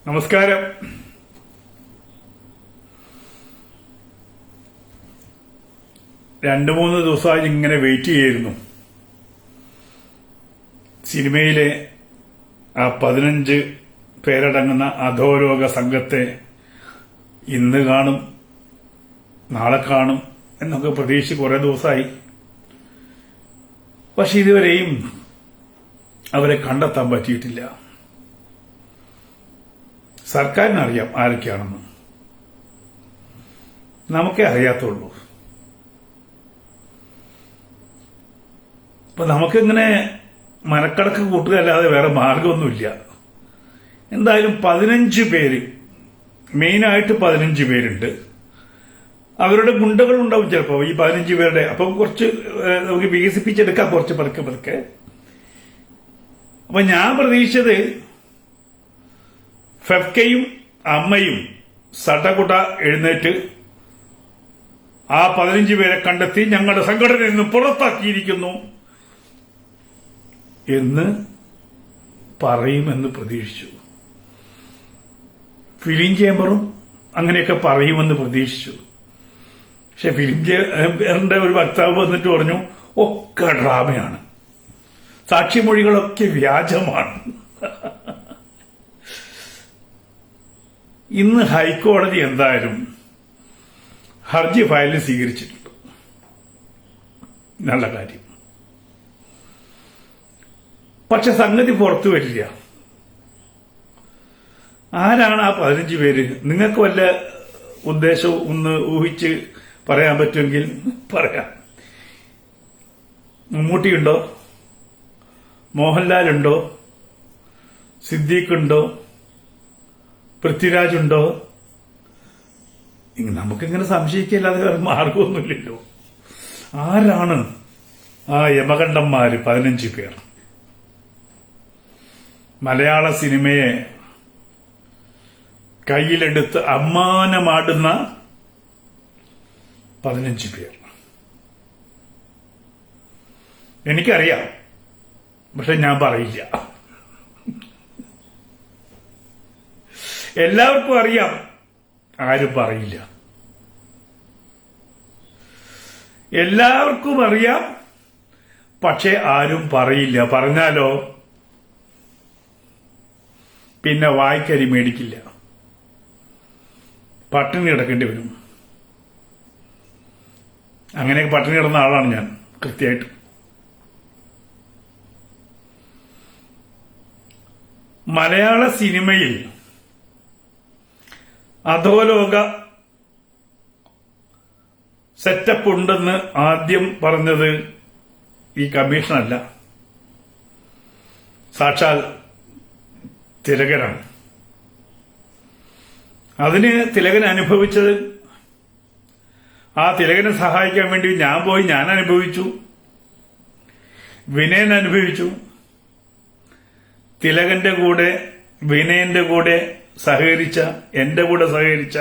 നമസ്കാരം. രണ്ടു മൂന്ന് ദിവസമായി ഇങ്ങനെ വെയിറ്റ് ചെയ്യായിരുന്നു. സിനിമയിലെ ആ 15 പേരടങ്ങുന്ന അധോലോക സംഘത്തെ ഇന്ന് കാണും, നാളെ കാണും എന്നൊക്കെ പ്രതീക്ഷിച്ച് കുറെ ദിവസമായി. പക്ഷെ ഇതുവരെയും അവരെ കണ്ടെത്താൻ പറ്റിയിട്ടില്ല. സർക്കാരിനറിയാം ആരൊക്കെയാണെന്ന്, നമുക്കേ അറിയാത്തുള്ളൂ. അപ്പൊ നമുക്കിങ്ങനെ മനക്കടക്ക് കൂട്ടുകയല്ലാതെ വേറെ മാർഗമൊന്നുമില്ല. എന്തായാലും 15 പേര്, മെയിനായിട്ട് 15 പേരുണ്ട്. അവരുടെ ഗുണ്ടകളുണ്ടാവും ചിലപ്പോൾ ഈ 15 പേരുടെ. അപ്പൊ കുറച്ച് നമുക്ക് വികസിപ്പിച്ചെടുക്കാം കുറച്ച് പതുക്കെ. അപ്പൊ ഞാൻ പ്രതീക്ഷിച്ചത് ഫെഫ്കയും അമ്മയും സടകുട എഴുന്നേറ്റ് ആ 15 പേരെ കണ്ടെത്തി ഞങ്ങളുടെ സംഘടനയിൽ നിന്ന് പുറത്താക്കിയിരിക്കുന്നു എന്ന് പറയുമെന്ന് പ്രതീക്ഷിച്ചു. ഫിലിം ചേംബറും അങ്ങനെയൊക്കെ പറയുമെന്ന് പ്രതീക്ഷിച്ചു. പക്ഷെ ഫിലിം ചേംബറിന്റെ ഒരു വക്താവ് വന്നിട്ട് പറഞ്ഞു, ഒക്കെ ഡ്രാമയാണ്, സാക്ഷിമൊഴികളൊക്കെ വ്യാജമാണ്. ഇന്ന് ഹൈക്കോടതി എന്തായാലും ഹർജി ഫയൽ സ്വീകരിച്ചിട്ടുണ്ട്. നല്ല കാര്യം. പക്ഷെ സംഗതി പുറത്തു വരില്ല. ആരാണ് ആ 15 പേര്? നിങ്ങൾക്ക് വല്ല ഉദ്ദേശവും ഒന്ന് ഊഹിച്ച് പറയാൻ പറ്റുമെങ്കിൽ പറയാം. മമ്മൂട്ടിയുണ്ടോ? മോഹൻലാലുണ്ടോ? സിദ്ദീഖുണ്ടോ? പൃഥ്വിരാജുണ്ടോ? നമുക്കിങ്ങനെ സംശയിക്കല്ലാതെ വേറെ മാർഗമൊന്നുമില്ലല്ലോ. ആരാണ് ആ യമകണ്ഠന്മാര് 15 പേർ? മലയാള സിനിമയെ കയ്യിലെടുത്ത് അമ്മാനമാടുന്ന 15 പേർ. എനിക്കറിയാം, പക്ഷെ ഞാൻ പറയില്ല. എല്ലാവർക്കും അറിയാം, ആരും പറയില്ല. എല്ലാവർക്കും അറിയാം, പക്ഷെ ആരും പറയില്ല. പറഞ്ഞാലോ പിന്നെ വായ്ക്കരി മേടിക്കില്ല, പട്ടിണി കിടക്കേണ്ടി വരും. അങ്ങനെയൊക്കെ പട്ടിണി കിടന്ന ആളാണ് ഞാൻ കൃത്യമായിട്ട്. മലയാള സിനിമയിൽ അധോലോക സെറ്റപ്പ് ഉണ്ടെന്ന് ആദ്യം പറഞ്ഞത് ഈ കമ്മീഷനല്ല, സാക്ഷാൽ തിലകനാണ്. അതിന് തിലകൻ അനുഭവിച്ചത്, ആ തിലകനെ സഹായിക്കാൻ വേണ്ടി ഞാൻ അനുഭവിച്ചു, വിനയൻ അനുഭവിച്ചു. തിലകന്റെ കൂടെ വിനയന്റെ കൂടെ സഹകരിച്ച, എന്റെ കൂടെ സഹകരിച്ച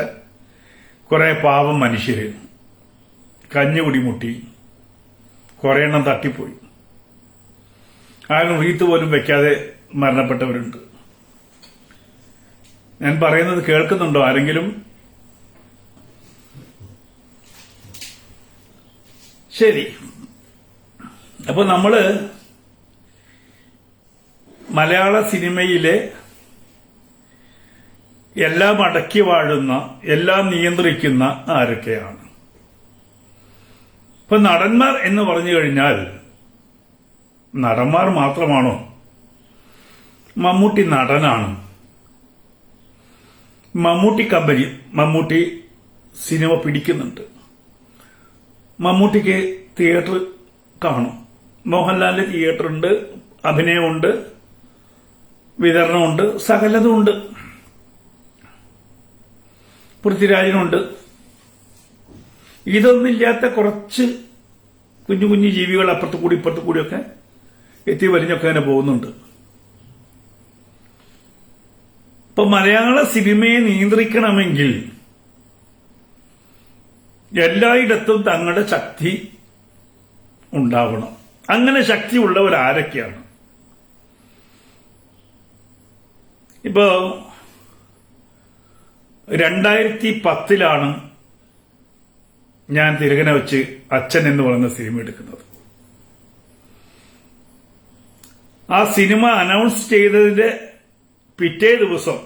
കുറെ പാവം മനുഷ്യര് കഞ്ഞുകുടി മുട്ടി, കുറെ എണ്ണം തട്ടിപ്പോയി, ആരും റീത്ത് പോലും വെക്കാതെ മരണപ്പെട്ടവരുണ്ട്. ഞാൻ പറയുന്നത് കേൾക്കുന്നുണ്ടോ ആരെങ്കിലും? ശരി. അപ്പൊ നമ്മള് മലയാള സിനിമയിലെ എല്ലാം അടക്കി വാഴുന്ന, എല്ലാം നിയന്ത്രിക്കുന്ന ആരൊക്കെയാണ്? ഇപ്പൊ നടന്മാർ എന്ന് പറഞ്ഞു കഴിഞ്ഞാൽ നടന്മാർ മാത്രമാണോ? മമ്മൂട്ടി നടനാണ്. മമ്മൂട്ടി കമ്പനി, മമ്മൂട്ടി സിനിമ പിടിക്കുന്നുണ്ട്. മമ്മൂട്ടിക്ക് തിയേറ്റർ കാണും. മോഹൻലാലിന്റെ തിയേറ്ററുണ്ട്, അഭിനയമുണ്ട്, വിതരണമുണ്ട്, സകലതുമുണ്ട്. പൃഥ്വിരാജിനുണ്ട്. ഇതൊന്നില്ലാത്ത കുറച്ച് കുഞ്ഞു കുഞ്ഞു ജീവികൾ അപ്പുറത്തു കൂടി ഇപ്പുറത്തു കൂടിയൊക്കെ എത്തി വലിഞ്ഞൊക്കെ തന്നെ പോകുന്നുണ്ട്. ഇപ്പൊ മലയാള സിനിമയെ നിയന്ത്രിക്കണമെങ്കിൽ എല്ലായിടത്തും തങ്ങളുടെ ശക്തി ഉണ്ടാവണം. അങ്ങനെ ശക്തിയുള്ളവരാരൊക്കെയാണ്? ഇപ്പോ 2010 ഞാൻ തിലകനെ വെച്ച് അച്ഛൻ എന്ന് പറയുന്ന സിനിമ എടുക്കുന്നത്. ആ സിനിമ അനൗൺസ് ചെയ്തതിന്റെ പിറ്റേ ദിവസം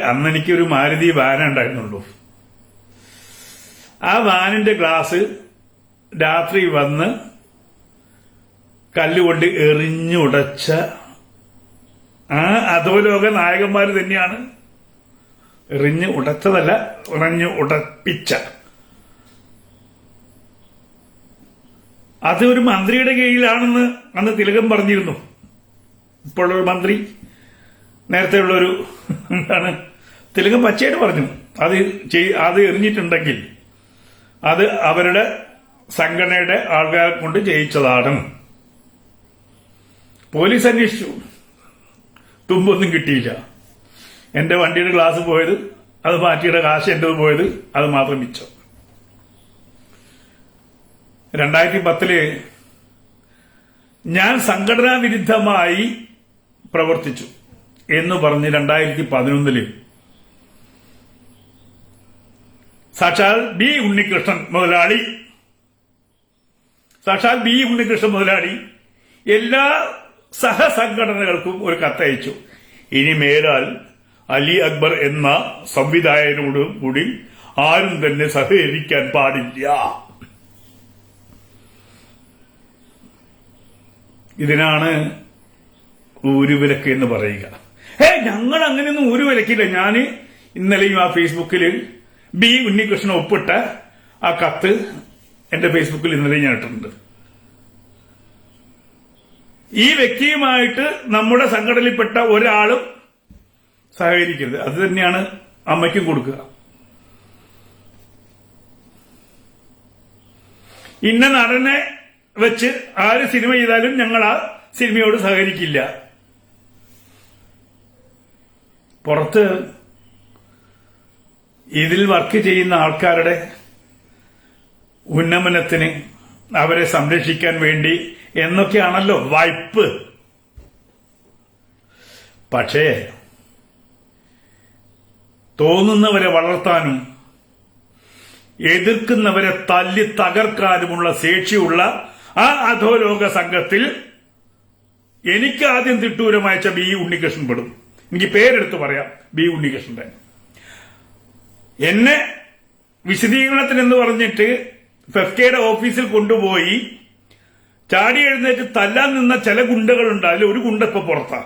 അന്ന് എനിക്കൊരു മാരുതി വാൻ ഉണ്ടായിരുന്നുള്ളൂ. ആ വാനിന്റെ ഗ്ലാസ് രാത്രി വന്ന് കല്ലുകൊണ്ട് എറിഞ്ഞുടച്ച ആ അധോലോക നായകന്മാർ തന്നെയാണ്. എറിഞ്ഞ് ഉടച്ചതല്ല, ഉറഞ്ഞു ഉടപ്പിച്ച. അത് ഒരു മന്ത്രിയുടെ കീഴിലാണെന്ന് അന്ന് തിലകൻ പറഞ്ഞിരുന്നു. ഇപ്പോഴൊരു മന്ത്രി, നേരത്തെ ഉള്ളൊരു എന്താണ്, തിലകൻ പച്ചയായിട്ട് പറഞ്ഞു അത് എറിഞ്ഞിട്ടുണ്ടെങ്കിൽ അത് അവരുടെ സംഘടനയുടെ ആൾക്കാരെ കൊണ്ട് ചെയ്യിച്ചതാണ്. പോലീസ് അന്വേഷിച്ചു, തുമ്പൊന്നും കിട്ടിയില്ല. എന്റെ വണ്ടിയുടെ ഗ്ലാസ് പോയത്, അത് മാറ്റിയുടെ കാശ് എന്റേത് പോയത്, അത് മാത്രം മിച്ചം. 2010 ഞാൻ സംഘടനാ വിരുദ്ധമായി പ്രവർത്തിച്ചു എന്ന് പറഞ്ഞ് 2011 സാക്ഷാൽ ബി ഉണ്ണികൃഷ്ണൻ മുതലാളി എല്ലാ സഹസംഘടനകൾക്കും ഒരു കത്തയച്ചു. ഇനി മേലാൽ അലി അക്ബർ എന്ന സംവിധായകനോട് കൂടി ആരും തന്നെ സഹകരിക്കാൻ പാടില്ല. ഇതിനാണ് ഊരുവിലക്ക് എന്ന് പറയുക. ഞങ്ങൾ അങ്ങനെയൊന്നും ഊരുവിലക്കില്ല. ഞാൻ ഇന്നലെയും ആ ഫേസ്ബുക്കിൽ ബി ഉണ്ണികൃഷ്ണൻ ഒപ്പിട്ട ആ കത്ത് എന്റെ ഫേസ്ബുക്കിൽ ഇന്നലെ ഞാൻ ഇട്ടിട്ടുണ്ട്. ഈ വ്യക്തിയുമായിട്ട് നമ്മുടെ സംഘടനയിൽപ്പെട്ട ഒരാളും സഹകരിക്കരുത്. അത് തന്നെയാണ് അമ്മയ്ക്കും കൊടുക്കുക. ഇന്ന നടനെ വെച്ച് ആര് സിനിമ ചെയ്താലും ഞങ്ങൾ ആ സിനിമയോട് സഹകരിക്കില്ല. പുറത്ത് ഇതിൽ വർക്ക് ചെയ്യുന്ന ആൾക്കാരുടെ ഉന്നമനത്തിന്, അവരെ സംരക്ഷിക്കാൻ വേണ്ടി എന്നൊക്കെയാണല്ലോ വായ്പ്. പക്ഷേ തോന്നുന്നവരെ വളർത്താനും എതിർക്കുന്നവരെ തല്ലി തകർക്കാനുമുള്ള ശേഷിയുള്ള ആ അധോലോക സംഘത്തിൽ എനിക്ക് ആദ്യം തിട്ടൂരം അയച്ച ബി ഉണ്ണികൃഷ്ണൻ പെടും. എനിക്ക് പേരെടുത്ത് പറയാം, ബി ഉണ്ണികൃഷ്ണന്റെ. എന്നെ വിശദീകരണത്തിനെന്ന് പറഞ്ഞിട്ട് ഫെഫ്കയുടെ ഓഫീസിൽ കൊണ്ടുപോയി ചാടി എഴുന്നേറ്റ് തല്ലാൻ നിന്ന ചില ഗുണ്ടകളുണ്ട്. അതിൽ ഒരു ഗുണ്ട ഇപ്പൊ പുറത്താ.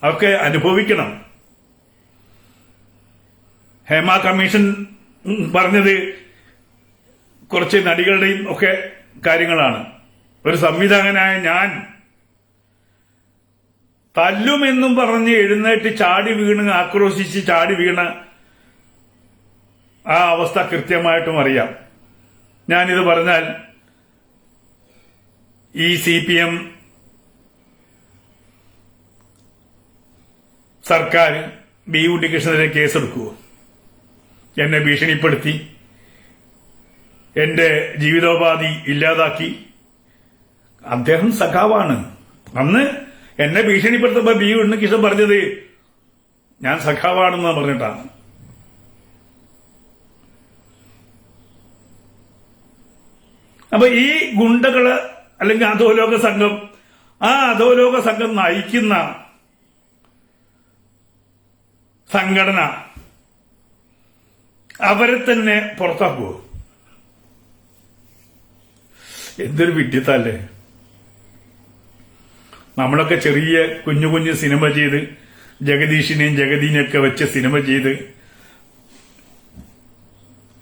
അതൊക്കെ അനുഭവിക്കണം. ഹേമ കമ്മീഷൻ പറഞ്ഞത് കുറച്ച് നടികളുടെയും ഒക്കെ കാര്യങ്ങളാണ്. ഒരു സംവിധായകനായ ഞാൻ തല്ലുമെന്നും പറഞ്ഞ് എഴുന്നേറ്റ് ചാടി വീണ് ആക്രോശിച്ച് ചാടി വീണ ആ അവസ്ഥ കൃത്യമായിട്ടും അറിയാം. ഞാനിത് പറഞ്ഞാൽ ഈ CPM സർക്കാർ ബി ഉണ്ണികൃഷ്ണനെതിരെ കേസെടുക്കുവോ? എന്നെ ഭീഷണിപ്പെടുത്തി, എന്റെ ജീവിതോപാധി ഇല്ലാതാക്കി. അദ്ദേഹം സഖാവാണ്. അന്ന് എന്നെ ഭീഷണിപ്പെടുത്തുമ്പോ ബി ഉണ്ണികൃഷ്ണൻ പറഞ്ഞത് ഞാൻ സഖാവാണെന്ന് പറഞ്ഞിട്ടാണ്. അപ്പൊ ഈ ഗുണ്ടകള് അല്ലെങ്കിൽ അധോലോക സംഘം, ആ അധോലോക സംഘം നയിക്കുന്ന സംഘടന അവരെ തന്നെ പുറത്താക്കുവോ? എന്തൊരു വിഡ്ഢിത്തല്ലേ. നമ്മളൊക്കെ ചെറിയ കുഞ്ഞു കുഞ്ഞു സിനിമ ചെയ്ത് ജഗദീഷിനെയും ജഗദീനെയൊക്കെ വെച്ച് സിനിമ ചെയ്ത്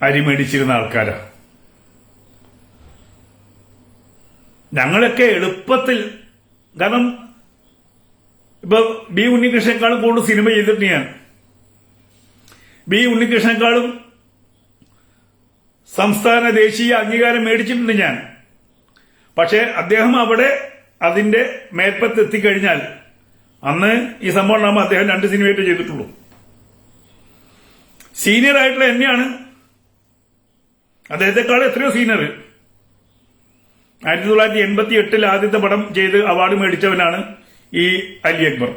അരിമേടിച്ചിരുന്ന ആൾക്കാരാ. ഞങ്ങളൊക്കെ എളുപ്പത്തിൽ, കാരണം ഇപ്പൊ ബി ഉണ്ണികൃഷ്ണനേക്കാളും കൂടുതൽ സിനിമ ചെയ്തിട്ട് ഞാൻ ബി ഉണ്ണികൃഷ്ണനേക്കാളും സംസ്ഥാന ദേശീയ അംഗീകാരം മേടിച്ചിട്ടുണ്ട് ഞാൻ. പക്ഷെ അദ്ദേഹം അവിടെ അതിന്റെ മേൽപ്പത്ത് എത്തിക്കഴിഞ്ഞാൽ, അന്ന് ഈ സംഭവം ഉണ്ടാകുമ്പോൾ അദ്ദേഹം 2 സിനിമയായിട്ട് ചെയ്തിട്ടുള്ളൂ. സീനിയർ ആയിട്ടുള്ള എന്നെയാണ്, അദ്ദേഹത്തെക്കാളും എത്രയോ സീനിയർ. 1988 ആദ്യത്തെ പടം ചെയ്ത് അവാർഡ് മേടിച്ചവനാണ് ഈ അലി അക്ബർ.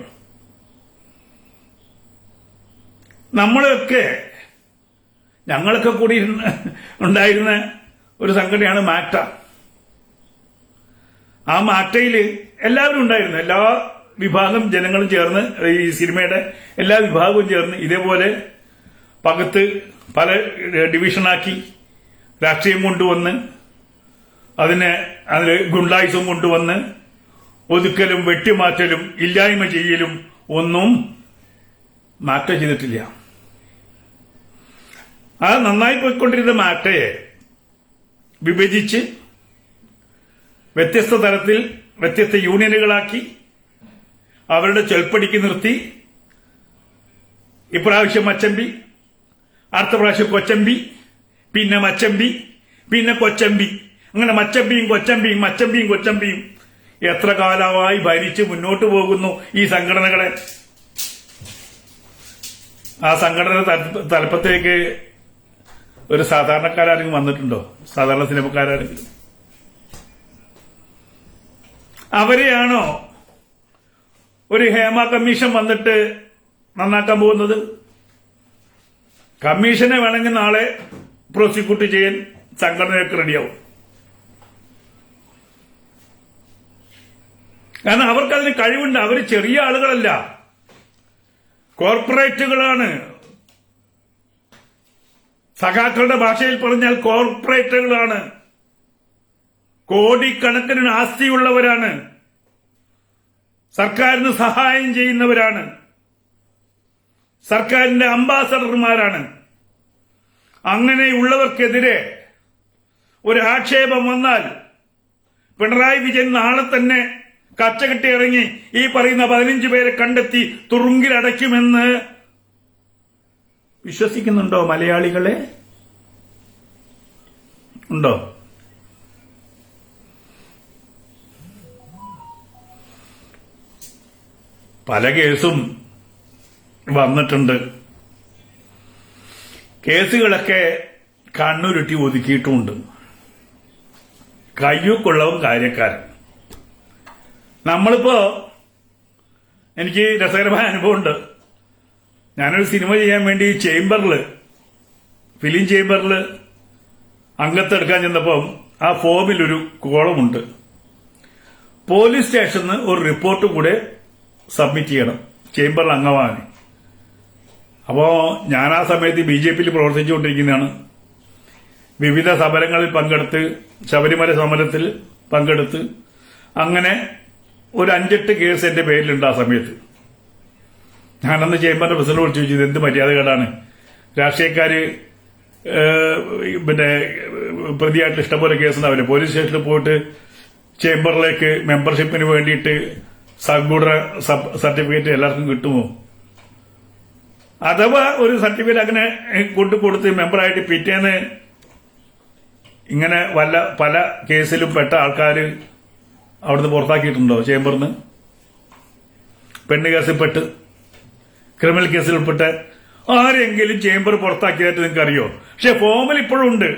ഞങ്ങളൊക്കെ കൂടി ഉണ്ടായിരുന്ന ഒരു സംഘടനയാണ് മാക്ട. ആ മാക്ടയിൽ എല്ലാവരും ഉണ്ടായിരുന്നു. എല്ലാ വിഭാഗം ജനങ്ങളും ചേർന്ന്, ഈ സിനിമയുടെ എല്ലാ വിഭാഗവും ചേർന്ന് ഇതേപോലെ പകത്ത് പല ഡിവിഷനാക്കി രാഷ്ട്രീയം കൊണ്ടുവന്ന് അതിൽ ഗുണ്ടായുസം കൊണ്ടുവന്ന് ഒതുക്കലും വെട്ടിമാറ്റലും ഇല്ലായ്മ ചെയ്യലും ഒന്നും മാക്ട ചെയ്തിട്ടില്ല. അത് നന്നായി പോയിക്കൊണ്ടിരുന്ന മാക്ടയെ വിഭജിച്ച് വ്യത്യസ്ത തലത്തിൽ വ്യത്യസ്ത യൂണിയനുകളാക്കി അവരുടെ ചൊൽപ്പടിക്ക് നിർത്തി. ഇപ്രാവശ്യം മച്ചമ്പി, അടുത്ത പ്രാവശ്യം കൊച്ചമ്പി, പിന്നെ മച്ചമ്പി, പിന്നെ കൊച്ചമ്പി, അങ്ങനെ മച്ചമ്പിയും കൊച്ചമ്പിയും എത്ര കാലമായി ഭരിച്ച് മുന്നോട്ട് പോകുന്നു ഈ സംഘടനകളെ. ആ സംഘടന തലപ്പത്തേക്ക് ഒരു സാധാരണക്കാരെങ്കിലും വന്നിട്ടുണ്ടോ? സാധാരണ സിനിമക്കാരെങ്കിലും? അവരെയാണോ ഒരു ഹേമ കമ്മീഷൻ വന്നിട്ട് നന്നാക്കാൻ പോകുന്നത്? കമ്മീഷനെ വേണമെങ്കിൽ നാളെ പ്രോസിക്യൂട്ട് ചെയ്യാൻ സംഘടനയൊക്കെ റെഡിയാവും. കാരണം അവർക്കതിന് കഴിവുണ്ട്. അവർ ചെറിയ ആളുകളല്ല, കോർപ്പറേറ്റുകളാണ്. സഖാക്കളുടെ ഭാഷയിൽ പറഞ്ഞാൽ കോർപ്പറേറ്റുകളാണ്. കോടിക്കണക്കിന് ആസ്തിയുള്ളവരാണ്. സർക്കാരിന് സഹായം ചെയ്യുന്നവരാണ്. സർക്കാരിന്റെ അംബാസഡർമാരാണ്. അങ്ങനെയുള്ളവർക്കെതിരെ ഒരു ആക്ഷേപം വന്നാൽ പിണറായി വിജയൻ നാളെ തന്നെ കച്ചകെട്ടി ഇറങ്ങി ഈ പറയുന്ന 15 പേരെ കണ്ടെത്തി തുറുങ്കിലടയ്ക്കുമെന്ന് വിശ്വസിക്കുന്നുണ്ടോ മലയാളികളെ? ഉണ്ടോ? പല കേസും വന്നിട്ടുണ്ട്. കേസുകളൊക്കെ കണ്ണുരുട്ടി ഒതുക്കിയിട്ടുമുണ്ട്. കയ്യൂക്കുള്ളവും കാര്യക്കാരൻ. നമ്മളിപ്പോ, എനിക്ക് രസകരമായ അനുഭവമുണ്ട്. ഞാനൊരു സിനിമ ചെയ്യാൻ വേണ്ടി ഫിലിം ചേംബറിൽ അംഗത്തെടുക്കാൻ ചെന്നപ്പം ആ ഫോമിലൊരു കോളമുണ്ട്. പോലീസ് സ്റ്റേഷനിൽ ഒരു റിപ്പോർട്ട് കൂടെ സബ്മിറ്റ് ചെയ്യണം ചേംബറിൽ അംഗമാണ്. അപ്പോ ഞാൻ ആ സമയത്ത് BJPയിൽ പ്രവർത്തിച്ചുകൊണ്ടിരിക്കുന്നതാണ്. വിവിധ സമരങ്ങളിൽ പങ്കെടുത്ത്, ശബരിമല സമരത്തിൽ പങ്കെടുത്ത്, അങ്ങനെ ഒരു 5-8 കേസ് എന്റെ പേരിലുണ്ട് ആ സമയത്ത്. ഞാനന്ന് ചേംബറിന്റെ പ്രസിഡന്റ് വിളിച്ചു ചോദിച്ചത് എന്ത് മര്യാദകേടാണ്, രാഷ്ട്രീയക്കാര് പ്രതിയായിട്ട് ഇഷ്ടംപോലെ കേസുണ്ടാവില്ലേ, പോലീസ് സ്റ്റേഷനിൽ പോയിട്ട് ചേംബറിലേക്ക് മെമ്പർഷിപ്പിന് വേണ്ടിയിട്ട് സബ്ഗുഡ സർട്ടിഫിക്കറ്റ് എല്ലാവർക്കും കിട്ടുമോ? അഥവാ ഒരു സർട്ടിഫിക്കറ്റ് അങ്ങനെ കൊടുത്ത് മെമ്പറായിട്ട് പിറ്റേന്ന് ഇങ്ങനെ പല കേസിലും പെട്ട ആൾക്കാർ അവിടുന്ന് പുറത്താക്കിയിട്ടുണ്ടോ? ചേംബറിന് പെണ്ണ് കേസിൽപ്പെട്ട്, ക്രിമിനൽ കേസിൽ ഉൾപ്പെട്ട് ആരെങ്കിലും ചേംബർ പുറത്താക്കിയതായിട്ട് നിങ്ങൾക്ക് അറിയോ? പക്ഷെ ഫോമിൽ ഇപ്പോഴും ഉണ്ട്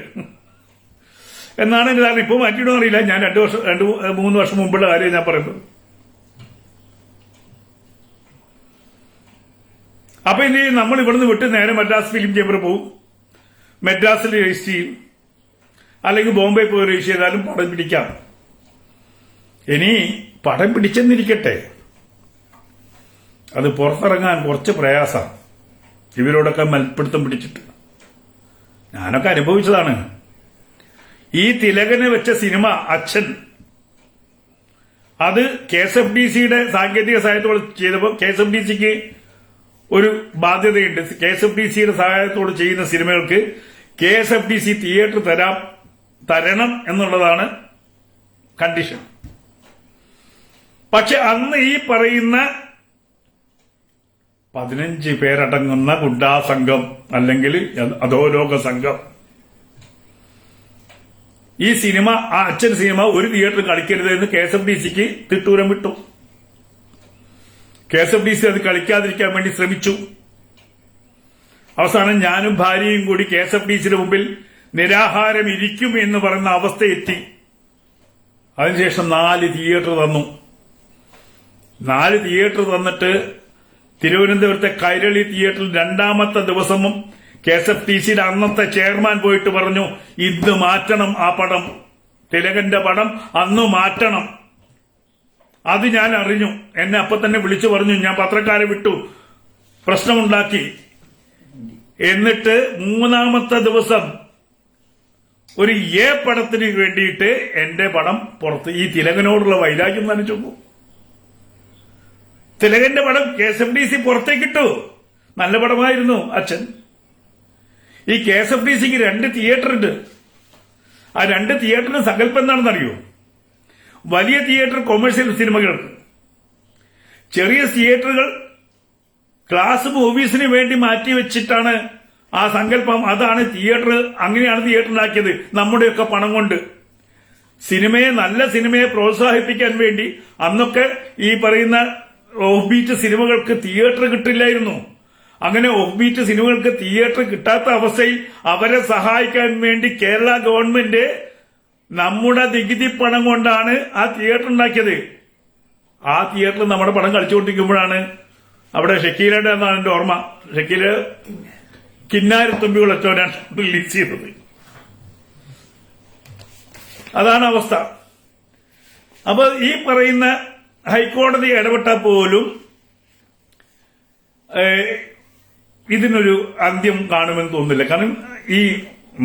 എന്നാണ് എന്റെ ധാരണ. ഇപ്പോൾ മാറ്റിയിടും അറിയില്ല. ഞാൻ 2-3 വർഷം മുമ്പുള്ള കാര്യം ഞാൻ പറയുന്നത്. അപ്പൊ ഇനി നമ്മൾ ഇവിടുന്ന് വിട്ട് നേരെ മദ്രാസ് ഫിലിം ചേംബർ പോകും, മദ്രാസിൽ രജിസ്റ്റർ ചെയ്യും, അല്ലെങ്കിൽ ബോംബെ പോയി രജിസ്റ്റർ ചെയ്താലും പടം പിടിക്കാം. ഇനി പടം പിടിച്ചെന്നിരിക്കട്ടെ, അത് പുറത്തിറങ്ങാൻ കുറച്ച് പ്രയാസം. ഇവരോടൊക്കെ മൽപ്പിടുത്തം പിടിച്ചിട്ട് ഞാനൊക്കെ അനുഭവിച്ചതാണ്. ഈ തിലകന് വെച്ച സിനിമ അച്ഛൻ, അത് KSFDCയുടെ സാങ്കേതിക സഹായത്തോടെ ചെയ്തപ്പോൾ KSFDCക്ക് ഒരു ബാധ്യതയുണ്ട്. KSFDCയുടെ സഹായത്തോടെ ചെയ്യുന്ന സിനിമകൾക്ക് KSFDC തിയേറ്റർ തരണം എന്നുള്ളതാണ് കണ്ടീഷൻ. പക്ഷെ അന്ന് ഈ പറയുന്ന 15 പേരടങ്ങുന്ന ഗുണ്ടാ സംഘം അല്ലെങ്കിൽ അധോലോക സംഘം ഈ സിനിമ, ആ അച്ഛൻ സിനിമ ഒരു തിയേറ്ററിൽ കളിക്കരുത് എന്ന് KSFDCക്ക് തിട്ടൂരം വിട്ടു. KSFDC അത് കളിക്കാതിരിക്കാൻ വേണ്ടി ശ്രമിച്ചു. അവസാനം ഞാനും ഭാര്യയും കൂടി KSFDCയുടെ മുമ്പിൽ നിരാഹാരം ഇരിക്കും എന്ന് പറയുന്ന അവസ്ഥയെത്തി. അതിനുശേഷം 4 തിയേറ്റർ തന്നു. 4 തിയേറ്റർ തന്നിട്ട് തിരുവനന്തപുരത്തെ കൈരളി തിയേറ്ററിൽ രണ്ടാമത്തെ ദിവസവും KSFTCയുടെ അന്നത്തെ ചെയർമാൻ പോയിട്ട് പറഞ്ഞു, ഇന്ന് മാറ്റണം ആ പടം, തിലകന്റെ പടം അന്ന് മാറ്റണം. അത് ഞാൻ അറിഞ്ഞു. എന്നെ അപ്പൊ തന്നെ വിളിച്ചു പറഞ്ഞു. ഞാൻ പത്രക്കാരെ വിട്ടു, പ്രശ്നമുണ്ടാക്കി. എന്നിട്ട് മൂന്നാമത്തെ ദിവസം ഒരു പടത്തിന് വേണ്ടിയിട്ട് എന്റെ പടം പുറത്ത്. ഈ തിലകനോടുള്ള വൈരാഗ്യം നനച്ചു. തിലകന്റെ പടം KSFTC പുറത്തേക്കിട്ടു. നല്ല പടമായിരുന്നു അച്ഛൻ. ഈ KSFTCക്ക് 2 തിയേറ്റർ ഉണ്ട്. ആ 2 തിയേറ്ററിന് സങ്കല്പം എന്താണെന്നറിയോ? വലിയ തിയേറ്റർ കൊമേഴ്സ്യൽ സിനിമകൾക്ക്, ചെറിയ തിയേറ്ററുകൾ ക്ലാസ് മൂവീസിന് വേണ്ടി മാറ്റിവെച്ചിട്ടാണ് ആ സങ്കല്പം. അതാണ് തിയേറ്റർ. അങ്ങനെയാണ് തിയേറ്റർ ഉണ്ടാക്കിയത് നമ്മുടെയൊക്കെ പണം കൊണ്ട്. നല്ല സിനിമയെ പ്രോത്സാഹിപ്പിക്കാൻ വേണ്ടി അന്നൊക്കെ ഈ പറയുന്ന ഓഫ് ബീറ്റ് സിനിമകൾക്ക് തിയേറ്റർ കിട്ടില്ലായിരുന്നു. അങ്ങനെ ഓഫ് ബീറ്റ് സിനിമകൾക്ക് തിയേറ്റർ കിട്ടാത്ത അവസ്ഥയിൽ അവരെ സഹായിക്കാൻ വേണ്ടി കേരള ഗവൺമെന്റ് നമ്മുടെ നികുതി പണം കൊണ്ടാണ് ആ തിയേറ്റർ ഉണ്ടാക്കിയത്. ആ തിയേറ്ററിൽ നമ്മുടെ പടം കളിച്ചുകൊണ്ടിരിക്കുമ്പോഴാണ് അവിടെ ഷക്കീലയുടെ എന്നാണ് എന്റെ ഓർമ്മ, ഷക്കീല കിന്നാരത്തുമ്പികളൊക്കെ റിലീസ് ചെയ്തത്. അതാണ് അവസ്ഥ. അപ്പൊ ഈ പറയുന്ന ഹൈക്കോടതി ഇടപെട്ടാൽ പോലും ഇതിനൊരു അന്ത്യം കാണുമെന്ന് തോന്നുന്നില്ല. കാരണം ഈ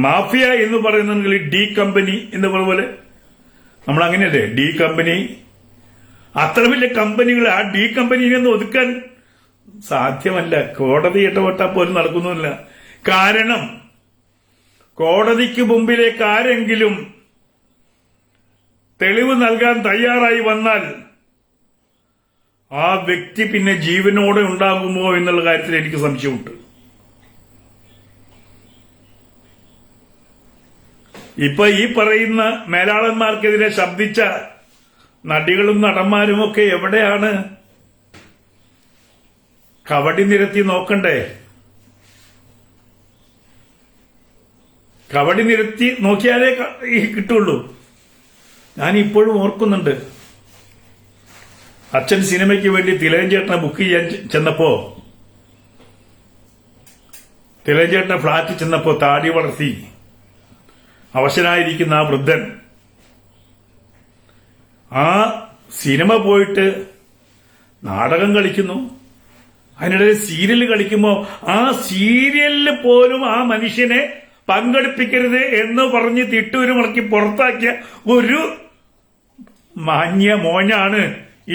മാഫിയ എന്ന് പറയുന്നെങ്കിൽ ഡി കമ്പനി എന്ന് പറഞ്ഞ പോലെ നമ്മൾ അങ്ങനെയല്ലേ, ഡി കമ്പനി, അത്ര വലിയ കമ്പനികൾ, ആ ഡി കമ്പനിയെ ഒതുക്കാൻ സാധ്യമല്ല. കോടതി ഇടപെട്ടാൽ പോലും നടക്കുന്നില്ല. കാരണം കോടതിക്ക് മുമ്പിലേക്ക് ആരെങ്കിലും തെളിവ് നൽകാൻ തയ്യാറായി വന്നാൽ ആ വ്യക്തി പിന്നെ ജീവനോടെ ഉണ്ടാകുമോ എന്നുള്ള കാര്യത്തിൽ എനിക്ക് സംശയമുണ്ട്. ഇപ്പൊ ഈ പറയുന്ന മേലാളന്മാർക്കെതിരെ ശബ്ദിച്ച നടികളും നടന്മാരുമൊക്കെ എവിടെയാണ്? കവടി നിരത്തി നോക്കണ്ടേ? കവടി നിരത്തി നോക്കിയാലേ കിട്ടുള്ളൂ. ഞാൻ ഇപ്പോഴും ഓർക്കുന്നുണ്ട്, അച്ഛൻ സിനിമയ്ക്ക് വേണ്ടി തിലകൻ ചേട്ടനെ ബുക്ക് ചെയ്യാൻ ചെന്നപ്പോ, തിലകൻ ചേട്ടനെ ഫ്ളാറ്റിൽ ചെന്നപ്പോ താടി വളർത്തി അവശനായിരിക്കുന്ന ആ വൃദ്ധൻ ആ സിനിമ പോയിട്ട് നാടകം കളിക്കുന്നു, അതിനിടയിൽ സീരിയൽ കളിക്കുമ്പോ ആ സീരിയലിൽ പോലും ആ മനുഷ്യനെ പങ്കെടുപ്പിക്കരുത് എന്ന് പറഞ്ഞ് തിട്ടൂര് മുളക്കി പുറത്താക്കിയ ഒരു മാന്യ മോനാണ്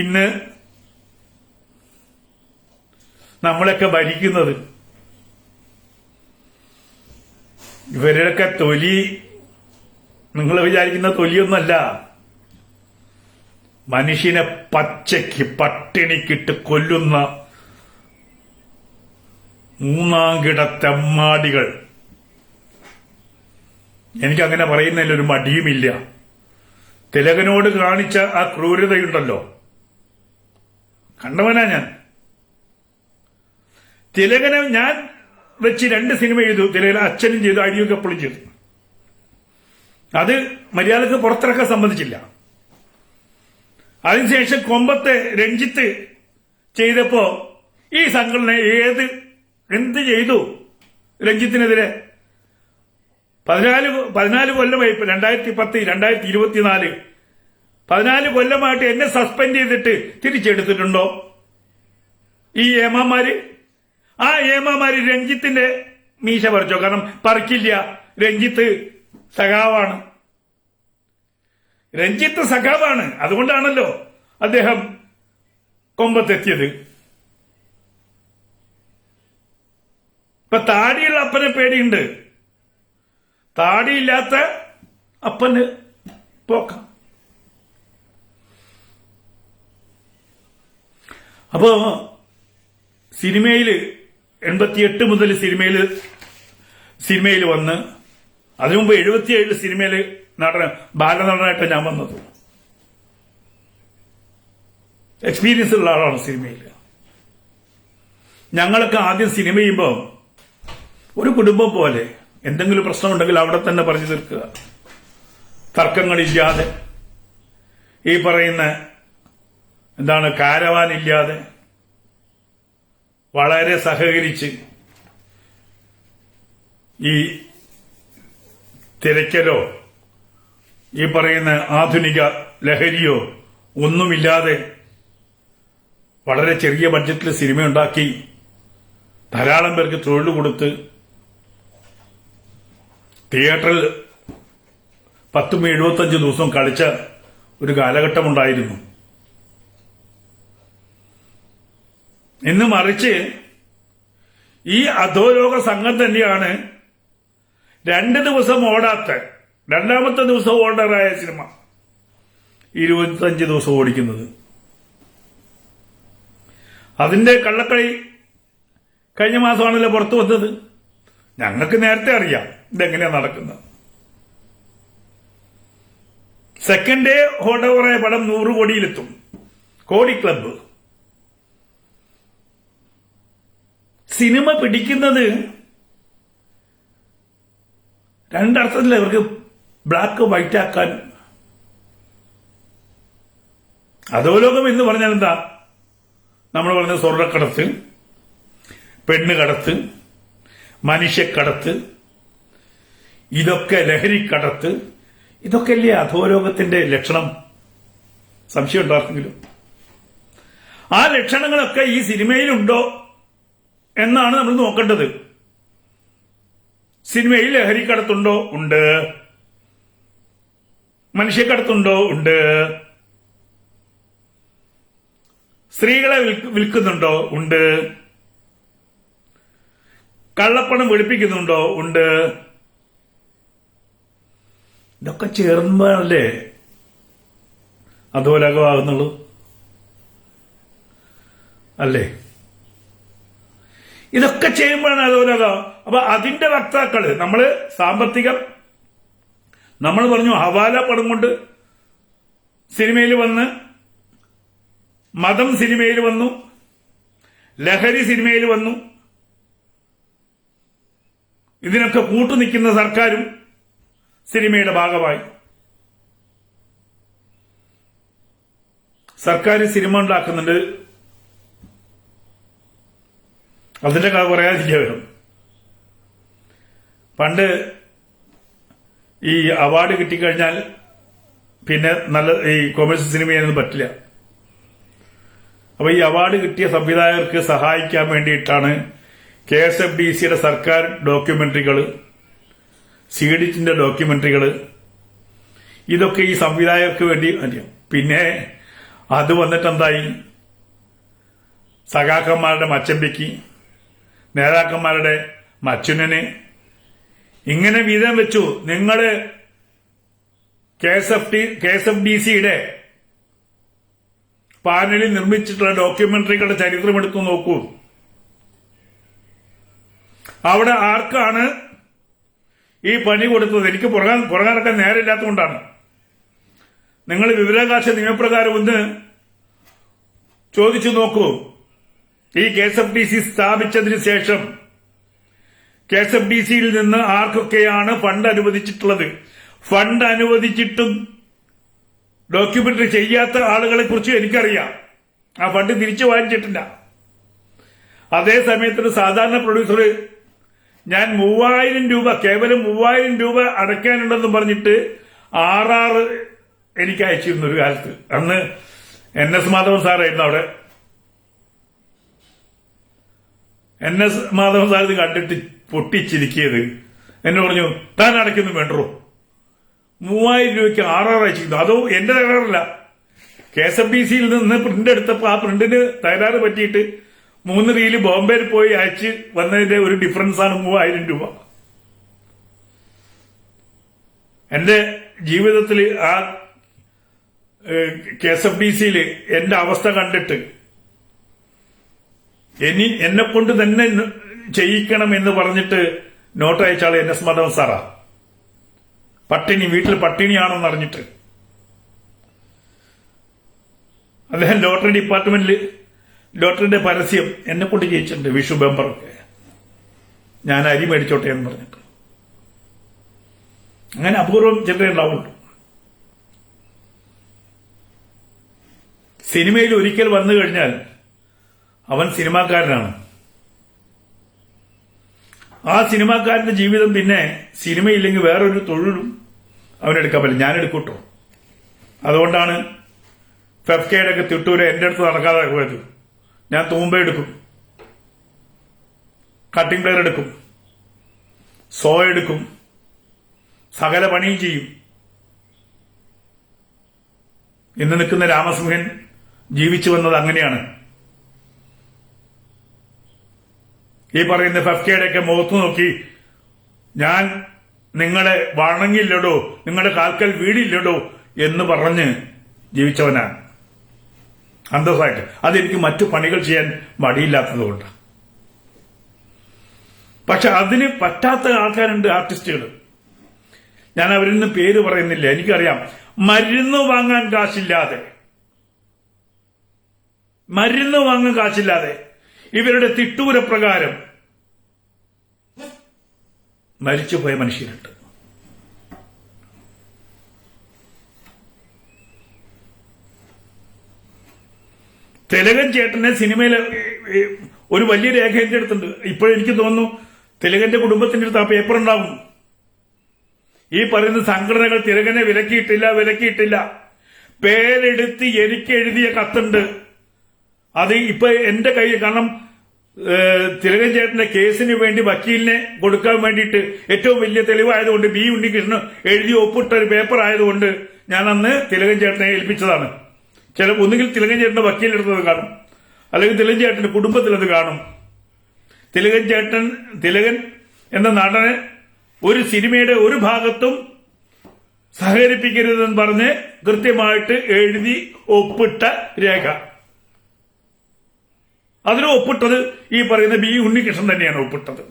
ഇന്ന് നമ്മളൊക്കെ ഭരിക്കുന്നത്. ഇവരുടെയൊക്കെ തൊലി നിങ്ങൾ വിചാരിക്കുന്ന തൊലിയൊന്നല്ല. മനുഷ്യനെ പച്ചയ്ക്ക് പട്ടിണിക്കിട്ട് കൊല്ലുന്ന മൂന്നാംകിട തെമ്മാടികൾ. എനിക്കങ്ങനെ പറയുന്നതിൽ ഒരു മടിയുമില്ല. തിലകനോട് കാണിച്ച ആ ക്രൂരതയുണ്ടല്ലോ, കണ്ടവനാ ഞാൻ. തിലകനെ ഞാൻ വെച്ച് 2 സിനിമ ചെയ്തു. തിലകനെ അച്ഛനും ചെയ്തു, അടിയൊക്കെ എപ്പോഴും ചെയ്തു. അത് മര്യാദക്ക് പുറത്തിറക്കാൻ സമ്മതിച്ചില്ല. അതിനുശേഷം കൊമ്പത്തെ രഞ്ജിത്ത് ചെയ്തപ്പോ ഈ സംഘടന എന്ത് ചെയ്തു രഞ്ജിത്തിനെതിരെ? 14 കൊല്ലമായി. 2010, 2024 14 കൊല്ലമായിട്ട് എന്നെ സസ്പെൻഡ് ചെയ്തിട്ട് തിരിച്ചെടുത്തിട്ടുണ്ടോ ഈ ഏമാമാര്? ആ ഏമാമാര് രഞ്ജിത്തിന്റെ മീശ പറിച്ചോ? കാരണം പറിക്കില്ല. രഞ്ജിത്ത് സഖാവാണ്. രഞ്ജിത്ത് സഖാവാണ്. അതുകൊണ്ടാണല്ലോ അദ്ദേഹം കൊമ്പത്തെത്തിയത്. ഇപ്പൊ താടിയുള്ള അപ്പനെ പേടിയുണ്ട്, താടിയില്ലാത്ത അപ്പന് പോക്കാം. അപ്പോ സിനിമയില് 88 മുതൽ സിനിമയിൽ വന്ന് അതിനുമുമ്പ് 77 സിനിമയില് ബാലനടനായിട്ട് ഞാൻ വന്നത്. എക്സ്പീരിയൻസ് ഉള്ള ആളാണ് സിനിമയിൽ. ഞങ്ങളൊക്കെ ആദ്യം സിനിമ ചെയ്യുമ്പോൾ ഒരു കുടുംബം പോലെ എന്തെങ്കിലും പ്രശ്നമുണ്ടെങ്കിൽ അവിടെ തന്നെ പറഞ്ഞു തീർക്കുക, തർക്കങ്ങളില്ലാതെ, ഈ പറയുന്ന കാരവാനില്ലാതെ. വളരെ സഹകരിച്ച് ഈ തിരക്കലോ ഈ പറയുന്ന ആധുനിക ലഹരിയോ ഒന്നുമില്ലാതെ വളരെ ചെറിയ ബഡ്ജറ്റിൽ സിനിമയുണ്ടാക്കി ധാരാളം പേർക്ക് തൊഴിൽ കൊടുത്ത് തിയേറ്ററിൽ 10-75 ദിവസം കളിച്ച ഒരു കാലഘട്ടമുണ്ടായിരുന്നു. ഇന്ന് മറിച്ച് ഈ അധോലോക സംഘം തന്നെയാണ് 2 ദിവസം ഓടാത്ത, രണ്ടാമത്തെ ദിവസം ഓർഡറായ സിനിമ 25 ദിവസം ഓടിക്കുന്നത്. അതിന്റെ കള്ളക്കളി കഴിഞ്ഞ മാസമാണല്ലോ പുറത്തു വന്നത്. ഞങ്ങൾക്ക് നേരത്തെ അറിയാം ഇതെങ്ങനെയാ നടക്കുന്നത്. സെക്കൻഡ് ഡേ ഓർഡറായ പടം 100 കോടിയിലെത്തും. കോടി ക്ലബ്ബ്. സിനിമ പിടിക്കുന്നത് രണ്ടർത്ഥത്തില്ല, ഇവർക്ക് ബ്ലാക്ക് വൈറ്റ് ആക്കാൻ. അധോലോകം എന്ന് പറഞ്ഞാൽ എന്താ? നമ്മൾ പറഞ്ഞ സ്വർണ്ണക്കടത്ത്, പെണ്ണുകടത്ത്, മനുഷ്യക്കടത്ത്, ഇതൊക്കെ ലഹരിക്കടത്ത്, ഇതൊക്കെയല്ലേ അധോലോകത്തിന്റെ ലക്ഷണം? സംശയം ഉണ്ടാർക്കെങ്കിലും? ആ ലക്ഷണങ്ങളൊക്കെ ഈ സിനിമയിലുണ്ടോ എന്നാണ് നമ്മൾ നോക്കേണ്ടത്. സിനിമയിൽ ലഹരിക്കടത്തുണ്ടോ? ഉണ്ട്. മനുഷ്യക്കടത്തുണ്ടോ? ഉണ്ട്. സ്ത്രീകളെ വിൽക്കുന്നുണ്ടോ? ഉണ്ട്. കള്ളപ്പണം വെളുപ്പിക്കുന്നുണ്ടോ? ഉണ്ട്. ഇതൊക്കെ ചേർന്നല്ലേ അധോലോകമാകുന്നുള്ളൂ, അല്ലേ? ഇതൊക്കെ ചെയ്യുമ്പോഴാണ് അധോലോകം. അപ്പൊ അതിന്റെ വക്താക്കള് നമ്മള് സാമ്പത്തികം, നമ്മൾ പറഞ്ഞു ഹവാല പണം കൊണ്ട് സിനിമയിൽ വന്ന്, മതം സിനിമയിൽ വന്നു, ലഹരി സിനിമയിൽ വന്നു. ഇതിനൊക്കെ കൂട്ടുനിൽക്കുന്ന സർക്കാരും സിനിമയുടെ ഭാഗമായി. സർക്കാർ സിനിമ ഉണ്ടാക്കുന്നുണ്ട്, അതിന്റെ കഥ പറയാതിരിക്കുക വരും. പണ്ട് ഈ അവാർഡ് കിട്ടിക്കഴിഞ്ഞാൽ പിന്നെ നല്ല ഈ കൊമേഴ്സ്യൽ സിനിമ ചെയ്യാനൊന്നും പറ്റില്ല. അപ്പൊ ഈ അവാർഡ് കിട്ടിയ സംവിധായകർക്ക് സഹായിക്കാൻ വേണ്ടിയിട്ടാണ് KSFDCയുടെ സർക്കാർ ഡോക്യുമെന്ററികൾ, സീഡിറ്റിന്റെ ഡോക്യുമെന്ററികൾ, ഇതൊക്കെ ഈ സംവിധായകർക്ക് വേണ്ടി. പിന്നെ അത് വന്നിട്ട് എന്തായി? സഖാക്കന്മാരുടെ മച്ചമ്പിക്ക്, നേതാക്കന്മാരുടെ മച്ചുനന് ഇങ്ങനെ വീതം വെച്ചു. നിങ്ങള് KSFDCയുടെ പാനലിൽ നിർമ്മിച്ചിട്ടുള്ള ഡോക്യുമെന്ററികളുടെ ചരിത്രം എടുത്തു നോക്കൂ. അവിടെ ആർക്കാണ് ഈ പണി കൊടുത്തത്? എനിക്ക് പുറകാനൊക്കെ നേരമില്ലാത്തതുകൊണ്ടാണ്. നിങ്ങൾ വിവരാവകാശ നിയമപ്രകാരം ഒന്ന് ചോദിച്ചു നോക്കൂ. ഈ KSFDC സ്ഥാപിച്ചതിന് ശേഷം KSFDCയിൽ നിന്ന് ആർക്കൊക്കെയാണ് ഫണ്ട് അനുവദിച്ചിട്ടുള്ളത്? ഫണ്ട് അനുവദിച്ചിട്ടും ഡോക്യുമെന്ററി ചെയ്യാത്ത ആളുകളെ കുറിച്ച് എനിക്കറിയാം. ആ ഫണ്ട് തിരിച്ചു വാങ്ങിച്ചിട്ടില്ല. അതേ സമയത്ത് സാധാരണ പ്രൊഡ്യൂസർ ഞാൻ 3000 രൂപ, കേവലം 3000 രൂപ അടയ്ക്കാനുണ്ടെന്ന് പറഞ്ഞിട്ട് RR എനിക്ക് അയച്ചിരുന്നു ഒരു കാലത്ത്. അന്ന് NS മാധവൻ സാറായിരുന്നു അവിടെ. NS മാധവൻ സാർ ഇത് കണ്ടിട്ട് പൊട്ടിച്ചിരിക്കിയത്. എന്നെ പറഞ്ഞു, താൻ അടയ്ക്കൊന്നും വേണ്ടോ, 3000 രൂപയ്ക്ക് RR അയച്ചിരുന്നു. അതോ എന്റെ തകരാറില്ല, KSFDCയിൽ നിന്ന് പ്രിന്റ് എടുത്തപ്പോൾ ആ പ്രിന്റിന് തകരാറ് പറ്റിയിട്ട് 3 റീല് ബോംബെയിൽ പോയി അയച്ച് വന്നതിന്റെ ഒരു ഡിഫറൻസ് ആണ് 3000 രൂപ. എന്റെ ജീവിതത്തിൽ ആ KSFDCയിൽ എന്റെ അവസ്ഥ കണ്ടിട്ട് എന്നെ കൊണ്ട് തന്നെ ചെയ്യിക്കണം എന്ന് പറഞ്ഞിട്ട് നോട്ട് അയച്ചാൾ NS മാധവൻ സാറാ. പട്ടിണി, വീട്ടിൽ പട്ടിണിയാണെന്ന് അറിഞ്ഞിട്ട് അദ്ദേഹം ലോട്ടറി ഡിപ്പാർട്ട്മെന്റിൽ ലോട്ടറിന്റെ പരസ്യം എന്നെ കൊണ്ട് ചെയ്യിച്ചിട്ടുണ്ട്. വിഷു ബമ്പറൊക്കെ ഞാൻ അരി മേടിച്ചോട്ടെ എന്ന് പറഞ്ഞിട്ട്. അങ്ങനെ അപൂർവം ചിലരേ ഉണ്ടാവുള്ളൂ. സിനിമയിൽ ഒരിക്കൽ വന്നു കഴിഞ്ഞാൽ അവൻ സിനിമാക്കാരനാണ്. ആ സിനിമാക്കാരന്റെ ജീവിതം പിന്നെ സിനിമയില്ലെങ്കിൽ വേറൊരു തൊഴിലും അവനെടുക്കാൻ പറ്റില്ല. ഞാനെടുക്കൂട്ടോ. അതുകൊണ്ടാണ് ഫെഫ്കയുടെ ഒക്കെ തിട്ടൂര് എന്റെ അടുത്ത് നടക്കാതെ പോയത്. ഞാൻ തൂമ്പ എടുക്കും, കട്ടിംഗ് പ്ലെയർ എടുക്കും, സോ എടുക്കും, സകല പണിയും ചെയ്യും. ഇന്ന് നിൽക്കുന്ന രാമസിംഹൻ ജീവിച്ചു വന്നത് അങ്ങനെയാണ്. ഈ പറയുന്ന ഫെഫ്കയുടെയൊക്കെ മുഖത്ത് നോക്കി ഞാൻ നിങ്ങളെ വണങ്ങില്ലടോ, നിങ്ങളുടെ കാൽക്കൽ വീടില്ലടോ എന്ന് പറഞ്ഞ് ജീവിച്ചവനാണ് അന്തസ്സായിട്ട്. അതെനിക്ക് മറ്റു പണികൾ ചെയ്യാൻ മടിയില്ലാത്തതുകൊണ്ട്. പക്ഷെ അതിന് പറ്റാത്ത ആൾക്കാരുണ്ട്, ആർട്ടിസ്റ്റുകൾ. ഞാൻ അവരിൽ നിന്ന് പേര് പറയുന്നില്ല. എനിക്കറിയാം, മരുന്ന് വാങ്ങാൻ കാശില്ലാതെ ഇവരുടെ തിട്ടൂരപ്രകാരം മരിച്ചുപോയ മനുഷ്യരുണ്ട്. തിലകൻ ചേട്ടനെ സിനിമയിൽ ഒരു വലിയ രേഖ എന്റെ അടുത്തുണ്ട്. ഇപ്പോഴെനിക്ക് തോന്നുന്നു തിലകന്റെ കുടുംബത്തിന്റെ അടുത്ത് ആ പേപ്പർ ഉണ്ടാവും. ഈ പറയുന്ന സംഘടനകൾ തിലകനെ വിലക്കിയിട്ടില്ല. പേരെടുത്ത് എനിക്ക് എഴുതിയ കത്തുണ്ട്. അത് ഇപ്പൊ എന്റെ കയ്യിൽ, കാരണം തിലകൻ ചേട്ടന്റെ കേസിന് വേണ്ടി വക്കീലിനെ കൊടുക്കാൻ വേണ്ടിയിട്ട് ഏറ്റവും വലിയ തെളിവായതുകൊണ്ട് ബി ഉണ്ണികൃഷ്ണൻ എഴുതി ഒപ്പിട്ട ഒരു പേപ്പർ ആയതുകൊണ്ട് ഞാൻ അന്ന് തിലകൻ ചേട്ടനെ ഏൽപ്പിച്ചതാണ്. ഒന്നുകിൽ തിലകൻ ചേട്ടന്റെ വക്കീലെടുത്തത് കാണും, അല്ലെങ്കിൽ തിലകൻ ചേട്ടന്റെ കുടുംബത്തിലത് കാണും. തിലകൻ എന്ന നടനെ ഒരു സിനിമയുടെ ഒരു ഭാഗത്തും സഹകരിപ്പിക്കരുതെന്ന് പറഞ്ഞ് കൃത്യമായിട്ട് എഴുതി ഒപ്പിട്ട രേഖ. അതിന് ഒപ്പിട്ടത് ഈ പറയുന്ന ബി ഉണ്ണികൃഷ്ണൻ തന്നെയാണ് ഒപ്പിട്ടത്.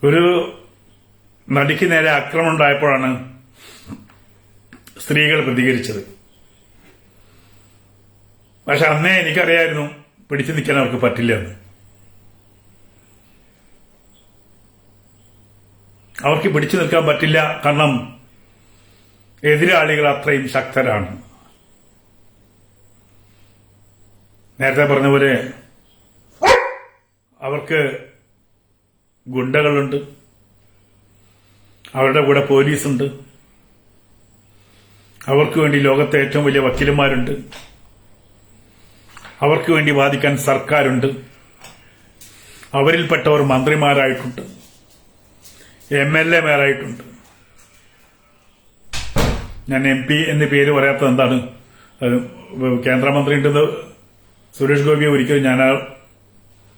ഒരു നടിക്ക് നേരെ ആക്രമണം ഉണ്ടായപ്പോഴാണ് സ്ത്രീകൾ പ്രതികരിച്ചത്. പക്ഷെ അന്നേ എനിക്കറിയായിരുന്നു പിടിച്ചു നിൽക്കാൻ അവർക്ക് പറ്റില്ലെന്ന്. അവർക്ക് പിടിച്ചു നിൽക്കാൻ പറ്റില്ല, കാരണം എതിരാളികൾ അത്രയും ശക്തരാണ്. നേരത്തെ പറഞ്ഞ പോലെ അവർക്ക് ഗുണ്ടകളുണ്ട്, അവരുടെ കൂടെ പോലീസുണ്ട്, അവർക്ക് വേണ്ടി ലോകത്തെ ഏറ്റവും വലിയ വക്കീലന്മാരുണ്ട്, അവർക്ക് വേണ്ടി വാദിക്കാൻ സർക്കാരുണ്ട്, അവരിൽപ്പെട്ടവർ മന്ത്രിമാരായിട്ടുണ്ട്, MLA-മാരായിട്ടുണ്ട്. ഞാൻ MP എന്ന് പേര് പറയാത്തത് എന്താണ്? കേന്ദ്രമന്ത്രി ഉണ്ടെന്ന് സുരേഷ് ഗോപിയെ ഒരിക്കലും ഞാൻ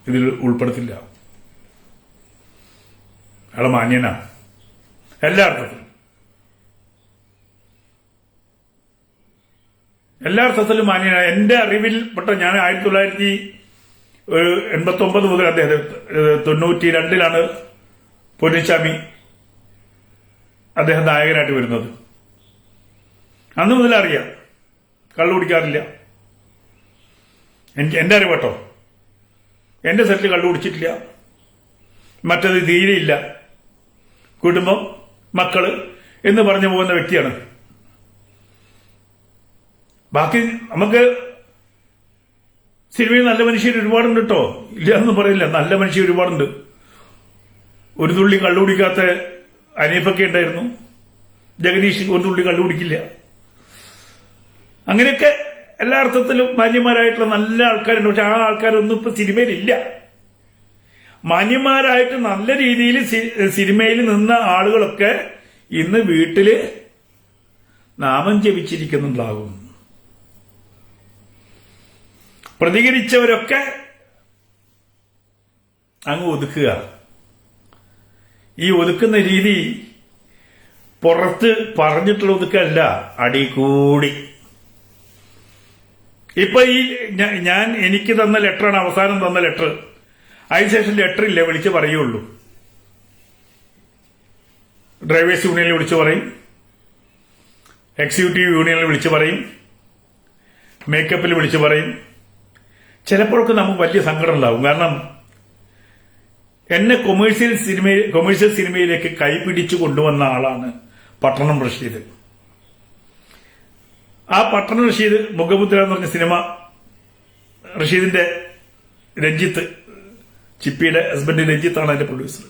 ഇതിൽ ഉൾപ്പെടുത്തില്ല. അയാൾ മാന്യനാണ് എല്ലാ അർത്ഥത്തിലും മാന്യനാണ്. എന്റെ അറിവിൽപ്പെട്ട, ഞാൻ 1989 മുതൽ അദ്ദേഹം 92 പൊന്നിച്ചാമി അദ്ദേഹം നായകനായിട്ട് വരുന്നത്. അന്ന് മുതൽ അറിയാം, കള്ളു കുടിക്കാറില്ല. എന്റെ അറിവട്ടോ, എന്റെ സെറ്റിൽ കള്ളു കുടിച്ചിട്ടില്ല, മറ്റത് തീരെയില്ല. കുടുംബം, മക്കള് എന്ന് പറഞ്ഞു പോകുന്ന വ്യക്തിയാണ്. ബാക്കി നമുക്ക് സിനിമയിൽ നല്ല മനുഷ്യർ ഒരുപാടുണ്ട് കേട്ടോ, ഇല്ല എന്ന് പറയില്ല. നല്ല മനുഷ്യർ ഒരുപാടുണ്ട്. ഒരു തുള്ളി കള്ളുകുടിക്കാത്ത അനീഫൊക്കെ ഉണ്ടായിരുന്നു. ജഗദീഷ് ഒരു തുള്ളി കള്ളുകുടിക്കില്ല. അങ്ങനെയൊക്കെ എല്ലാ അർത്ഥത്തിലും മാന്യന്മാരായിട്ടുള്ള നല്ല ആൾക്കാരുണ്ട്. പക്ഷെ ആ ആൾക്കാരൊന്നും ഇപ്പൊ സിനിമയിലില്ല. മാന്യന്മാരായിട്ട് നല്ല രീതിയിൽ സിനിമയിൽ നിന്ന ആളുകളൊക്കെ ഇന്ന് വീട്ടില് നാമം ജപിച്ചിരിക്കുന്നുണ്ടാകും. പ്രതികരിച്ചവരൊക്കെ അങ്ങ് ഒതുക്കുക. ഈ ഒതുക്കുന്ന രീതി പുറത്ത് പറഞ്ഞിട്ടുള്ള ഒതുക്കല്ല, അടികൂടി. ഇപ്പൊ ഈ ഞാൻ എനിക്ക് തന്ന ലെറ്ററാണ്, അവസാനം തന്ന ലെറ്റർ. അതിനുശേഷം ലെറ്റർ ഇല്ല, വിളിച്ച് പറയുള്ളൂ. ഡ്രൈവേഴ്സ് യൂണിയനിൽ വിളിച്ചു പറയും, എക്സിക്യൂട്ടീവ് യൂണിയനിൽ വിളിച്ചു പറയും, മേക്കപ്പിൽ വിളിച്ചു പറയും. ചിലപ്പോഴൊക്കെ നമുക്ക് വലിയ സങ്കടം ഉണ്ടാവും. കാരണം എന്നെ കൊമേഴ്സ്യൽ സിനിമയിലേക്ക് കൈപിടിച്ചു കൊണ്ടുവന്ന ആളാണ് പട്ടണം റഷീദ്. ആ പട്ടണ റഷീദ് മുഖമുദ്ര എന്ന് പറഞ്ഞ സിനിമ, റഷീദിന്റെ രഞ്ജിത്ത്, ചിപ്പിയുടെ ഹസ്ബൻഡ് രഞ്ജിത്താണ് അതിന്റെ പ്രൊഡ്യൂസർ.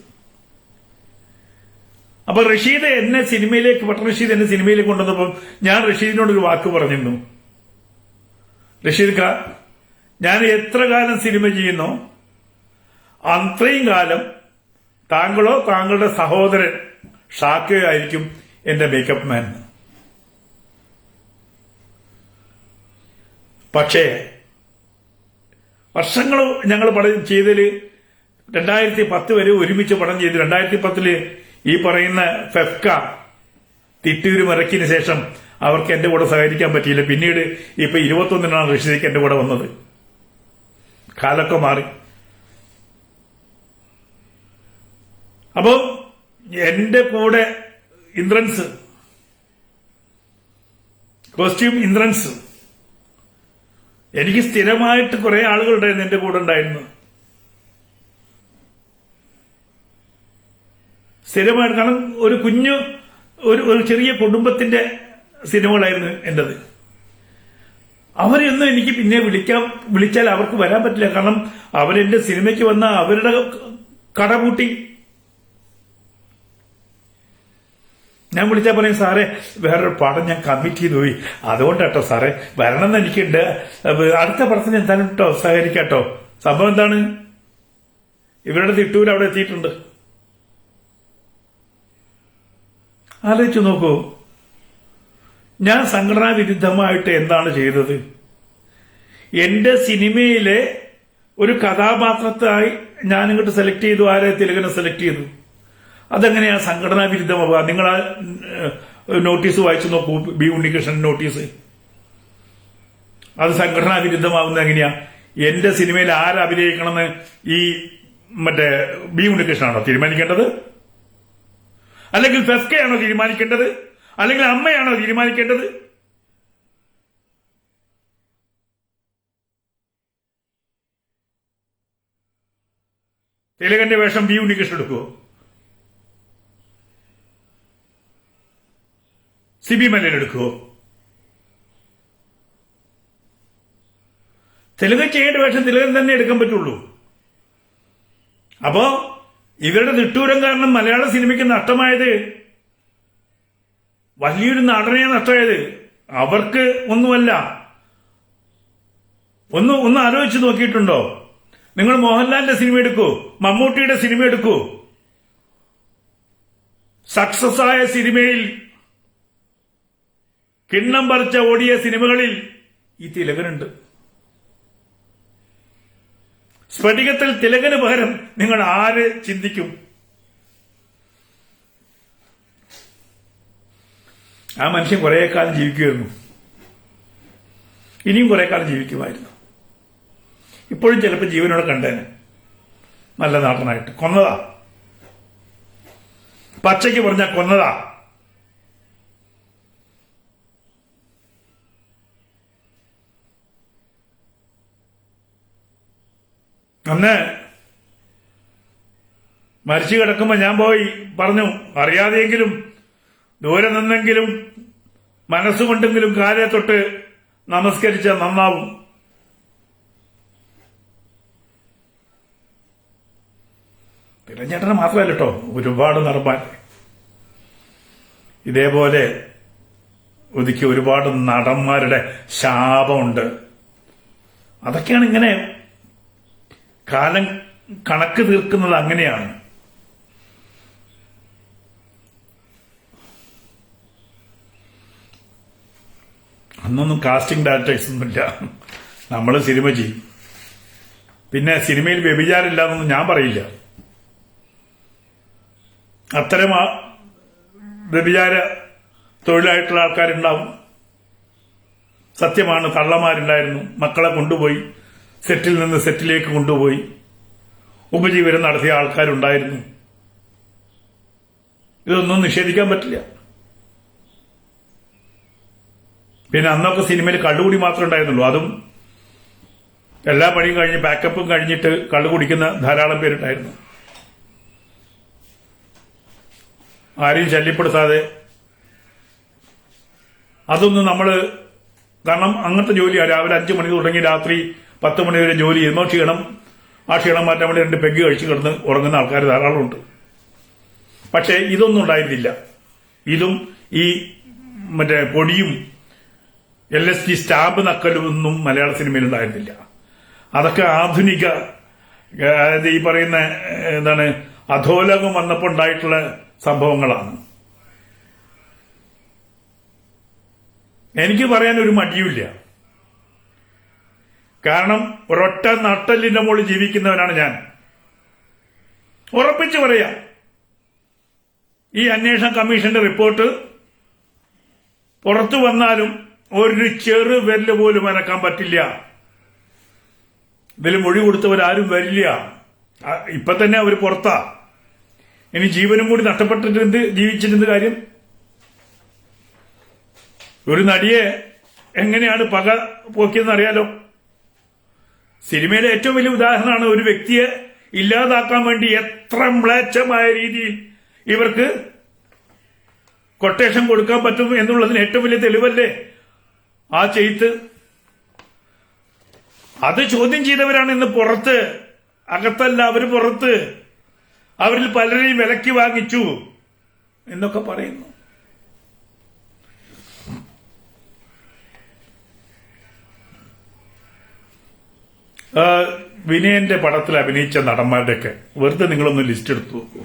അപ്പൊ റഷീദ് എന്നെ സിനിമയിലേക്ക്, പട്ടണ റഷീദ് എന്നെ സിനിമയിലേക്ക് കൊണ്ടുവന്നപ്പോൾ ഞാൻ റഷീദിനോടൊരു വാക്ക് പറഞ്ഞിരുന്നു. റഷീദ് ഖാ, ഞാൻ എത്ര കാലം സിനിമ ചെയ്യുന്നോ അത്രയും കാലം താങ്കളോ താങ്കളുടെ സഹോദരൻ ഷാക്കയോ ആയിരിക്കും എന്റെ മേക്കപ്പ് മാൻ. പക്ഷേ വർഷങ്ങൾ ഞങ്ങൾ പടം ചെയ്തതില് 2010 വരെ ഒരുമിച്ച് പടം ചെയ്തു. 2010 ഈ പറയുന്ന ഫെഫ്ക തിട്ടൂര് മറക്കിന് ശേഷം അവർക്ക് എന്റെ കൂടെ സഹകരിക്കാൻ പറ്റിയില്ല. പിന്നീട് ഇപ്പൊ 21-നാണ് റഷീദയ്ക്ക് എന്റെ കൂടെ വന്നത്. കാലൊക്കെ മാറി. അപ്പോ എന്റെ കൂടെ ഇന്ദ്രൻസ്, കോസ്റ്റ്യൂം ഇന്ദ്രൻസ്, എനിക്ക് സ്ഥിരമായിട്ട് കുറെ ആളുകളുണ്ടായിരുന്നു എന്റെ കൂടെ ഉണ്ടായിരുന്നു. സ്ഥിരമായിട്ട്, കാരണം ഒരു കുഞ്ഞു ഒരു ചെറിയ കുടുംബത്തിന്റെ സിനിമകളായിരുന്നു എന്റേത്. അവരെയൊന്നും എനിക്ക് പിന്നെ വിളിച്ചാൽ അവർക്ക് വരാൻ പറ്റില്ല. കാരണം അവരെന്റെ സിനിമയ്ക്ക് വന്ന അവരുടെ കട പൂട്ടി. ഞാൻ വിളിച്ചാൽ പറയും, സാറേ വേറൊരു പടം ഞാൻ കമ്മിറ്റ് ചെയ്തു പോയി, അതുകൊണ്ടാട്ടോ സാറേ വരണമെന്ന് എനിക്കുണ്ട്, അടുത്ത പടത്തിന് എന്തായാലും കേട്ടോ സഹകരിക്കാട്ടോ. സംഭവം എന്താണ്, ഇവരുടെ തിട്ടൂർ അവിടെ എത്തിയിട്ടുണ്ട്. ആലോചിച്ചു നോക്കൂ, ഞാൻ സംഘടനാ വിരുദ്ധമായിട്ട് എന്താണ് ചെയ്തത്? എന്റെ സിനിമയിലെ ഒരു കഥാപാത്രത്തായി ഞാൻ ഇങ്ങോട്ട് സെലക്ട് ചെയ്തു. ആരെ? തിലകനെ സെലക്ട് ചെയ്തു. അതെങ്ങനെയാ സംഘടനാ വിരുദ്ധമാവുക? നിങ്ങൾ ആ നോട്ടീസ് വായിച്ചു നോക്കൂ, ബി ഉണ്ണികൃഷ്ണൻ നോട്ടീസ്. അത് സംഘടനാ വിരുദ്ധമാവുന്നത് എങ്ങനെയാ? എന്റെ സിനിമയിൽ ആരഭിനയിക്കണമെന്ന് ഈ മറ്റേ ബി ഉണ്ണികൃഷ്ണനാണോ തീരുമാനിക്കേണ്ടത്? അല്ലെങ്കിൽ ഫെഫ്കയാണോ തീരുമാനിക്കേണ്ടത്? അല്ലെങ്കിൽ അമ്മയാണോ തീരുമാനിക്കേണ്ടത്? തിലകന്റെ വേഷം ബി ഉണ്ണികൃഷ്ണൻ എടുക്കുവോ? സിബി മലയിൽ എടുക്കുവോ? തിലകൻ ചെയ്യേണ്ട വേഷം തിലകൻ തന്നെ എടുക്കാൻ പറ്റുള്ളൂ. അപ്പോ ഇവരുടെ നിട്ടൂരം കാരണം മലയാള സിനിമയ്ക്ക് നഷ്ടമായത്, വലിയൊരു നടനെയാണ് നഷ്ടമായത്. അവർക്ക് ഒന്നുമല്ല. ഒന്ന് ആലോചിച്ച് നോക്കിയിട്ടുണ്ടോ? നിങ്ങൾ മോഹൻലാലിന്റെ സിനിമ എടുക്കൂ, മമ്മൂട്ടിയുടെ സിനിമ എടുക്കൂ. സക്സസ് ആയ സിനിമയിൽ, കിണ്ണം പറിച്ച ഓടിയ സിനിമകളിൽ ഈ തിലകനുണ്ട്. സ്ഫടികത്തിൽ തിലകന് പകരം നിങ്ങൾ ആര് ചിന്തിക്കും? ആ മനുഷ്യൻ കുറെ കാലം ജീവിക്കുമായിരുന്നു, ഇനിയും കുറെ കാലം ജീവിക്കുമായിരുന്നു. ഇപ്പോഴും ചിലപ്പോൾ ജീവനോടെ കണ്ടേനെ. നല്ല നാട്ടനായിട്ട് കൊന്നതാ, പച്ചയ്ക്ക് പറഞ്ഞാൽ കൊന്നതാ. അന്ന് മരിച്ചു കിടക്കുമ്പോ ഞാൻ പോയി പറഞ്ഞു, അറിയാതെയെങ്കിലും ദൂരെ നിന്നെങ്കിലും മനസ്സുകൊണ്ടെങ്കിലും കാലെ തൊട്ട് നമസ്കരിച്ച നന്നാവും. തിരഞ്ഞേട്ടന് മാത്രമല്ല കേട്ടോ, ഒരുപാട് നടന്മാർ ഇതേപോലെ ഒതുക്കി ഒരുപാട് നടന്മാരുടെ ശാപമുണ്ട്. അതൊക്കെയാണ് ഇങ്ങനെ കാലം കണക്ക് തീർക്കുന്നത്. അങ്ങനെയാണ്. അന്നൊന്നും കാസ്റ്റിംഗ് ഡയറക്ടേഴ്സ് ഒന്നുമില്ല. നമ്മൾ സിനിമ ചെയ്യും. പിന്നെ സിനിമയിൽ വ്യഭിചാരമില്ല എന്നൊന്നും ഞാൻ പറയില്ല. അത്തരം വ്യഭിചാര തൊഴിലായിട്ടുള്ള ആൾക്കാരുണ്ടാവും. സത്യമാണ്, തള്ളമാരുണ്ടായിരുന്നു. മക്കളെ കൊണ്ടുപോയി സെറ്റിൽ നിന്ന് സെറ്റിലേക്ക് കൊണ്ടുപോയി ഉപജീവനം നടത്തിയ ആൾക്കാരുണ്ടായിരുന്നു. ഇതൊന്നും നിഷേധിക്കാൻ പറ്റില്ല. പിന്നെ അന്നൊക്കെ സിനിമയിൽ കള്ളുകൂടി മാത്രമേ ഉണ്ടായിരുന്നുള്ളൂ. അതും എല്ലാ പണിയും കഴിഞ്ഞ് പാക്കപ്പും കഴിഞ്ഞിട്ട് കള്ളു കുടിക്കുന്ന ധാരാളം പേരുണ്ടായിരുന്നു. ആരെയും ശല്യപ്പെടുത്താതെ. അതൊന്നും നമ്മൾ കാരണം അങ്ങനത്തെ ജോലിയാണ്. രാവിലെ 5 മണിക്ക് തുടങ്ങി രാത്രി 10 മണി വരെ ജോലി ചെയ്യുമ്പോൾ ആ ക്ഷീണം മാറ്റാൻ വേണ്ടി 2 പെഗ് കഴിച്ച് കിടന്ന് ഉറങ്ങുന്ന ആൾക്കാർ ധാരാളമുണ്ട്. പക്ഷേ ഇതൊന്നും ഉണ്ടായിരുന്നില്ല. ഇതും ഈ മറ്റേ പൊടിയും LSD സ്റ്റാമ്പ് നക്കലും ഒന്നും മലയാള സിനിമയിൽ ഉണ്ടായിരുന്നില്ല. അതൊക്കെ ആധുനിക, അതായത് ഈ പറയുന്ന എന്താണ് അധോലോകം വന്നപ്പോൾ ഉണ്ടായിട്ടുള്ള സംഭവങ്ങളാണ്. എനിക്ക് പറയാൻ ഒരു മടിയുമില്ല. കാരണം ഒരൊറ്റ നട്ടലിന്റെ മുകളിൽ ജീവിക്കുന്നവനാണ് ഞാൻ. ഉറപ്പിച്ചു പറയാം, ഈ അന്വേഷണ കമ്മീഷന്റെ റിപ്പോർട്ട് പുറത്തു വന്നാലും ഒരു ചെറു വിരല് പോലും അനക്കാൻ പറ്റില്ല. ഇതിൽ മൊഴി കൊടുത്തവരാരും വരില്ല. ഇപ്പൊ തന്നെ അവർ പുറത്താ. ഇനി ജീവനും കൂടി നഷ്ടപ്പെട്ടിട്ട് ജീവിച്ചിരുന്ന കാര്യം. ഒരു നടിയെ എങ്ങനെയാണ് പക പോക്കിയെന്ന് അറിയാലോ. സിനിമയിലെ ഏറ്റവും വലിയ ഉദാഹരണമാണ് ഒരു വ്യക്തിയെ ഇല്ലാതാക്കാൻ വേണ്ടി എത്ര മ്ലേച്ഛമായ രീതിയിൽ ഇവർക്ക് കൊട്ടേഷൻ കൊടുക്കാൻ പറ്റും എന്നുള്ളതിന് ഏറ്റവും വലിയ തെളിവല്ലേ ആ ചെയ്ത്ത്. അത് ചോദ്യം ചെയ്തവരാണ് ഇന്ന് പുറത്ത്. അകത്തല്ല, അവര് പുറത്ത്. അവരിൽ പലരെയും വിലക്കി വാങ്ങിച്ചു എന്നൊക്കെ പറയുന്നു. വിനയന്റെ പടത്തിൽ അഭിനയിച്ച നടന്മാരുടെയൊക്കെ വെറുതെ നിങ്ങളൊന്ന് ലിസ്റ്റ് എടുത്തു നോക്കൂ.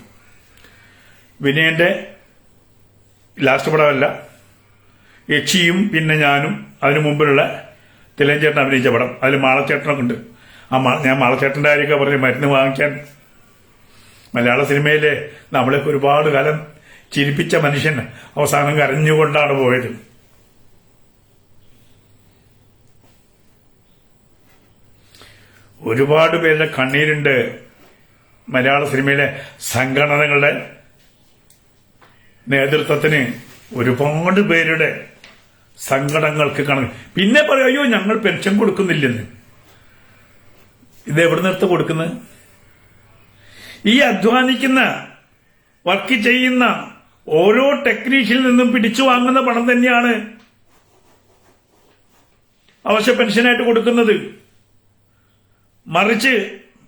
വിനയന്റെ ലാസ്റ്റ് പടമല്ല, യക്ഷിയും പിന്നെ ഞാനും അതിനു മുമ്പിലുള്ള തിലഞ്ചേട്ടൻ അഭിനയിച്ച പടം, അതിൽ മാളച്ചേട്ടനൊക്കെ ഉണ്ട്. ഞാൻ മാളച്ചേട്ടന്റെ കാര്യമൊക്കെ പറഞ്ഞ് മരുന്ന് വാങ്ങിക്കാൻ മലയാള സിനിമയിലെ നമ്മളെയൊക്കെ ഒരുപാട് കാലം ചിരിപ്പിച്ച മനുഷ്യൻ അവസാനം കരഞ്ഞുകൊണ്ടാണ് പോയത്. ഒരുപാട് പേരുടെ കണ്ണീരുണ്ട്. മലയാള സിനിമയിലെ സംഘടനകളുടെ നേതൃത്വത്തിന് ഒരുപാട് പേരുടെ സങ്കടങ്ങൾക്ക് കണക്ക്. പിന്നെ പറയും, അയ്യോ ഞങ്ങൾ പെൻഷൻ കൊടുക്കുന്നില്ലെന്ന്. ഇത് എവിടെ നിർത്ത് കൊടുക്കുന്നത്? ഈ അധ്വാനിക്കുന്ന, വർക്ക് ചെയ്യുന്ന ഓരോ ടെക്നീഷ്യനിൽ നിന്നും പിടിച്ചു വാങ്ങുന്ന പണം തന്നെയാണ് അവശ്യ പെൻഷനായിട്ട് കൊടുക്കുന്നത്. മറിച്ച്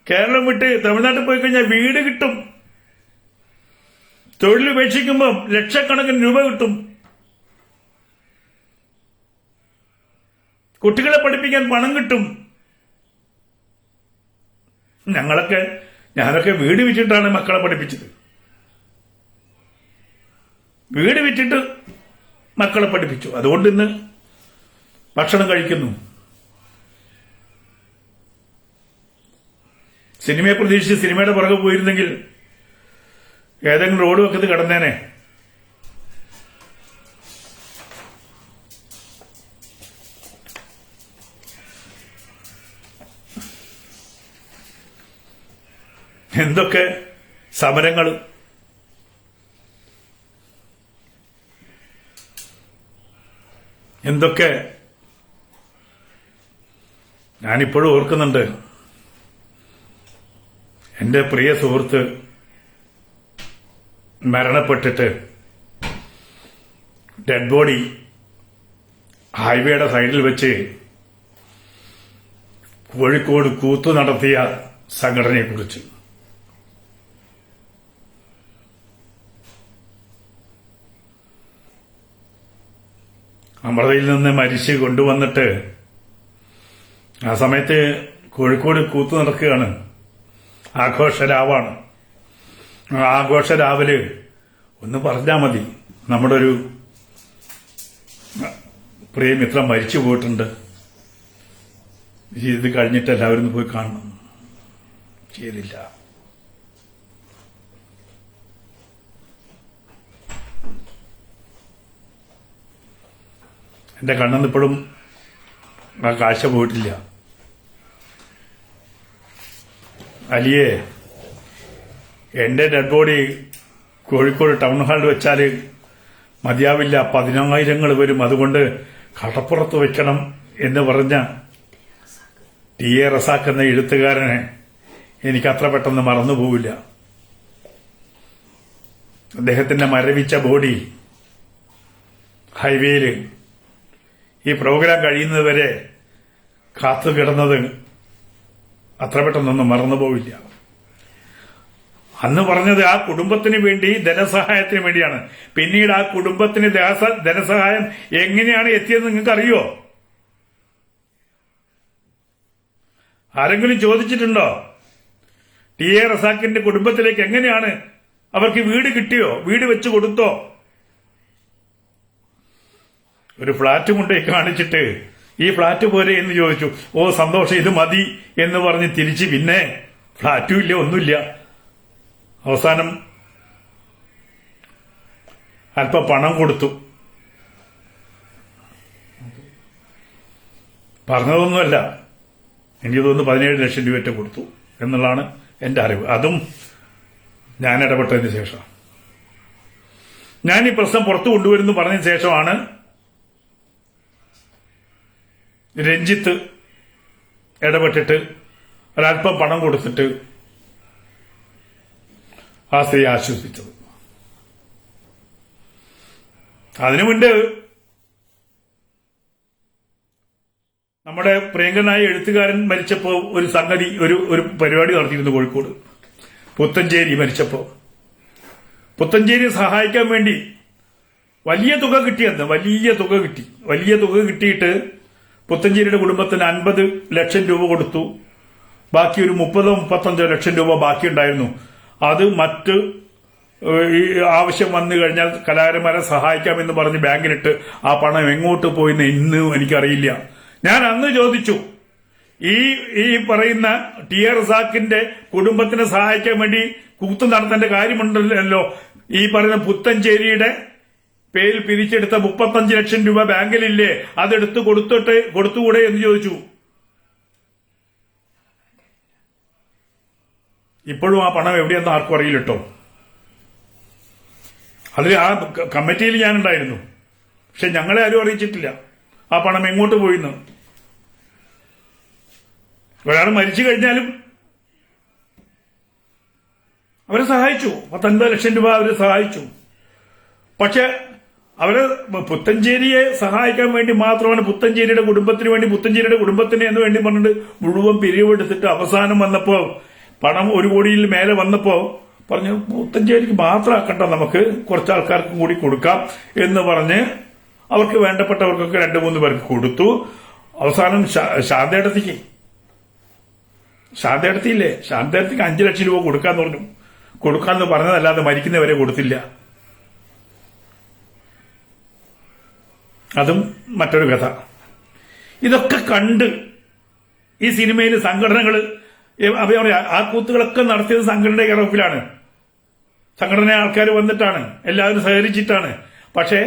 കേരളം വിട്ട് തമിഴ്നാട്ടിൽ പോയി കഴിഞ്ഞാൽ വീട് കിട്ടും, തൊഴിൽ ഉപേക്ഷിക്കുമ്പോൾ ലക്ഷക്കണക്കിന് രൂപ കിട്ടും, കുട്ടികളെ പഠിപ്പിക്കാൻ പണം കിട്ടും. ഞാനൊക്കെ വീട് വിറ്റിട്ടാണ് മക്കളെ പഠിപ്പിച്ചത്. വീട് വിറ്റിട്ട് മക്കളെ പഠിപ്പിച്ചു. അതുകൊണ്ട് ഇന്ന് ഭക്ഷണം കഴിക്കുന്നു. സിനിമയെ പ്രതീക്ഷിച്ച് സിനിമയുടെ പുറകെ പോയിരുന്നെങ്കിൽ ഏതെങ്കിലും റോഡ് വെക്കത്ത് കിടന്നേനെ. എന്തൊക്കെ സമരങ്ങൾ! എന്തൊക്കെ! ഞാനിപ്പോഴും ഓർക്കുന്നുണ്ട്, എന്റെ പ്രിയ സുഹൃത്ത് മരണപ്പെട്ടിട്ട് ഡെഡ് ബോഡി ഹൈവേയുടെ സൈഡിൽ വെച്ച് കോഴിക്കോട് കൂത്തു നടത്തിയ സംഘടനയെക്കുറിച്ച്. അമൃതയിൽ നിന്ന് മരിച്ച് കൊണ്ടുവന്നിട്ട് ആ സമയത്ത് കോഴിക്കോട് കൂത്തു നടക്കുകയാണ്. ആഘോഷരാവാണ്. ആഘോഷരാവില് ഒന്ന് പറഞ്ഞാൽ മതി, നമ്മുടെ ഒരു പ്രിയമിത്രം മരിച്ചു പോയിട്ടുണ്ട്, ഇത് കഴിഞ്ഞിട്ട് എല്ലാവരും പോയി കാണണം. ചെയ്തില്ല. എന്റെ കണ്ണെന്ന് ഇപ്പോഴും ആ കാഴ്ച പോയിട്ടില്ല. അലിയെ, എന്റെ ഡെഡ് ബോഡി കോഴിക്കോട് ടൗൺ ഹാളിൽ വെച്ചാൽ മതിയാവില്ല, 10,000 വരും, അതുകൊണ്ട് കടപ്പുറത്ത് വെക്കണം എന്ന് പറഞ്ഞ ടി.എ. റസാഖ് എന്ന എഴുത്തുകാരനെ എനിക്ക് അത്ര പെട്ടെന്ന് മറന്നുപോവില്ല. അദ്ദേഹത്തിന്റെ മരവിച്ച ബോഡി ഹൈവേയിൽ ഈ പ്രോഗ്രാം കഴിയുന്നതുവരെ കാത്തു കിടന്നത് അത്ര പെട്ടെന്നൊന്നും മറന്നുപോവില്ല. അന്ന് പറഞ്ഞത് ആ കുടുംബത്തിന് വേണ്ടി ധനസഹായത്തിന് വേണ്ടിയാണ്. പിന്നീട് ആ കുടുംബത്തിന് ധനസഹായം എങ്ങനെയാണ് എത്തിയത് നിങ്ങൾക്കറിയോ? ആരെങ്കിലും ചോദിച്ചിട്ടുണ്ടോ? ടി എ റസാഖിന്റെ കുടുംബത്തിലേക്ക് എങ്ങനെയാണ് അവർക്ക് വീട് കിട്ടിയോ? വീട് വെച്ച് കൊടുത്തോ? ഒരു ഫ്ളാറ്റ് കൊണ്ടുപോയി കാണിച്ചിട്ട് ഈ ഫ്ളാറ്റ് പോരെ എന്ന് ചോദിച്ചു. ഓ സന്തോഷം, ഇത് മതി എന്ന് പറഞ്ഞ് തിരിച്ച് പിന്നെ ഫ്ളാറ്റും ഇല്ല, ഒന്നുമില്ല. അവസാനം അല്പം പണം കൊടുത്തു. പറഞ്ഞതൊന്നുമല്ല, എനിക്ക് തോന്നുന്നു 17 ലക്ഷം രൂപ കൊടുത്തു എന്നുള്ളതാണ് എന്റെ അറിവ്. അതും ഞാൻ ഇടപെട്ടതിന് ശേഷം, ഞാൻ ഈ പ്രശ്നം പുറത്തു കൊണ്ടുവരുന്നു പറഞ്ഞതിന് ശേഷമാണ് രഞ്ജിത്ത് ഇടപെട്ടിട്ട് ഒരല്പം പണം കൊടുത്തിട്ട് ആ സ്ത്രീ ആശ്വസിപ്പിച്ചത്. അതിനു മുൻപ് നമ്മുടെ പ്രിയങ്കനായ എഴുത്തുകാരൻ മരിച്ചപ്പോ ഒരു സംഗതി, ഒരു പരിപാടി നടത്തിയിരുന്നു കോഴിക്കോട്. പുത്തഞ്ചേരി മരിച്ചപ്പോ പുത്തഞ്ചേരിയെ സഹായിക്കാൻ വേണ്ടി വലിയ തുക കിട്ടിയെന്ന്, വലിയ തുക കിട്ടിയിട്ട് പുത്തഞ്ചേരിയുടെ കുടുംബത്തിന് 50 ലക്ഷം രൂപ കൊടുത്തു. ബാക്കി ഒരു 30-35 ലക്ഷം രൂപ ബാക്കിയുണ്ടായിരുന്നു. അത് മറ്റ് ആവശ്യം വന്നു കഴിഞ്ഞാൽ കലാകാരന്മാരെ സഹായിക്കാമെന്ന് പറഞ്ഞ് ബാങ്കിലിട്ട് ആ പണം എങ്ങോട്ട് പോയിന്ന് ഇന്നും എനിക്കറിയില്ല. ഞാൻ അന്ന് ചോദിച്ചു, ഈ പറയുന്ന ടി എ റസാഖിന്റെ കുടുംബത്തിനെ സഹായിക്കാൻ വേണ്ടി കൂത്തു നടത്തേണ്ട കാര്യമുണ്ടല്ലോ. ഈ പറയുന്ന പുത്തഞ്ചേരിയുടെ പേരിൽ പിരിച്ചെടുത്ത 35 ലക്ഷം രൂപ ബാങ്കിലില്ലേ, അതെടുത്ത് കൊടുത്തുകൂടെ എന്ന് ചോദിച്ചു. ഇപ്പോഴും ആ പണം എവിടെയെന്ന് ആർക്കും അറിയില്ലട്ടോ. അതിൽ ആ കമ്മിറ്റിയിൽ ഞാനുണ്ടായിരുന്നു. പക്ഷെ ഞങ്ങളെ ആരും അറിയിച്ചിട്ടില്ല ആ പണം എങ്ങോട്ട് പോയിന്ന്. ഒരാൾ മരിച്ചു കഴിഞ്ഞാലും അവരെ സഹായിച്ചു, 50 ലക്ഷം രൂപ അവരെ സഹായിച്ചു. പക്ഷെ അവര് പുത്തഞ്ചേരിയെ സഹായിക്കാൻ വേണ്ടി മാത്രമാണ് പുത്തഞ്ചേരിയുടെ കുടുംബത്തിന് വേണ്ടി, പുത്തഞ്ചേരിയുടെ കുടുംബത്തിന് എന്ന് വേണ്ടി പറഞ്ഞിട്ട് മുഴുവൻ പിരിവെടുത്തിട്ട് അവസാനം വന്നപ്പോ പണം 1 കോടിയിൽ മേലെ വന്നപ്പോ പറഞ്ഞു പുത്തഞ്ചേരിക്ക് മാത്രമാക്കണ്ട, നമുക്ക് കുറച്ച് ആൾക്കാർക്കും കൂടി കൊടുക്കാം എന്ന് പറഞ്ഞ് അവർക്ക് വേണ്ടപ്പെട്ടവർക്കൊക്കെ 2-3 പേർക്ക് കൊടുത്തു. അവസാനം ശാന്തേടത്തിയില്ലേ, ശാന്തേടത്തിക്ക് 5 ലക്ഷം രൂപ കൊടുക്കാന്ന് പറഞ്ഞു. കൊടുക്കാന്ന് പറഞ്ഞതല്ലാതെ മരിക്കുന്നവരെ കൊടുത്തില്ല. അതും മറ്റൊരു കഥ. ഇതൊക്കെ കണ്ട് ഈ സിനിമയിൽ സംഘടനകൾ ആ കൂത്തുകളൊക്കെ നടത്തിയത് സംഘടനയുടെ കെയർഓഫിലാണ്. സംഘടന ആൾക്കാർ വന്നിട്ടാണ്, എല്ലാവരും സഹകരിച്ചിട്ടാണ്. പക്ഷേ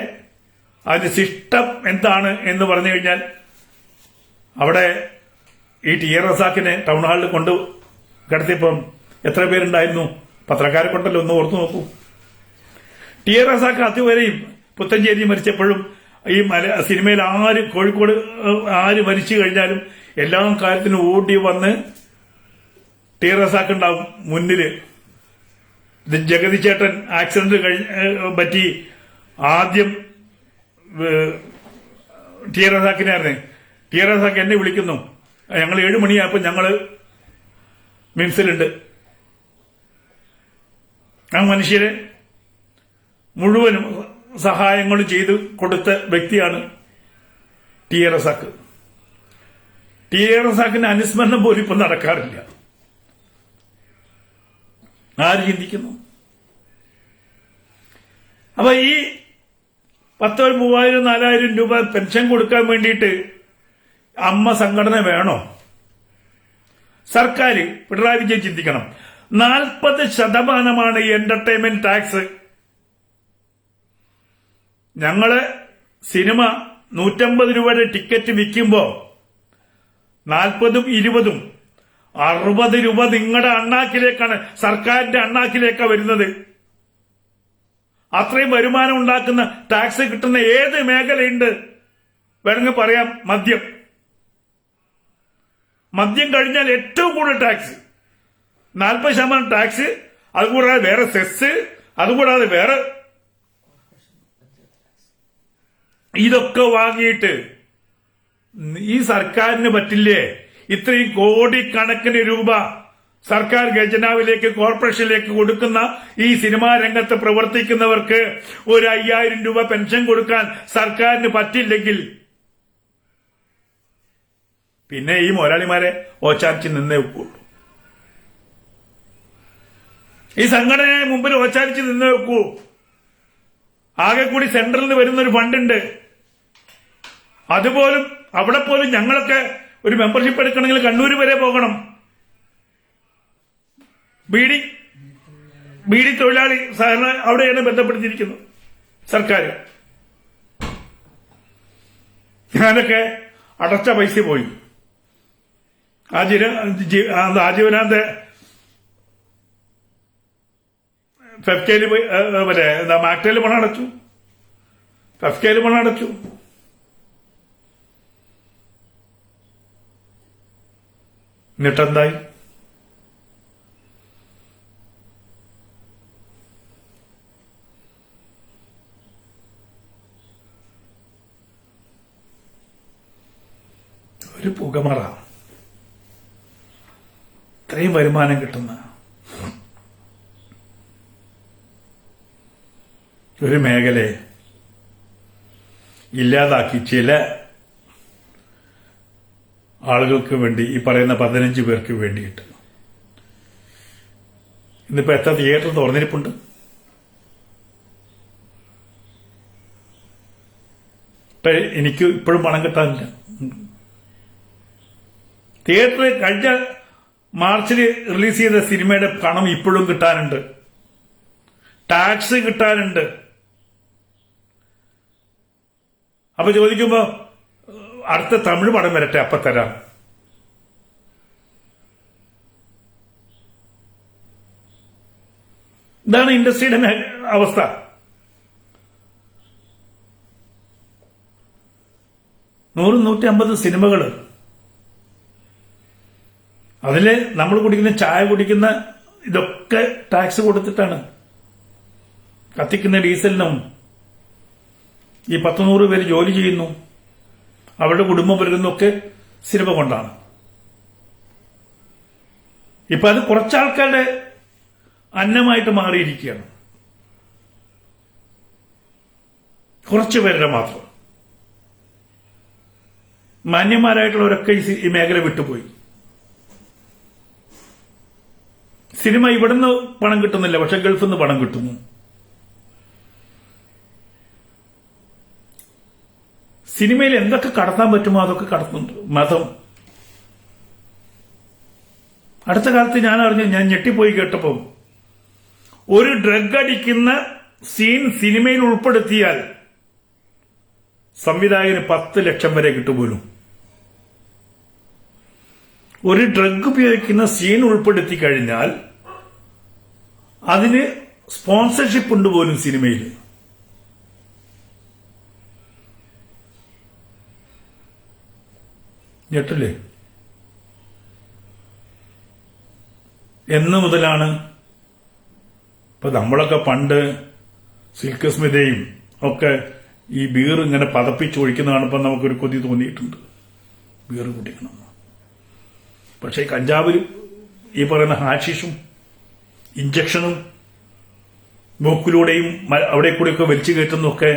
അതിന്റെ ശിഷ്ടം എന്താണ് എന്ന് പറഞ്ഞു കഴിഞ്ഞാൽ, അവിടെ ഈ ടി എ റസാഖിനെ ടൗൺ ഹാളിൽ കൊണ്ട് കിടത്തിയപ്പം എത്ര പേരുണ്ടായിരുന്നു? പത്രക്കാരെ കൊണ്ടല്ലോ, ഒന്ന് ഓർത്തു നോക്കൂ. ടി എ റസാഖ് അതുവരെയും പുത്തഞ്ചേരി മരിച്ചപ്പോഴും ഈ സിനിമയിൽ കോഴിക്കോട് ആര് മരിച്ചു കഴിഞ്ഞാലും എല്ലാ കാര്യത്തിനും ഓടി വന്ന് ടി എ റസാഖ് ഉണ്ടാവും മുന്നില്. ഇത് ജഗതി ചേട്ടൻ ആക്സിഡന്റ് പറ്റി ആദ്യം ടി എ റസാഖിനായിരുന്നു. ടി എ റസാഖ് എന്നെ വിളിക്കുന്നു, ഞങ്ങൾ 7 മണിയായപ്പോൾ ഞങ്ങള് മിംസിലുണ്ട്. ആ മനുഷ്യരെ മുഴുവനും സഹായങ്ങളും ചെയ്തു കൊടുത്ത വ്യക്തിയാണ് T A Razak. T A റസാഖിന്റെ അനുസ്മരണം പോലും ഇപ്പൊ നടക്കാറില്ല. ആര് ചിന്തിക്കുന്നു? അപ്പൊ ഈ 10,000, 3,000, 4,000 രൂപ പെൻഷൻ കൊടുക്കാൻ വേണ്ടിയിട്ട് അമ്മ സംഘടന വേണോ? സർക്കാർ, പിണറായി വിജയൻ ചിന്തിക്കണം. 40% എന്റർടൈൻമെന്റ് ടാക്സ്. ഞങ്ങള് സിനിമ 150 രൂപയുടെ ടിക്കറ്റ് വിൽക്കുമ്പോ 40ഉം 20ഉം 60 രൂപ നിങ്ങളുടെ അണ്ണാക്കിലേക്കാണ്, സർക്കാരിന്റെ അണ്ണാക്കിലേക്കാണ് വരുന്നത്. അത്രയും വരുമാനം ഉണ്ടാക്കുന്ന ടാക്സ് കിട്ടുന്ന ഏത് മേഖലയുണ്ട്? വേണമെങ്കിൽ പറയാം, മദ്യം കഴിഞ്ഞാൽ ഏറ്റവും കൂടുതൽ ടാക്സ്, 40% ടാക്സ്. അതുകൂടാതെ വേറെ സെസ്, അതുകൂടാതെ വേറെ ഇതൊക്കെ വാങ്ങിയിട്ട് ഈ സർക്കാരിന് പറ്റില്ലേ ഇത്രയും കോടിക്കണക്കിന് രൂപ സർക്കാർ ഖജനാവിലേക്ക് കോർപ്പറേഷനിലേക്ക് കൊടുക്കുന്ന ഈ സിനിമാ രംഗത്ത് പ്രവർത്തിക്കുന്നവർക്ക് ഒരു 5000 രൂപ പെൻഷൻ കൊടുക്കാൻ സർക്കാരിന് പറ്റില്ലെങ്കിൽ പിന്നെ ഈ മുതലാളിമാരെ ഓച്ചാരിച്ച് നിന്നേ വെക്കുള്ളൂ. ഈ സംഘടനയെ മുമ്പിൽ ഓച്ചാരിച്ച് നിന്നേ വെക്കൂ. ആകെ കൂടി സെൻട്രലിൽ നിന്ന് വരുന്നൊരു ഫണ്ടുണ്ട്. അതുപോലും അവിടെ പോലും ഞങ്ങളൊക്കെ ഒരു മെമ്പർഷിപ്പ് എടുക്കണമെങ്കിൽ കണ്ണൂർ വരെ പോകണം. ബീഡി തൊഴിലാളി സഹകരണ അവിടെയാണ് ബന്ധപ്പെടുത്തിയിരിക്കുന്നത് സർക്കാർ. ഞാനൊക്കെ അടച്ച പൈസ പോയി. ആജീവനാന്ത ഫെഫ്കയില് പോയി മാക്ടയില് പണം അടച്ചു, ഫെഫ്കയില് പണം അടച്ചു. എന്നിട്ടെന്തായി? ഒരു പുകമറ. ഇത്രയും വരുമാനം കിട്ടുന്ന ഒരു മേഖലയെ ഇല്ലാതാക്കി ചില ആളുകൾക്ക് വേണ്ടി, ഈ പറയുന്ന 15 പേർക്ക് വേണ്ടിയിട്ട്. ഇന്നിപ്പോ എത്ര തിയേറ്റർ തുറന്നിരിപ്പുണ്ട്? എനിക്ക് ഇപ്പോഴും പണം കിട്ടാനില്ല. തിയേറ്ററിൽ കഴിഞ്ഞ മാർച്ചിൽ റിലീസ് ചെയ്ത സിനിമയുടെ പണം ഇപ്പോഴും കിട്ടാനുണ്ട്, ടാക്സ് കിട്ടാനുണ്ട്. അപ്പൊ ചോദിക്കുമ്പോ അടുത്ത തമിഴ് പടം വരട്ടെ അപ്പൊ തരാം. ഇതാണ് ഇൻഡസ്ട്രിയുടെ അവസ്ഥ. നൂറ് 150 സിനിമകള്, അതില് നമ്മൾ കുടിക്കുന്ന ചായ കുടിക്കുന്ന ഇതൊക്കെ ടാക്സ് കൊടുത്തിട്ടാണ്. കത്തിക്കുന്ന ഡീസലിനും ഈ 100 പേര് ജോലി ചെയ്യുന്നു, അവരുടെ കുടുംബം വരുന്നൊക്കെ സിനിമ കൊണ്ടാണ്. ഇപ്പൊ അത് കുറച്ചാൾക്കാരുടെ അന്നമായിട്ട് മാറിയിരിക്കുകയാണ്, കുറച്ചു പേരുടെ മാത്രം. മാന്യന്മാരായിട്ടുള്ളവരൊക്കെ ഈ മേഖല വിട്ടുപോയി. സിനിമ ഇവിടുന്ന് പണം കിട്ടുന്നില്ല, പക്ഷെ ഗൾഫിൽ നിന്ന് പണം കിട്ടുന്നു. സിനിമയിൽ എന്തൊക്കെ കടത്താൻ പറ്റുമോ അതൊക്കെ കടത്തുന്നുണ്ട്. മതം. അടുത്ത കാലത്ത് ഞാൻ ഞെട്ടിപ്പോയി കേട്ടപ്പോൾ ഒരു ഡ്രഗ് അടിക്കുന്ന സീൻ സിനിമയിൽ ഉൾപ്പെടുത്തിയാൽ സംവിധായകന് 10 ലക്ഷം വരെ കിട്ടുപോലും. ഒരു ഡ്രഗ് ഉപയോഗിക്കുന്ന സീൻ ഉൾപ്പെടുത്തി കഴിഞ്ഞാൽ അതിന് സ്പോൺസർഷിപ്പ് ഉണ്ട് പോലും സിനിമയിൽ. ഞെട്ടില്ലേ? എന്ന് മുതലാണ് ഇപ്പൊ നമ്മളൊക്കെ പണ്ട് സിൽക്ക് സ്മിതയും ഒക്കെ ഈ ബീർ ഇങ്ങനെ പതപ്പിച്ചൊഴിക്കുന്ന കാണുമ്പോൾ നമുക്കൊരു കൊതി തോന്നിയിട്ടുണ്ട്, ബീർ കുടിക്കണം. പക്ഷെ കഞ്ചാവിൽ ഈ പറയുന്ന ഹാഷിഷും ഇഞ്ചക്ഷനും മൂക്കിലൂടെയും അവിടെ കൂടെയൊക്കെ വലിച്ചു കയറ്റുന്നൊക്കെ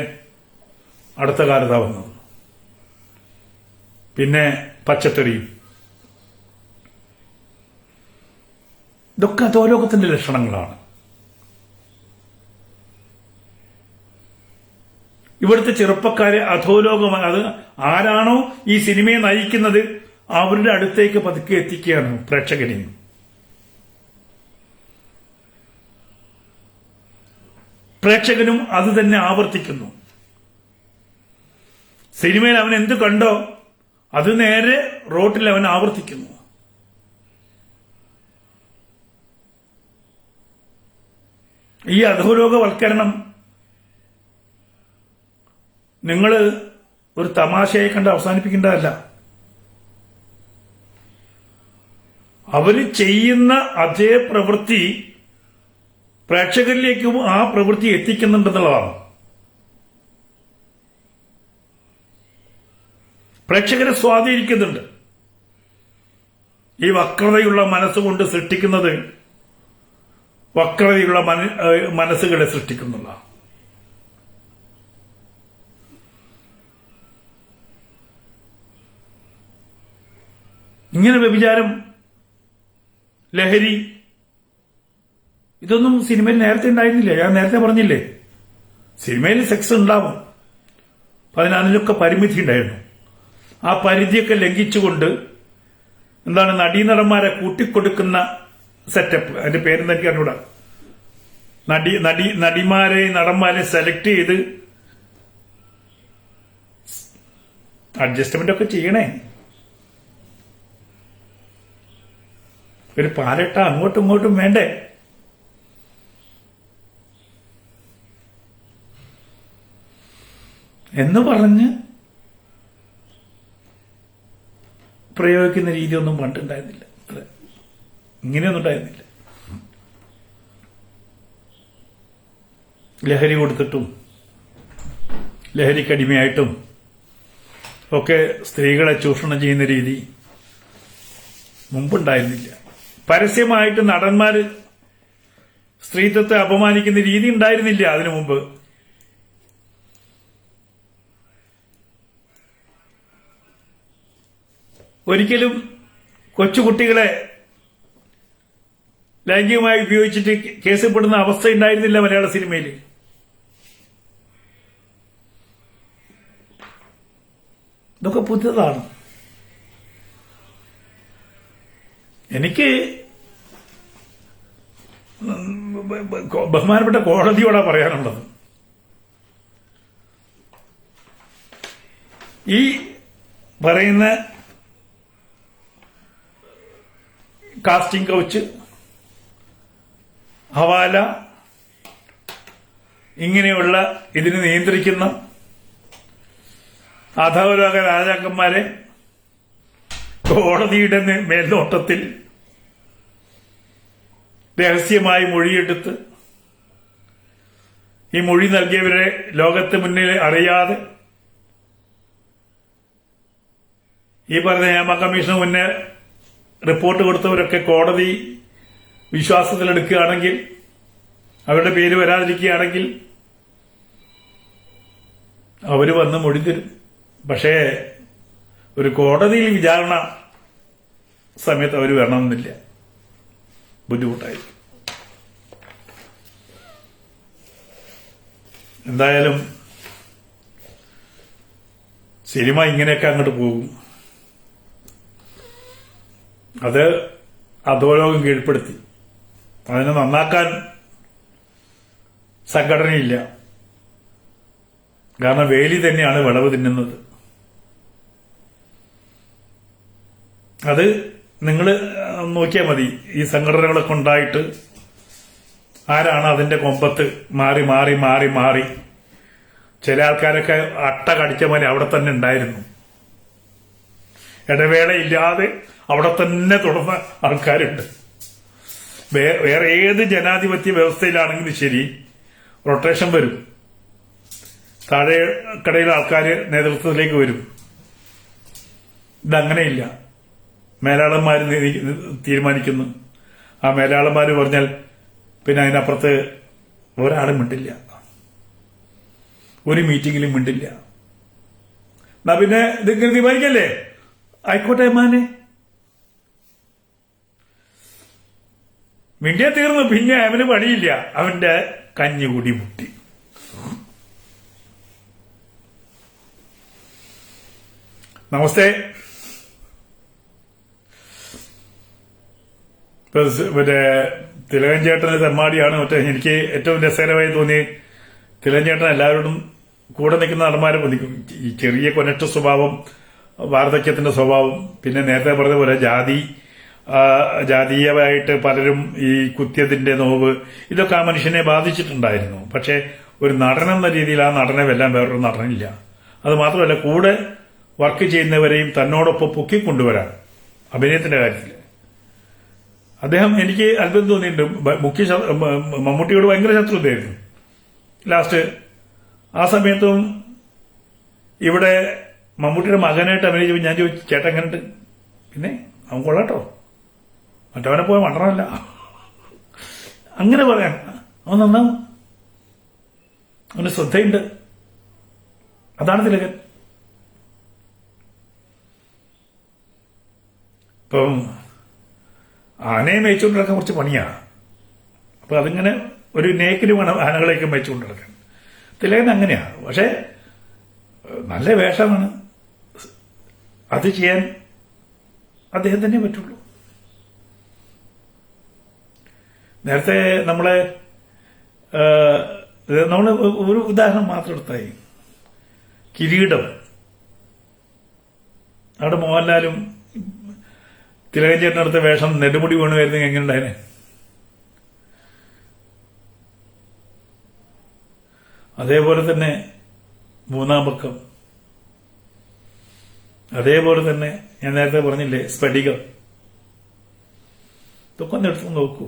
അടുത്ത കാലത്താണ് വന്നത്. പിന്നെ പച്ചക്കറിയും, ഇതൊക്കെ അധോലോകത്തിന്റെ ലക്ഷണങ്ങളാണ്. ഇവിടുത്തെ ചെറുപ്പക്കാരെ അധോലോകമാണ്. അത് ആരാണോ ഈ സിനിമയെ നയിക്കുന്നത് അവരുടെ അടുത്തേക്ക് പതുക്കെ എത്തിക്കുകയാണ് പ്രേക്ഷകനെയും. പ്രേക്ഷകനും അത് തന്നെ ആവർത്തിക്കുന്നു. സിനിമയിൽ അവൻ എന്ത് കണ്ടോ അത് നേരെ റോട്ടിൽ അവൻ ആവർത്തിക്കുന്നു. ഈ അധോലോകവൽക്കരണം നിങ്ങൾ ഒരു തമാശയായി കണ്ട് അവസാനിപ്പിക്കേണ്ടതല്ല. അവര് ചെയ്യുന്ന അതേ പ്രവൃത്തി പ്രേക്ഷകരിലേക്കും ആ പ്രവൃത്തി എത്തിക്കുന്നുണ്ടെന്നുള്ളതാണ്. പ്രേക്ഷകരെ സ്വാധീനിക്കുന്നുണ്ട്. ഈ വക്രതയുള്ള മനസ്സുകൊണ്ട് സൃഷ്ടിക്കുന്നത് വക്രതയുള്ള മനസ്സുകളെ സൃഷ്ടിക്കുന്നുള്ള. ഇങ്ങനെ വ്യഭിചാരം, ലഹരി, ഇതൊന്നും സിനിമയിൽ നേരത്തെ ഉണ്ടായിരുന്നില്ല. ഞാൻ നേരത്തെ പറഞ്ഞില്ലേ, സിനിമയിൽ സെക്സ് ഉണ്ടാവും, അതിനൊക്കെ പരിമിതി ഉണ്ടായിരുന്നു. ആ പരിധിയൊക്കെ ലംഘിച്ചുകൊണ്ട് എന്താണ് നടീനടന്മാരെ കൂട്ടിക്കൊടുക്കുന്ന സെറ്റപ്പ്, അതിന്റെ പേരെന്ന് എനിക്ക് അറിഞ്ഞൂടാ, നടിമാരെ നടന്മാരെ സെലക്ട് ചെയ്ത് അഡ്ജസ്റ്റ്മെന്റ് ഒക്കെ ചെയ്യണേ. ഒരു പാലട്ട അങ്ങോട്ടും ഇങ്ങോട്ടും വേണ്ടേ? എന്ന് പറഞ്ഞ് പ്രയോഗിക്കുന്ന രീതിയൊന്നും പണ്ടുണ്ടായിരുന്നില്ല. ഇങ്ങനെയൊന്നും ഉണ്ടായിരുന്നില്ല. ലഹരി കൊടുത്തിട്ടും ലഹരിക്കടിമയായിട്ടും ഒക്കെ സ്ത്രീകളെ ചൂഷണം ചെയ്യുന്ന രീതി മുമ്പുണ്ടായിരുന്നില്ല. പരസ്യമായിട്ട് നടന്മാര് സ്ത്രീത്വത്തെ അപമാനിക്കുന്ന രീതി ഉണ്ടായിരുന്നില്ല അതിനു മുമ്പ്. ഒരിക്കലും കൊച്ചുകുട്ടികളെ ലൈംഗികമായി ഉപയോഗിച്ചിട്ട് കേസപ്പെടുന്ന അവസ്ഥ ഉണ്ടായിരുന്നില്ല മലയാള സിനിമയിൽ. ഇതൊക്കെ പുതിയതാണ്. എനിക്ക് ബഹുമാനപ്പെട്ട കോടതിയോടാ പറയാനുള്ളത്, ഈ പറയുന്ന കാസ്റ്റിംഗ് കൗച്ച്, ഹവാല, ഇങ്ങനെയുള്ള ഇതിനെ നിയന്ത്രിക്കുന്ന അധോലോക രാജാക്കന്മാരെ കോടതിയുടെ മേൽനോട്ടത്തിൽ രഹസ്യമായി മൊഴിയെടുത്ത് ഈ മൊഴി നൽകിയവരെ ലോകത്ത് മുന്നിൽ അറിയാതെ ഈ പറഞ്ഞ നിയമ കമ്മീഷന് മുന്നേ റിപ്പോർട്ട് കൊടുത്തവരൊക്കെ കോടതി വിശ്വാസത്തിലെടുക്കുകയാണെങ്കിൽ, അവരുടെ പേര് വരാതിരിക്കുകയാണെങ്കിൽ അവര് വന്ന് മൊഴി തരും. പക്ഷേ ഒരു കോടതിയിൽ വിചാരണ സമയത്ത് അവർ വരണമെന്നില്ല, ബുദ്ധിമുട്ടായിരിക്കും. എന്തായാലും സിനിമ ഇങ്ങനെയൊക്കെ അങ്ങോട്ട് പോകും. അത് അധോലോകം കീഴ്പ്പെടുത്തി. അതിനെ നന്നാക്കാൻ സംഘടനയില്ല. കാരണം വേലി തന്നെയാണ് വിളവ് തിന്നുന്നത്. അത് നിങ്ങൾ നോക്കിയാൽ മതി. ഈ സംഘടനകളൊക്കെ ഉണ്ടായിട്ട് ആരാണ് അതിന്റെ കൊമ്പത്ത് മാറി മാറി മാറി മാറി ചില ആൾക്കാരൊക്കെ അട്ട കടിച്ച പോലെ അവിടെ തന്നെ ഉണ്ടായിരുന്നു. ഇടവേളയില്ലാതെ അവിടെ തന്നെ തുടർന്ന ആൾക്കാരുണ്ട്. വേറെ ഏത് ജനാധിപത്യ വ്യവസ്ഥയിലാണെങ്കിലും ശരി, റൊട്ടേഷൻ വരും. താഴെ കടയിലെ ആൾക്കാർ നേതൃത്വത്തിലേക്ക് വരും. ഇതങ്ങനെയില്ല. മേലാളന്മാർ തീരുമാനിക്കുന്നു. ആ മേലാളന്മാർ പറഞ്ഞാൽ പിന്നെ അതിനപ്പുറത്ത് ഒരാളും മിണ്ടില്ല, ഒരു മീറ്റിംഗിലും മിണ്ടില്ല. എന്നാ പിന്നെ ഇതിങ്ങനെ തീരുമാനിക്കല്ലേ, ആയിക്കോട്ടെ മാനെ. മിണ്ടിയ തീർന്നു. പിന്നെ അവന് പണിയില്ല, അവന്റെ കഞ്ഞുകൂടി മുട്ടി. നമസ്തേ. മറ്റേ തിലകൻ ചേട്ടന് തെമ്മാടിയാണ്. മറ്റേ എനിക്ക് ഏറ്റവും രസകരമായി തോന്നി, തിലകൻ ചേട്ടൻ എല്ലാവരോടും കൂടെ നിൽക്കുന്ന നടന്മാരെ ഈ ചെറിയ കൊനറ്റ സ്വഭാവം, വാർദ്ധക്യത്തിന്റെ സ്വഭാവം, പിന്നെ നേരത്തെ പറഞ്ഞ പോലെ ജാതീയമായിട്ട് പലരും ഈ കുത്തിയതിന്റെ നോവ്, ഇതൊക്കെ ആ മനുഷ്യനെ ബാധിച്ചിട്ടുണ്ടായിരുന്നു. പക്ഷെ ഒരു നടനെന്ന രീതിയിൽ ആ നടനെ വെല്ലാൻ വേറൊരു നടനില്ല. അത് മാത്രമല്ല, കൂടെ വർക്ക് ചെയ്യുന്നവരെയും തന്നോടൊപ്പം പൊക്കിക്കൊണ്ടുവരാൻ അഭിനയത്തിന്റെ കാര്യത്തിൽ അദ്ദേഹം, എനിക്ക് അത്ഭുതം തോന്നിയിട്ടുണ്ട്. മമ്മൂട്ടിയോട് ഭയങ്കര ശത്രുതയായിരുന്നു ലാസ്റ്റ്. ആ സമയത്തും ഇവിടെ മമ്മൂട്ടിയുടെ മകനായിട്ട് അഭിനയിച്ചപ്പോൾ ഞാൻ ചോദിച്ചു, ചേട്ടൻ എങ്ങനെയുണ്ട്? പിന്നെ അവൻ കൊള്ളാട്ടോ, മറ്റവനെ പോയ മണ്ടനല്ല, അങ്ങനെ പറയാൻ. അവൻ നന്നാവും, അവന് ശ്രദ്ധയുണ്ട്. അതാണ് തിലകൻ. ഇപ്പം ആനയെ മേയിച്ചുകൊണ്ട് നടക്കാൻ കുറച്ച് പണിയാണ്. അപ്പൊ അതിങ്ങനെ ഒരു നേക്കിന് വേണം ആനകളെയൊക്കെ മേയിച്ചുകൊണ്ട് നടക്കാൻ. തിലകൻ അങ്ങനെയാണ്. പക്ഷെ നല്ല വേഷമാണ്, അത് ചെയ്യാൻ അദ്ദേഹം തന്നെ പറ്റുള്ളൂ. നേരത്തെ നമ്മൾ ഒരു ഉദാഹരണം മാത്രം എടുത്തായി, കിരീടം. അവിടെ മോഹൻലാലും തിലകൻ ചേട്ടനടുത്ത വേഷം നെടുമുടി വീണുമായിരുന്നെങ്കിൽ എങ്ങനെ ഉണ്ടായനെ? അതേപോലെ തന്നെ മൂന്നാം പക്കം, അതേപോലെ തന്നെ ഞാൻ നേരത്തെ പറഞ്ഞില്ലേ സ്ഫടികം. ഇതൊക്കെ ഒന്ന് എടുത്ത് നോക്കൂ.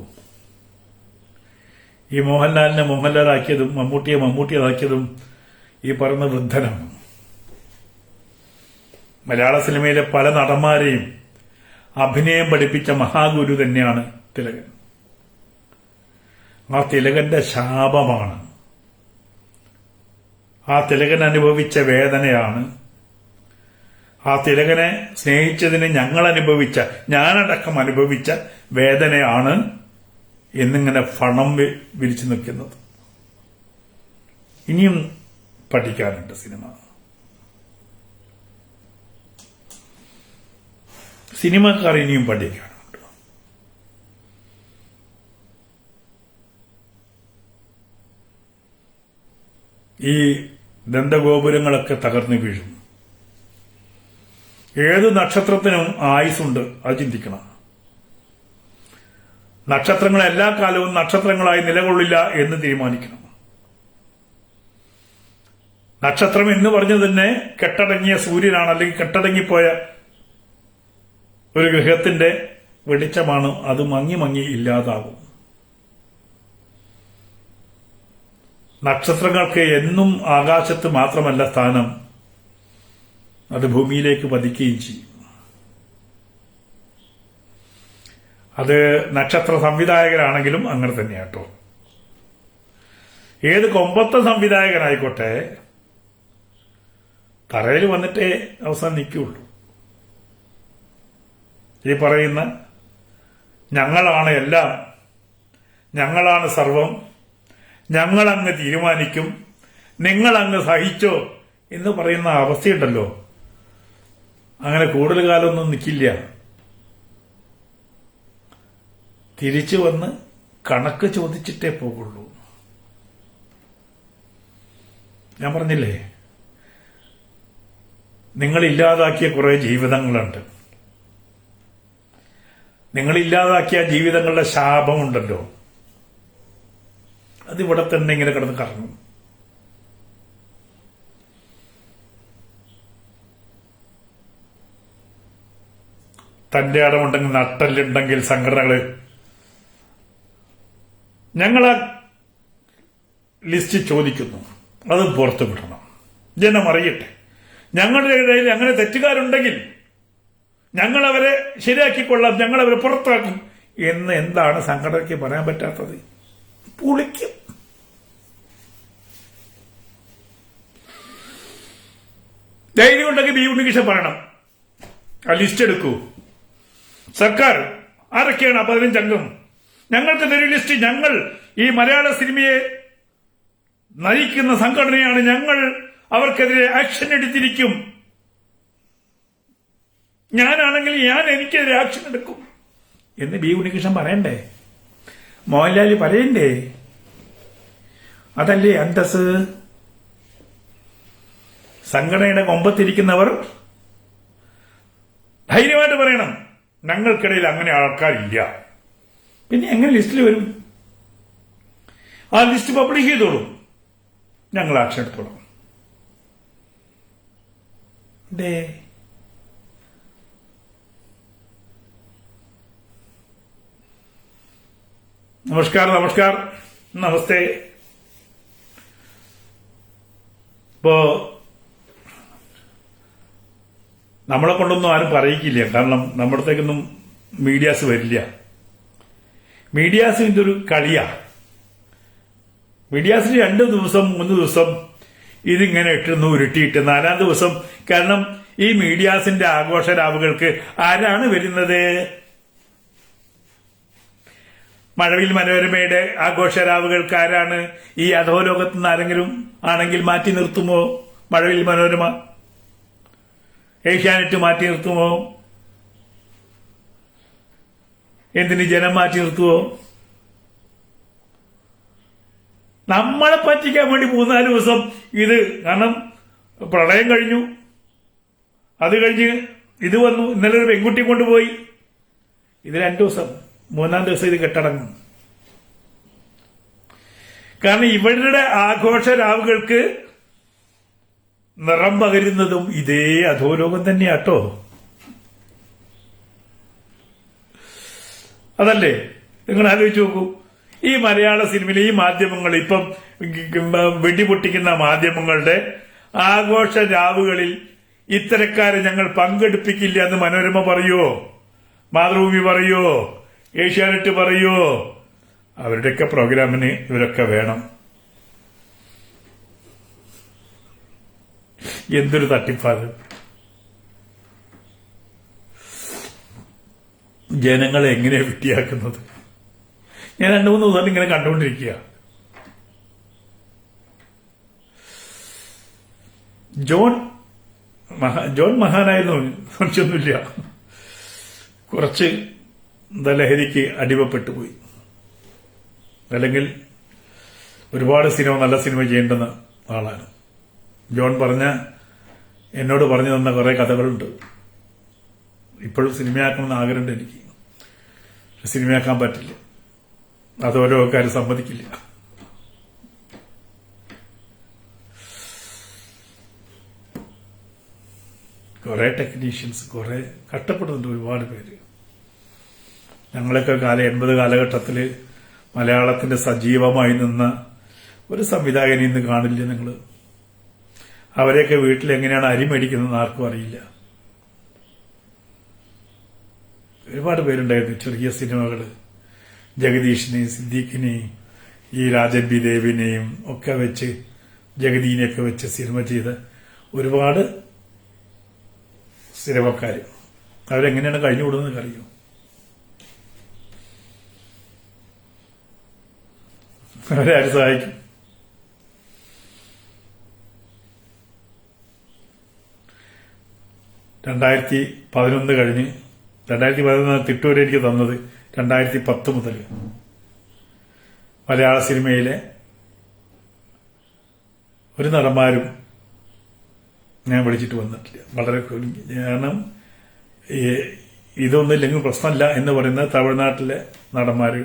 ഈ മോഹൻലാലിനെ മോഹൻലാലാക്കിയതും മമ്മൂട്ടിയെ മമ്മൂട്ടിയാക്കിയതും ഈ പറയുന്ന വൃദ്ധനാണ്. മലയാള സിനിമയിലെ പല നടന്മാരെയും അഭിനയം പഠിപ്പിച്ച മഹാഗുരു തന്നെയാണ് തിലകൻ. ആ തിലകന്റെ ശാപമാണ്, ആ തിലകൻ അനുഭവിച്ച വേദനയാണ്, ആ തിലകനെ സ്നേഹിച്ചതിന് ഞാനടക്കം അനുഭവിച്ച വേദനയാണ് എന്നിങ്ങനെ ഫണം വിരിച്ചു നിൽക്കുന്നത്. ഇനിയും പഠിക്കാനുണ്ട് സിനിമക്കാർ ഇനിയും പഠിക്കാനുണ്ട്. ഈ ദന്തഗോപുരങ്ങളൊക്കെ തകർന്നു വീഴും. ഏത് നക്ഷത്രത്തിനും ആയുസുണ്ട്, അത് ചിന്തിക്കണം. നക്ഷത്രങ്ങൾ എല്ലാ കാലവും നക്ഷത്രങ്ങളായി നിലകൊള്ളില്ല എന്ന് തീരുമാനിക്കണം. നക്ഷത്രം എന്ന് പറഞ്ഞത് തന്നെ കെട്ടടങ്ങിയ സൂര്യനാണ്, അല്ലെങ്കിൽ കെട്ടടങ്ങിപ്പോയ ഒരു ഗ്രഹത്തിന്റെ വെളിച്ചമാണ്. അത് മങ്ങി മങ്ങി ഇല്ലാതാകും. നക്ഷത്രങ്ങൾക്ക് എന്നും ആകാശത്ത് മാത്രമല്ല സ്ഥാനം, അത് ഭൂമിയിലേക്ക് പതിക്കുകയും ചെയ്യും. അത് നക്ഷത്ര സംവിധായകരാണെങ്കിലും അങ്ങനെ തന്നെയാട്ടോ. ഏത് കൊമ്പത്തെ സംവിധായകനായിക്കോട്ടെ, തറയിൽ വന്നിട്ടേ അവസാനം നിൽക്കുകയുള്ളൂ. ഈ പറയുന്ന ഞങ്ങളാണ് എല്ലാം, ഞങ്ങളാണ് സർവം, ഞങ്ങളങ്ങ് തീരുമാനിക്കും, നിങ്ങളങ്ങ് സഹിച്ചോ എന്ന് പറയുന്ന അവസ്ഥയുണ്ടല്ലോ, അങ്ങനെ കൂടുതൽ കാലമൊന്നും നിൽക്കില്ല. തിരിച്ചു വന്ന് കണക്ക് ചോദിച്ചിട്ടേ പോകുള്ളൂ. ഞാൻ പറഞ്ഞില്ലേ, നിങ്ങളില്ലാതാക്കിയ കുറെ ജീവിതങ്ങളുണ്ട്. നിങ്ങളില്ലാതാക്കിയ ജീവിതങ്ങളുടെ ശാപമുണ്ടല്ലോ, അതിവിടെ തന്നെ ഇങ്ങനെ കിടന്ന് കറങ്ങും. തന്റെ അടമുണ്ടെങ്കിൽ, നട്ടല്ലുണ്ടെങ്കിൽ സംഘടനകള് ഞങ്ങളാ ലിസ്റ്റ് ചോദിക്കുന്നു, അത് പുറത്തു വിടണം, ജനം അറിയട്ടെ. ഞങ്ങളുടെ ഇടയിൽ അങ്ങനെ തെറ്റുകാരുണ്ടെങ്കിൽ ഞങ്ങൾ അവരെ ശരിയാക്കിക്കൊള്ളാം, ഞങ്ങൾ അവരെ പുറത്താക്കും എന്ന് എന്താണ് സംഘടനയ്ക്ക് പറയാൻ പറ്റാത്തത്? പുളിക്കും. ധൈര്യം ഉണ്ടെങ്കിൽ ബി ഉണ്ണികൃഷ്ണൻ പറയണം, ആ ലിസ്റ്റ് എടുക്കൂ. സർക്കാർ ആരൊക്കെയാണ് 15 അംഗം, ഞങ്ങൾക്ക് തരൂ ലിസ്റ്റ്. ഞങ്ങൾ ഈ മലയാള സിനിമയെ നയിക്കുന്ന സംഘടനയാണ്, ഞങ്ങൾ അവർക്കെതിരെ ആക്ഷൻ എടുത്തിരിക്കും. ഞാനാണെങ്കിൽ എനിക്കെതിരെ ആക്ഷൻ എടുക്കും എന്ന് ബി ഉണ്ണികൃഷ്ണൻ പറയണ്ടേ? മോഹൻലാൽ പറയണ്ടേ? അതല്ലേ അന്തസ്. സംഘടനയുടെ കൊമ്പത്തിരിക്കുന്നവർ ധൈര്യമായിട്ട് പറയണം, ഞങ്ങൾക്കിടയിൽ അങ്ങനെ ആൾക്കാരില്ല. പിന്നെ എങ്ങനെ ലിസ്റ്റിൽ വരും? ആ ലിസ്റ്റ് പബ്ലിഷ് ചെയ്തോളൂ, ഞങ്ങൾ ആക്ഷൻ എടുത്തോളാം. നമസ്കാർ, നമസ്തേ. ഇപ്പോ നമ്മളെ കൊണ്ടൊന്നും ആരും പറയിക്കില്ല. കാരണം നമ്മുടെ അടുത്തേക്കൊന്നും മീഡിയാസ് വരില്ല. മീഡിയാസ് ഇതൊരു കളിയാ. മീഡിയാസിന് 2 ദിവസം 3 ദിവസം ഇതിങ്ങനെ ഇട്ടിരുന്നു ഉരുട്ടിയിട്ട് 4-ാം ദിവസം, കാരണം ഈ മീഡിയാസിന്റെ ആഘോഷ രാവുകൾക്ക് ആരാണ് വരുന്നത്? മഴവിൽ മനോരമയുടെ ആഘോഷ രാവുകൾക്ക് ആരാണ്? ഈ അധോലോകത്ത് നിന്ന് ആരെങ്കിലും ആണെങ്കിൽ മാറ്റി നിർത്തുമോ? മഴവിൽ മനോരമ, ഏഷ്യാനെറ്റ് മാറ്റി നിർത്തുമോ? എന്തിന് ജനം മാറ്റി നിർത്തുമോ? നമ്മളെ പറ്റിക്കാൻ വേണ്ടി 3-4 ദിവസം ഇത്, കാരണം പ്രളയം കഴിഞ്ഞു, അത് കഴിഞ്ഞ് ഇത് വന്നു, ഇന്നലെ ഒരു പെൺകുട്ടി കൊണ്ടുപോയി, ഇത് 2 ദിവസം, 3-ാം ദിവസം ഇത് കെട്ടടങ്ങും. കാരണം ഇവരുടെ ആഘോഷ രാവുകൾക്ക് നിറം പകരുന്നതും ഇതേ അധോലോകം തന്നെയാട്ടോ. അതല്ലേ? നിങ്ങൾ ആലോചിച്ച് നോക്കൂ. ഈ മലയാള സിനിമയിലെ ഈ മാധ്യമങ്ങൾ, ഇപ്പം വെടിപൊട്ടിക്കുന്ന മാധ്യമങ്ങളുടെ ആഘോഷ രാവുകളിൽ ഇത്തരക്കാരെ ഞങ്ങൾ പങ്കെടുപ്പിക്കില്ല എന്ന് മനോരമ പറയുവോ? മാതൃഭൂമി പറയുവോ? ഏഷ്യാനെറ്റ് പറയുവോ? അവരുടെയൊക്കെ പ്രോഗ്രാമിന് ഇവരൊക്കെ വേണം. എന്തൊരു തട്ടിപ്പാത്! ജനങ്ങളെ എങ്ങനെയാ വിട്ടിയാക്കുന്നത്? ഞാൻ 2-3 ദിവസം ഇങ്ങനെ കണ്ടുകൊണ്ടിരിക്കുക. ജോൺ മഹാനായിരുന്നു, സംശയമൊന്നുമില്ല. കുറച്ച് ലഹരിക്ക് അടിമപ്പെട്ടു പോയി. അല്ലെങ്കിൽ ഒരുപാട് നല്ല സിനിമ ചെയ്യേണ്ടുന്ന ആളാണ് ജോൺ. എന്നോട് പറഞ്ഞു തന്ന കുറെ കഥകളുണ്ട്. ഇപ്പോഴും സിനിമയാക്കണമെന്ന് ആഗ്രഹമുണ്ട് എനിക്ക്. സിനിമയാക്കാൻ പറ്റില്ല, അത് ഓരോ കാര്യം സമ്മതിക്കില്ല. കുറെ ടെക്നീഷ്യൻസ് കുറെ കഷ്ടപ്പെടുന്നുണ്ട്, ഒരുപാട് പേര്. ഞങ്ങളൊക്കെ 80 കാലഘട്ടത്തിൽ മലയാളത്തിന്റെ സജീവമായി നിന്ന ഒരു സംവിധായകനെ ഇന്ന് കാണില്ല നിങ്ങൾ. അവരെയൊക്കെ വീട്ടിൽ എങ്ങനെയാണ് അരി മേടിക്കുന്നത് ആർക്കും അറിയില്ല. ഒരുപാട് പേരുണ്ടായിരുന്നു ചെറിയ സിനിമകൾ. ജഗദീഷിനെയും സിദ്ദീഖിനെയും ഈ രാജൻ ബി ദേവിനെയും ഒക്കെ വെച്ച്, ജഗദീനെയൊക്കെ വെച്ച് സിനിമ ചെയ്ത ഒരുപാട് സിനിമക്കാർ. അവരെങ്ങനെയാണ് കഴിഞ്ഞുകൂടുന്നത് അറിയോ? അവരെ ആര് സഹായിക്കും? (2011) കഴിഞ്ഞ് 2011 തിട്ടൂര് എനിക്ക് തന്നത് 2010 മുതൽ മലയാള സിനിമയിലെ ഒരു നടന്മാരും ഞാൻ വിളിച്ചിട്ട് വന്നിട്ടില്ല. വളരെ കാരണം ഇതൊന്നും ഇല്ലെങ്കിൽ പ്രശ്നമില്ല എന്ന് പറയുന്ന തമിഴ്നാട്ടിലെ നടന്മാര്,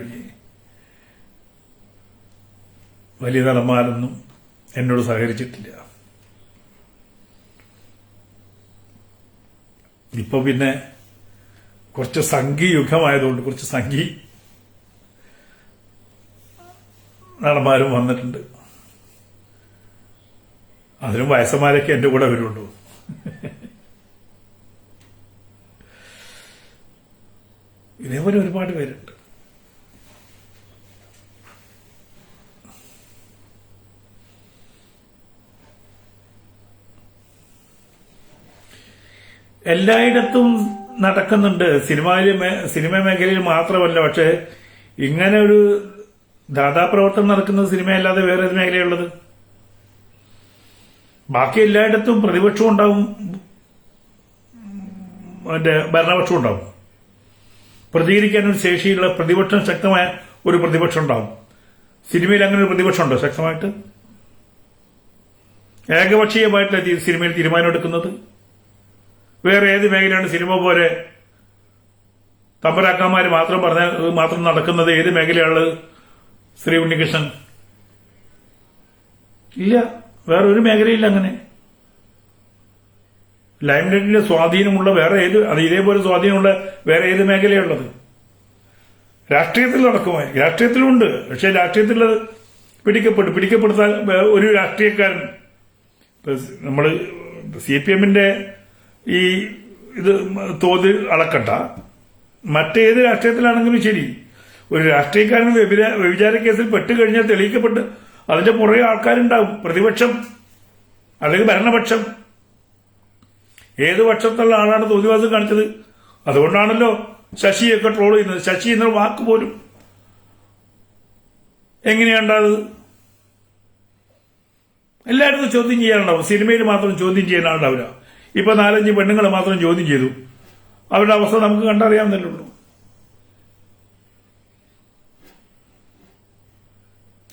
വലിയ നടന്മാരൊന്നും എന്നോട് സഹകരിച്ചിട്ടില്ല. ഇപ്പൊ പിന്നെ കുറച്ച് സംഘി യുഗമായതുകൊണ്ട് കുറച്ച് സംഘി നടന്മാരും വന്നിട്ടുണ്ട്. അതിലും വയസ്സന്മാരൊക്കെ എന്റെ കൂടെ വരുള്ളൂ. ഇതേപോലെ ഒരുപാട് പേരുണ്ട്. എല്ലായിടത്തും നടക്കുന്നുണ്ട്. സിനിമ മേഖലയിൽ മാത്രമല്ല. പക്ഷെ ഇങ്ങനെ ഒരു ദാതാപ്രവർത്തനം നടക്കുന്നത് സിനിമയല്ലാതെ വേറെ ഏത് മേഖലയുള്ളത്? ബാക്കി എല്ലായിടത്തും പ്രതിപക്ഷവും ഉണ്ടാവും, ഭരണപക്ഷവും ഉണ്ടാവും. പ്രതികരിക്കാൻ ഒരു ശേഷിയുള്ള പ്രതിപക്ഷം, ശക്തമായ ഒരു പ്രതിപക്ഷം ഉണ്ടാവും. സിനിമയിൽ അങ്ങനെ ഒരു പ്രതിപക്ഷമുണ്ടോ ശക്തമായിട്ട്? ഏകപക്ഷീയമായിട്ടല്ല സിനിമയിൽ തീരുമാനമെടുക്കുന്നത്. വേറെ ഏത് മേഖലയാണ് സിനിമ പോലെ തമ്പരാക്കന്മാര് മാത്രം നടക്കുന്നത്? ഏത് മേഖലയാണ്? ശ്രീ ഉണ്ണികൃഷ്ണൻ ഇല്ല, വേറെ ഒരു മേഖലയില്ല അങ്ങനെ. ലൈംലൈറ്റിലെ സ്വാധീനമുള്ള വേറെ ഏത്, അത് ഇതേപോലെ സ്വാധീനമുള്ള വേറെ ഏത് മേഖലയുള്ളത്? രാഷ്ട്രീയത്തിൽ നടക്കുമായിരിക്കും, രാഷ്ട്രീയത്തിലുണ്ട്. പക്ഷെ രാഷ്ട്രീയത്തിൽ പിടിക്കപ്പെടുത്താൻ ഒരു രാഷ്ട്രീയക്കാരൻ, നമ്മള് CPM ഈ ഇത് തോത് അളക്കട്ട. മറ്റേത് രാഷ്ട്രീയത്തിലാണെങ്കിലും ശരി, ഒരു രാഷ്ട്രീയക്കാരൻ വ്യഭിചാര കേസിൽ പെട്ടുകഴിഞ്ഞാൽ തെളിയിക്കപ്പെട്ട് അതിന്റെ പുറകെ ആൾക്കാരുണ്ടാവും. പ്രതിപക്ഷം അല്ലെങ്കിൽ ഭരണപക്ഷം, ഏത് പക്ഷത്തുള്ള ആളാണ് തോന്നിവാസം കാണിച്ചത്? അതുകൊണ്ടാണല്ലോ ശശിയൊക്കെ ട്രോൾ ചെയ്യുന്നത്. ശശി എന്ന വാക്ക് പോലും എങ്ങനെയുണ്ടായത്? എല്ലായിടത്തും ചോദ്യം ചെയ്യാനുണ്ടാവും. സിനിമയിൽ മാത്രം ചോദ്യം ചെയ്യാനുണ്ടാവില്ല. ഇപ്പൊ 4-5 പെണ്ണുങ്ങൾ മാത്രം ചോദ്യം ചെയ്തു. അവരുടെ അവസ്ഥ നമുക്ക് കണ്ടറിയാവുന്നല്ലേ ഉള്ളൂ.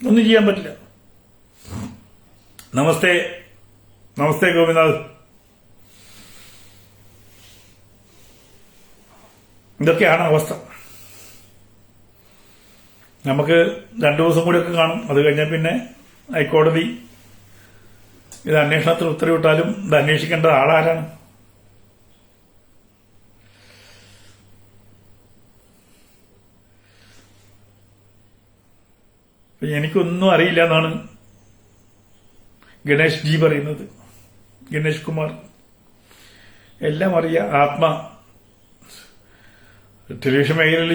ഒന്നും ചെയ്യാൻ പറ്റില്ല. നമസ്തേ നമസ്തേ ഗോപിനാഥ്. ഇതൊക്കെയാണ് അവസ്ഥ. നമുക്ക് 2 ദിവസം കൂടിയൊക്കെ കാണും. അത് കഴിഞ്ഞാൽ പിന്നെ ഹൈക്കോടതി ഇത് അന്വേഷണത്തിന് ഉത്തരവിട്ടാലും ഇത് അന്വേഷിക്കേണ്ട ആളാരാണ്? എനിക്കൊന്നും അറിയില്ല എന്നാണ് ഗണേഷ് ജി പറയുന്നത്. ഗണേഷ് കുമാർ എല്ലാം അറിയാം. ടെലിവിഷൻ മേഖലയിൽ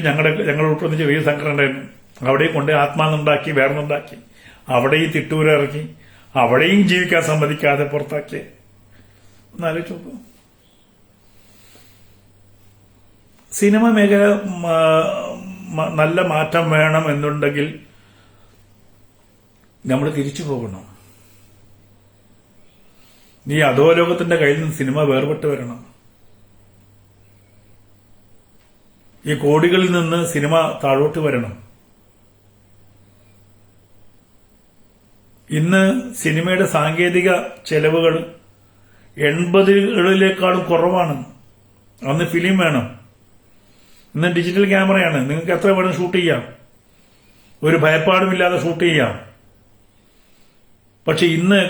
ഞങ്ങൾ ഉൾപ്പെടുന്ന ചെറിയ സംഘടന ഉണ്ടായിരുന്നു. അവിടെയും കൊണ്ട് ആത്മാന്നുണ്ടാക്കി, വേറൊന്നുണ്ടാക്കി, അവിടെയും തിട്ടൂരിറക്കി, അവിടെയും ജീവിക്കാൻ സമ്മതിക്കാതെ പുറത്താക്കി. ഒന്നാലോചിച്ച് നോക്കൂ. സിനിമ മേഖല നല്ല മാറ്റം വേണം എന്നുണ്ടെങ്കിൽ നമ്മൾ തിരിച്ചു പോകണം. ഈ അധോലോകത്തിന്റെ കയ്യിൽ നിന്ന് സിനിമ വേർപെട്ട് വരണം. ഈ കോടികളിൽ നിന്ന് സിനിമ താഴോട്ട് വരണം. ഇന്ന് സിനിമയുടെ സാങ്കേതിക ചെലവുകൾ 80കളിലേക്കാളും കുറവാണ്. അന്ന് ഫിലിം വേണം, ഇന്ന് ഡിജിറ്റൽ ക്യാമറയാണ്. നിങ്ങൾക്ക് എത്ര വേണം ഷൂട്ട് ചെയ്യാം, ഒരു ഭയപ്പാടുമില്ലാതെ ഷൂട്ട് ചെയ്യാം. പക്ഷെ ഇന്ന്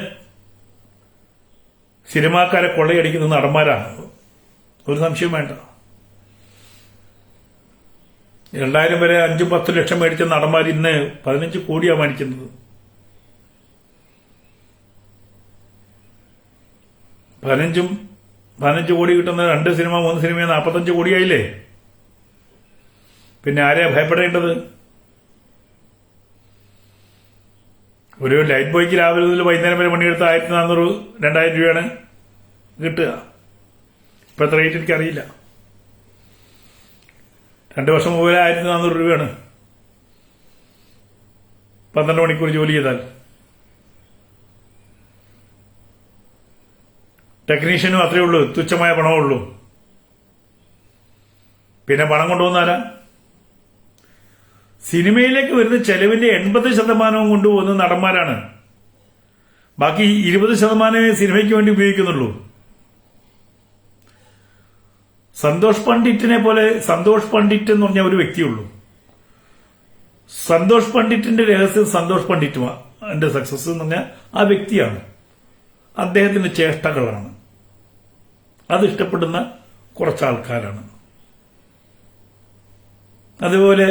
സിനിമാക്കാരെ കൊള്ളയടിക്കുന്ന നടന്മാരാണ്, ഒരു സംശയം വേണ്ട. 2000 വരെ 5-10 ലക്ഷം മേടിച്ച നടന്മാർ ഇന്ന് 15 കോടിയാണ് മേടിക്കുന്നത്. 15 കോടി കിട്ടുന്ന 2 സിനിമ 3 സിനിമ 45 കോടിയായില്ലേ? പിന്നെ ആരെയാ ഭയപ്പെടേണ്ടത്? ഒരു ലൈറ്റ് ബോയ്ക്ക് രാവിലെ മുതൽ വൈകുന്നേരം വരെ പണിയെടുത്ത് 1400-2000 രൂപയാണ് കിട്ടുക. ഇപ്പോഴത്തെ റേറ്റ് എനിക്കറിയില്ല. 2 വർഷം മുമ്പ് 1400 രൂപയാണ് 12 മണിക്കൂർ ജോലി ചെയ്താൽ. ടെക്നീഷ്യനും അത്രയേ ഉള്ളൂ, തുച്ഛമായ പണമേ ഉള്ളൂ. പിന്നെ പണം കൊണ്ടുപോകുന്നാരാ? സിനിമയിലേക്ക് വരുന്ന ചെലവിന്റെ 80% കൊണ്ടുപോകുന്ന നടന്മാരാണ്. ബാക്കി 20% സിനിമയ്ക്ക് വേണ്ടി ഉപയോഗിക്കുന്നുള്ളൂ. സന്തോഷ് പണ്ഡിറ്റിനെ പോലെ, സന്തോഷ് പണ്ഡിറ്റ് എന്ന് പറഞ്ഞ ഒരു വ്യക്തിയുള്ളൂ. സന്തോഷ് പണ്ഡിറ്റിന്റെ രഹസ്യം സന്തോഷ് പണ്ഡിറ്റ് സക്സസ് എന്ന് പറഞ്ഞാൽ ആ വ്യക്തിയാണ്, അദ്ദേഹത്തിന്റെ ചേഷ്ടകളാണ്. അത് ഇഷ്ടപ്പെടുന്ന കുറച്ചാൾക്കാരാണ്. അതുപോലെ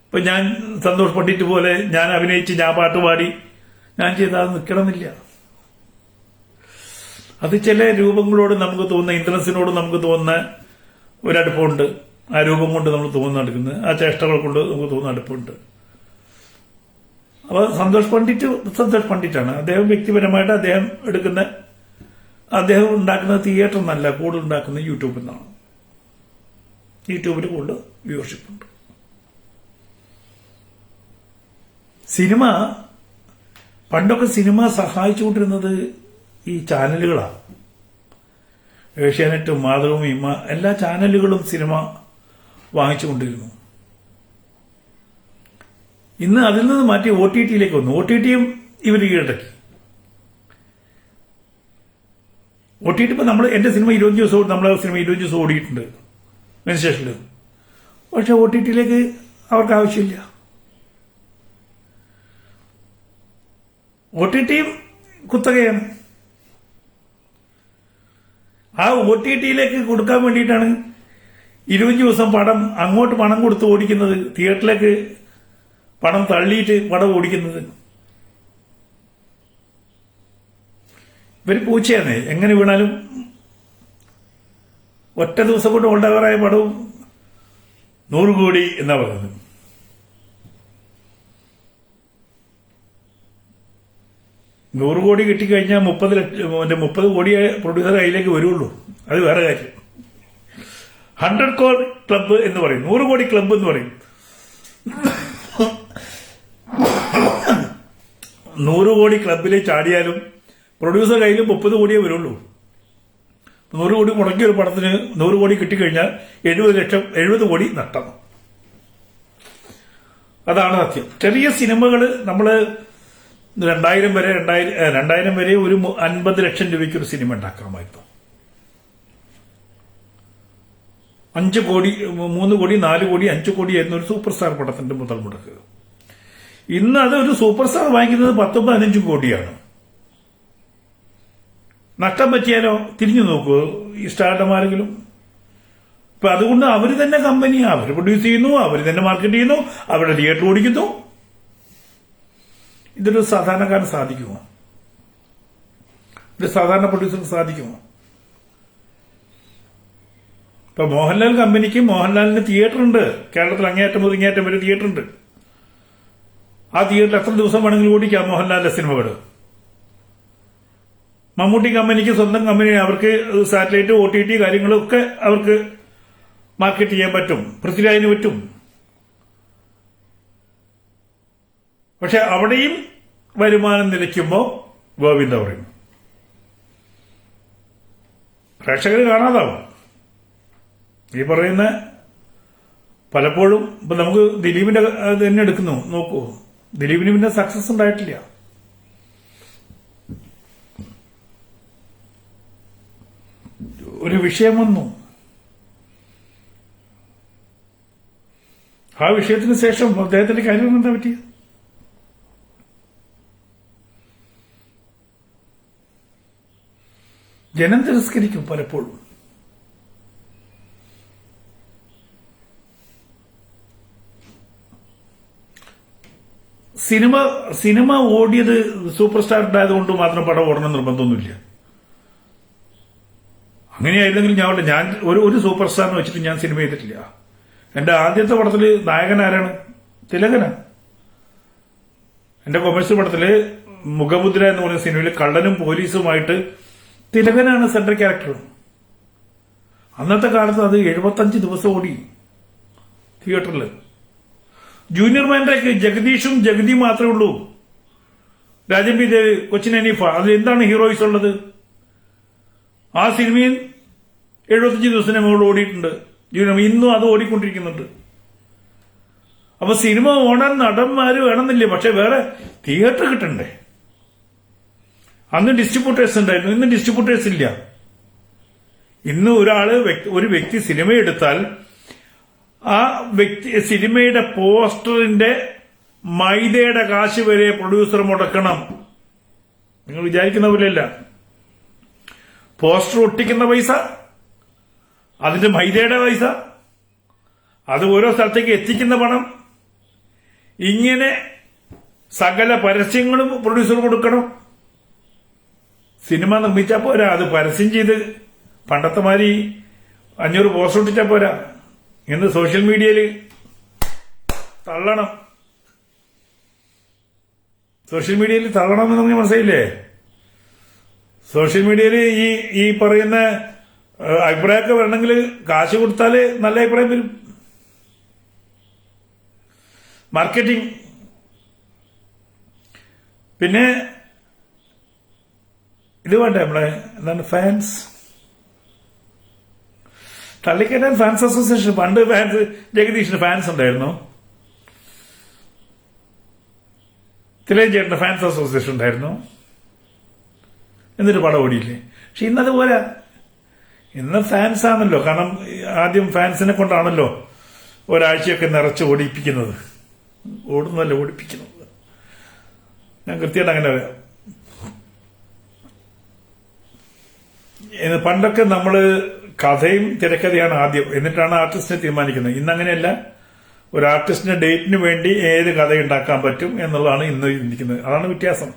ഇപ്പൊ ഞാൻ സന്തോഷ് പണ്ഡിറ്റ് പോലെ ഞാൻ അഭിനയിച്ച്, ഞാൻ പാട്ടുപാടി, ഞാൻ ചെയ്താൽ അത് നിൽക്കണമെന്നില്ല. അത് ചില രൂപങ്ങളോട് നമുക്ക് തോന്നുന്ന, ഇന്ദ്രൻസിനോട് നമുക്ക് തോന്നുന്ന ഒരടുപ്പമുണ്ട്. ആ രൂപം കൊണ്ട് നമ്മൾ തോന്നുന്ന അടുക്കുന്നത്, ആ ചേഷ്ടകൾ കൊണ്ട് നമുക്ക് തോന്നുന്ന അടുപ്പമുണ്ട്. അപ്പൊ സന്തോഷ് പണ്ഡിറ്റാണ്. അദ്ദേഹം വ്യക്തിപരമായിട്ട് അദ്ദേഹം ഉണ്ടാക്കുന്ന തിയേറ്റർ എന്നല്ല, കൂടുതൽ ഉണ്ടാക്കുന്നത് യൂട്യൂബിൽ നിന്നാണ്. യൂട്യൂബിൽ കൂടുതൽ വ്യൂവർഷിപ്പ് ഉണ്ട്. പണ്ടൊക്കെ സിനിമ സഹായിച്ചുകൊണ്ടിരുന്നത് ഈ ചാനലുകളാണ്. ഏഷ്യാനെറ്റും മാതൃഭൂമിയും എല്ലാ ചാനലുകളും സിനിമ വാങ്ങിച്ചുകൊണ്ടിരുന്നു. ഇന്ന് അതിൽ നിന്ന് മാറ്റി OTT-യിലേക്ക് വന്നു. OTT-യും ഇവർ കീഴടക്കി. OTT ഇപ്പൊ എന്റെ സിനിമ 25 ദിവസം, നമ്മളെ സിനിമ 25 ദിവസം ഓടിയിട്ടുണ്ട് സ്റ്റേഷനിൽ. പക്ഷെ OTT-യിലേക്ക് അവർക്ക് ആവശ്യമില്ല. OTT-യും കുത്തകയാണ്. ആ OTT-യിലേക്ക് കൊടുക്കാൻ വേണ്ടിയിട്ടാണ് 25 ദിവസം അങ്ങോട്ട് പണം കൊടുത്ത് ഓടിക്കുന്നത്, തിയേറ്ററിലേക്ക് പണം തള്ളിയിട്ട് പടം ഓടിക്കുന്നത്. ഇവര് പൂച്ചയാണ്, എങ്ങനെ വീണാലും ഒറ്റ ദിവസം കൊണ്ട് ഓൾഡവറായ പടവും 100 കോടി എന്നാ പറയുന്നത്. നൂറ് കോടി കിട്ടിക്കഴിഞ്ഞാൽ 30 കോടിയെ പ്രൊഡ്യൂസർ കയ്യിലേക്ക് വരുള്ളൂ. അത് വേറെ കാര്യം. 100 കോടി ക്ലബ്ബ് എന്ന് പറയും, 100 കോടി ക്ലബ്ബ് എന്ന് പറയും. 100 കോടി ക്ലബിൽ ചാടിയാലും പ്രൊഡ്യൂസർ കയ്യിൽ 30 കോടിയേ വരുള്ളൂ. 100 കോടി മുടക്കിയ ഒരു പടത്തിന് 100 കോടി കിട്ടിക്കഴിഞ്ഞാൽ 70 കോടി നഷ്ടം. അതാണ് സത്യം. ചെറിയ സിനിമകൾ നമ്മള് 2000 വരെ ഒരു 50 ലക്ഷം രൂപയ്ക്ക് ഒരു സിനിമ ഉണ്ടാക്കാമായിരുന്നു. 5 കോടി 3 കോടി 4 കോടി 5 കോടി ആയിരുന്നു ഒരു സൂപ്പർ സ്റ്റാർ പടത്തിന്റെ മുതൽ മുടക്ക്. ഇന്ന് അത് ഒരു സൂപ്പർ സ്റ്റാർ വാങ്ങിക്കുന്നത് 10-15 കോടിയാണ്. നഷ്ടം പറ്റിയാലോ തിരിഞ്ഞു നോക്കൂ ഈ സ്റ്റാർഡമാരെങ്കിലും. ഇപ്പൊ അതുകൊണ്ട് അവര് തന്നെ കമ്പനി, അവര് പ്രൊഡ്യൂസ് ചെയ്യുന്നു, അവര് തന്നെ മാർക്കറ്റ് ചെയ്യുന്നു, അവരുടെ തിയേറ്റർ ഓടിക്കുന്നു. ഇതൊരു സാധാരണക്കാരന് സാധിക്കുമോ? ഒരു സാധാരണ പ്രൊഡ്യൂസർക്ക് സാധിക്കുമോ? ഇപ്പൊ മോഹൻലാൽ കമ്പനിക്ക് മോഹൻലാലിന് തിയേറ്റർ ഉണ്ട്. കേരളത്തിൽ അങ്ങേയറ്റം മുതൽ ഇങ്ങേയറ്റം വരെ തിയേറ്റർ ഉണ്ട്. ആ തിയേറ്ററിൽ എത്ര ദിവസം വേണമെങ്കിലും ഓടിക്കാം മോഹൻലാലിന്റെ സിനിമകൾ. മമ്മൂട്ടി കമ്പനിക്ക് സ്വന്തം കമ്പനി, അവർക്ക് സാറ്റലൈറ്റ് OTT കാര്യങ്ങളൊക്കെ അവർക്ക് മാർക്കറ്റ് ചെയ്യാൻ പറ്റും. പൃഥ്വിരാജിന് പറ്റും. പക്ഷെ അവിടെയും വരുമാനം നിലയ്ക്കുമ്പോ ഗോവിന്ദ പറയും പ്രേക്ഷകർ കാണാതാവും. ഈ പറയുന്ന പലപ്പോഴും ഇപ്പൊ നമുക്ക് ദിലീപിന്റെ തന്നെ എടുക്കുന്നു നോക്കൂ. ദിലീപിന് പിന്നെ സക്സസ് ഉണ്ടായിട്ടില്ല. ഒരു വിഷയം വന്നു, ആ വിഷയത്തിന് ശേഷം അദ്ദേഹത്തിന്റെ കാര്യം എന്താ പറ്റിയത്? ജനം തിരസ്കരിക്കും പലപ്പോഴും. സിനിമ ഓടിയത് സൂപ്പർ സ്റ്റാർ ഉണ്ടായതുകൊണ്ട് മാത്രം പടം ഓടണം നിർബന്ധമൊന്നുമില്ല. അങ്ങനെയായിരുന്നെങ്കിൽ ഞാൻ ഒരു സൂപ്പർ സ്റ്റാറിനെ വെച്ചിട്ട് ഞാൻ സിനിമ ചെയ്തിട്ടില്ല. എന്റെ ആദ്യത്തെ പടത്തില് നായകൻ ആരാണ്? തിലകനാണ്. എന്റെ കൊമേഴ്സ്യൽ പടത്തില് മുഖമുദ്ര എന്ന് പറയുന്ന സിനിമയിൽ കള്ളനും പോലീസുമായിട്ട് തിലകനാണ് സെൻട്രൽ ക്യാരക്ടർ. അന്നത്തെ കാലത്ത് അത് 75 ദിവസം ഓടി തിയേറ്ററിൽ. ജൂനിയർ മാൻഡേക്ക് ജഗദീഷും ജഗതിയും മാത്രമേ ഉള്ളൂ. രാജൻ പി ദേവ്, കൊച്ചിൻ ഹനീഫ, അതിൽ എന്താണ് ഹീറോയിസ് ഉള്ളത്? ആ സിനിമയിൽ 75 ദിവസത്തിന് മുകളിൽ ഓടിയിട്ടുണ്ട്. ഇന്നും അത് ഓടിക്കൊണ്ടിരിക്കുന്നുണ്ട്. അപ്പൊ സിനിമ ഓടാൻ നടന്മാര് വേണമെന്നില്ല, പക്ഷെ വേറെ തിയേറ്റർ കിട്ടണ്ടേ? അന്ന് ഡിസ്ട്രിബ്യൂട്ടേഴ്സ് ഉണ്ടായിരുന്നു, ഇന്ന് ഡിസ്ട്രിബ്യൂട്ടേഴ്സ് ഇല്ല. ഇന്ന് ഒരു വ്യക്തി സിനിമ എടുത്താൽ ആ വ്യക്തി സിനിമയുടെ പോസ്റ്ററിന്റെ മൈദയുടെ കാശ് വരെ പ്രൊഡ്യൂസർ മുടക്കണം. നിങ്ങൾ വിചാരിക്കുന്ന പോലെയല്ല. പോസ്റ്റർ ഒട്ടിക്കുന്ന പൈസ, അതിന്റെ മൈദയുടെ പൈസ, അത് ഓരോ സ്ഥലത്തേക്ക് എത്തിക്കുന്ന പണം, ഇങ്ങനെ സകല പരസ്യങ്ങളും പ്രൊഡ്യൂസർ കൊടുക്കണം. സിനിമ നിർമ്മിച്ചാൽ പോരാ, അത് പരസ്യം ചെയ്ത് പണ്ടത്തെ മാതിരി 500 പോസ്റ്റർ ഒട്ടിച്ചാൽ പോരാ. ഇന്ന് സോഷ്യൽ മീഡിയയിൽ തള്ളണം. സോഷ്യൽ മീഡിയയിൽ തള്ളണം എന്ന് നമുക്ക് മനസ്സിലായില്ലേ? സോഷ്യൽ മീഡിയയിൽ ഈ പറയുന്ന അഭിപ്രായമൊക്കെ വരണമെങ്കിൽ കാശ് കൊടുത്താല് നല്ല അഭിപ്രായം വരും. മാർക്കറ്റിംഗ്. പിന്നെ ഇത് വേണ്ടേ നമ്മളെ എന്താണ് ഫാൻസ് തള്ളിക്കറ്റാൻ ഫാൻസ് അസോസിയേഷൻ. പണ്ട് ജഗദീഷിന് ഫാൻസ് ഉണ്ടായിരുന്നു, തിലകൻ ചേട്ടന്റെ ഫാൻസ് അസോസിയേഷൻ ഉണ്ടായിരുന്നു. എന്നിട്ട് പടം ഓടിയില്ലേ? പക്ഷെ ഇന്നത് പോരാ. ഇന്ന് ഫാൻസ് ആണല്ലോ. കാരണം ആദ്യം ഫാൻസിനെ കൊണ്ടാണല്ലോ ഒരാഴ്ചയൊക്കെ നിറച്ച് ഓടിപ്പിക്കുന്നത്. ഓടുന്നതല്ല, ഓടിപ്പിക്കുന്നത്. ഞാൻ കൃത്യമായിട്ട് അങ്ങനെ പറയാം. പണ്ടൊക്കെ നമ്മള് കഥയും തിരക്കഥയാണ് ആദ്യം, എന്നിട്ടാണ് ആർട്ടിസ്റ്റിനെ തീരുമാനിക്കുന്നത്. ഇന്നങ്ങനെയല്ല. ഒരു ആർട്ടിസ്റ്റിന്റെ ഡേറ്റിന് വേണ്ടി ഏത് കഥ ഉണ്ടാക്കാൻ പറ്റും എന്നുള്ളതാണ് ഇന്ന് ചിന്തിക്കുന്നത്. അതാണ് വ്യത്യാസം.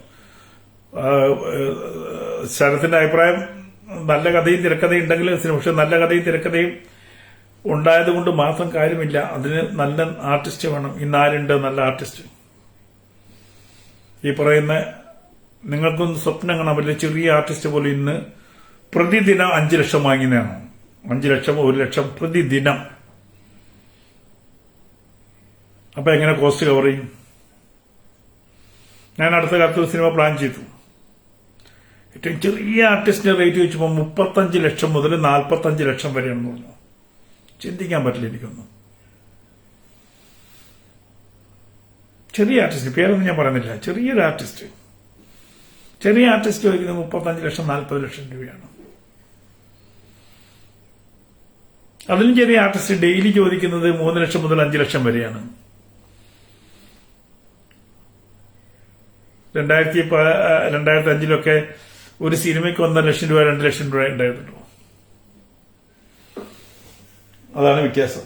ശരത്തിന്റെ അഭിപ്രായം നല്ല കഥയും തിരക്കഥയും ഉണ്ടെങ്കിൽ സിനിമ, പക്ഷെ നല്ല കഥയും തിരക്കഥയും ഉണ്ടായത് കൊണ്ട് മാത്രം കാര്യമില്ല. അതിന് നല്ല ആർട്ടിസ്റ്റ് വേണം. ഇന്നാരുണ്ട് നല്ല ആർട്ടിസ്റ്റ്? ഈ പറയുന്ന നിങ്ങൾക്കൊന്ന് സ്വപ്നം കാണാൻ പറ്റില്ല, ചെറിയ ആർട്ടിസ്റ്റ് പോലും ഇന്ന് പ്രതിദിനം 5 ലക്ഷം വാങ്ങുന്നതാണ്. 5 ലക്ഷം 1 ലക്ഷം പ്രതിദിനം. അപ്പൊ എങ്ങനെ കോസ്റ്റ് കവർ ചെയ്യും? ഞാൻ അടുത്ത കാലത്ത് ഒരു സിനിമ പ്ലാൻ ചെയ്തു. ഏറ്റവും ചെറിയ ആർട്ടിസ്റ്റിന്റെ റേറ്റ് വെച്ചപ്പോൾ 35 ലക്ഷം മുതൽ 45 ലക്ഷം വരെയാണെന്ന് പറഞ്ഞു. ചിന്തിക്കാൻ പറ്റില്ല എനിക്കൊന്നും. ചെറിയ ആർട്ടിസ്റ്റ്, പേരൊന്നും ഞാൻ പറയുന്നില്ല, ചെറിയൊരു ആർട്ടിസ്റ്റ്. ചെറിയ ആർട്ടിസ്റ്റ് ചോദിക്കുന്നത് 35 ലക്ഷം 40 ലക്ഷം രൂപയാണ്. അതിലും ചെറിയ ആർട്ടിസ്റ്റ് ഡെയിലി ചോദിക്കുന്നത് 3 ലക്ഷം മുതൽ 5 ലക്ഷം വരെയാണ്. 2005 ഒരു സിനിമയ്ക്ക് 1.5 ലക്ഷം രൂപ 2 ലക്ഷം രൂപ ഉണ്ടായിരുന്നു. അതാണ് വ്യത്യാസം.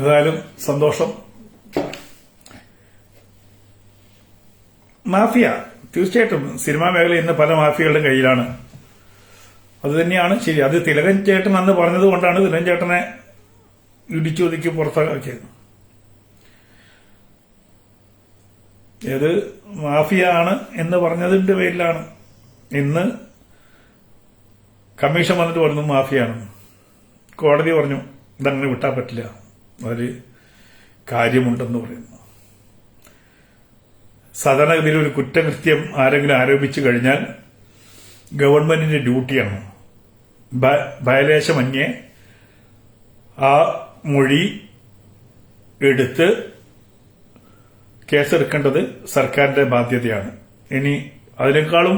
ഏതായാലും സന്തോഷം. മാഫിയ തീർച്ചയായിട്ടും സിനിമാ മേഖല ഇന്ന് പല മാഫിയകളുടെ കയ്യിലാണ്. അത് തന്നെയാണ് ശരി. അത് തിലകൻ ചേട്ടൻ അന്ന് പറഞ്ഞത് കൊണ്ടാണ് തിലകൻ ചേട്ടനെ ഇടിച്ചൊതുക്കി പുറത്താക്കിയത്. ഏത് മാഫിയ ആണ് എന്ന് പറഞ്ഞതിന്റെ പേരിലാണ് ഇന്ന് കമ്മീഷൻ വന്നിട്ട് പറഞ്ഞു മാഫിയാണ്. കോടതി പറഞ്ഞു ഇതങ്ങനെ വിട്ടാൻ പറ്റില്ല, അതിൽ കാര്യമുണ്ടെന്ന് പറയുന്നു. സാധാരണഗതിയിൽ ഒരു കുറ്റകൃത്യം ആരെങ്കിലും ആരോപിച്ചു കഴിഞ്ഞാൽ ഗവൺമെന്റിന്റെ ഡ്യൂട്ടിയാണ് ഭയലേശമന്യേ ആ മൊഴി എടുത്ത് കേസെടുക്കേണ്ടത് സർക്കാരിന്റെ ബാധ്യതയാണ്. ഇനി അതിനേക്കാളും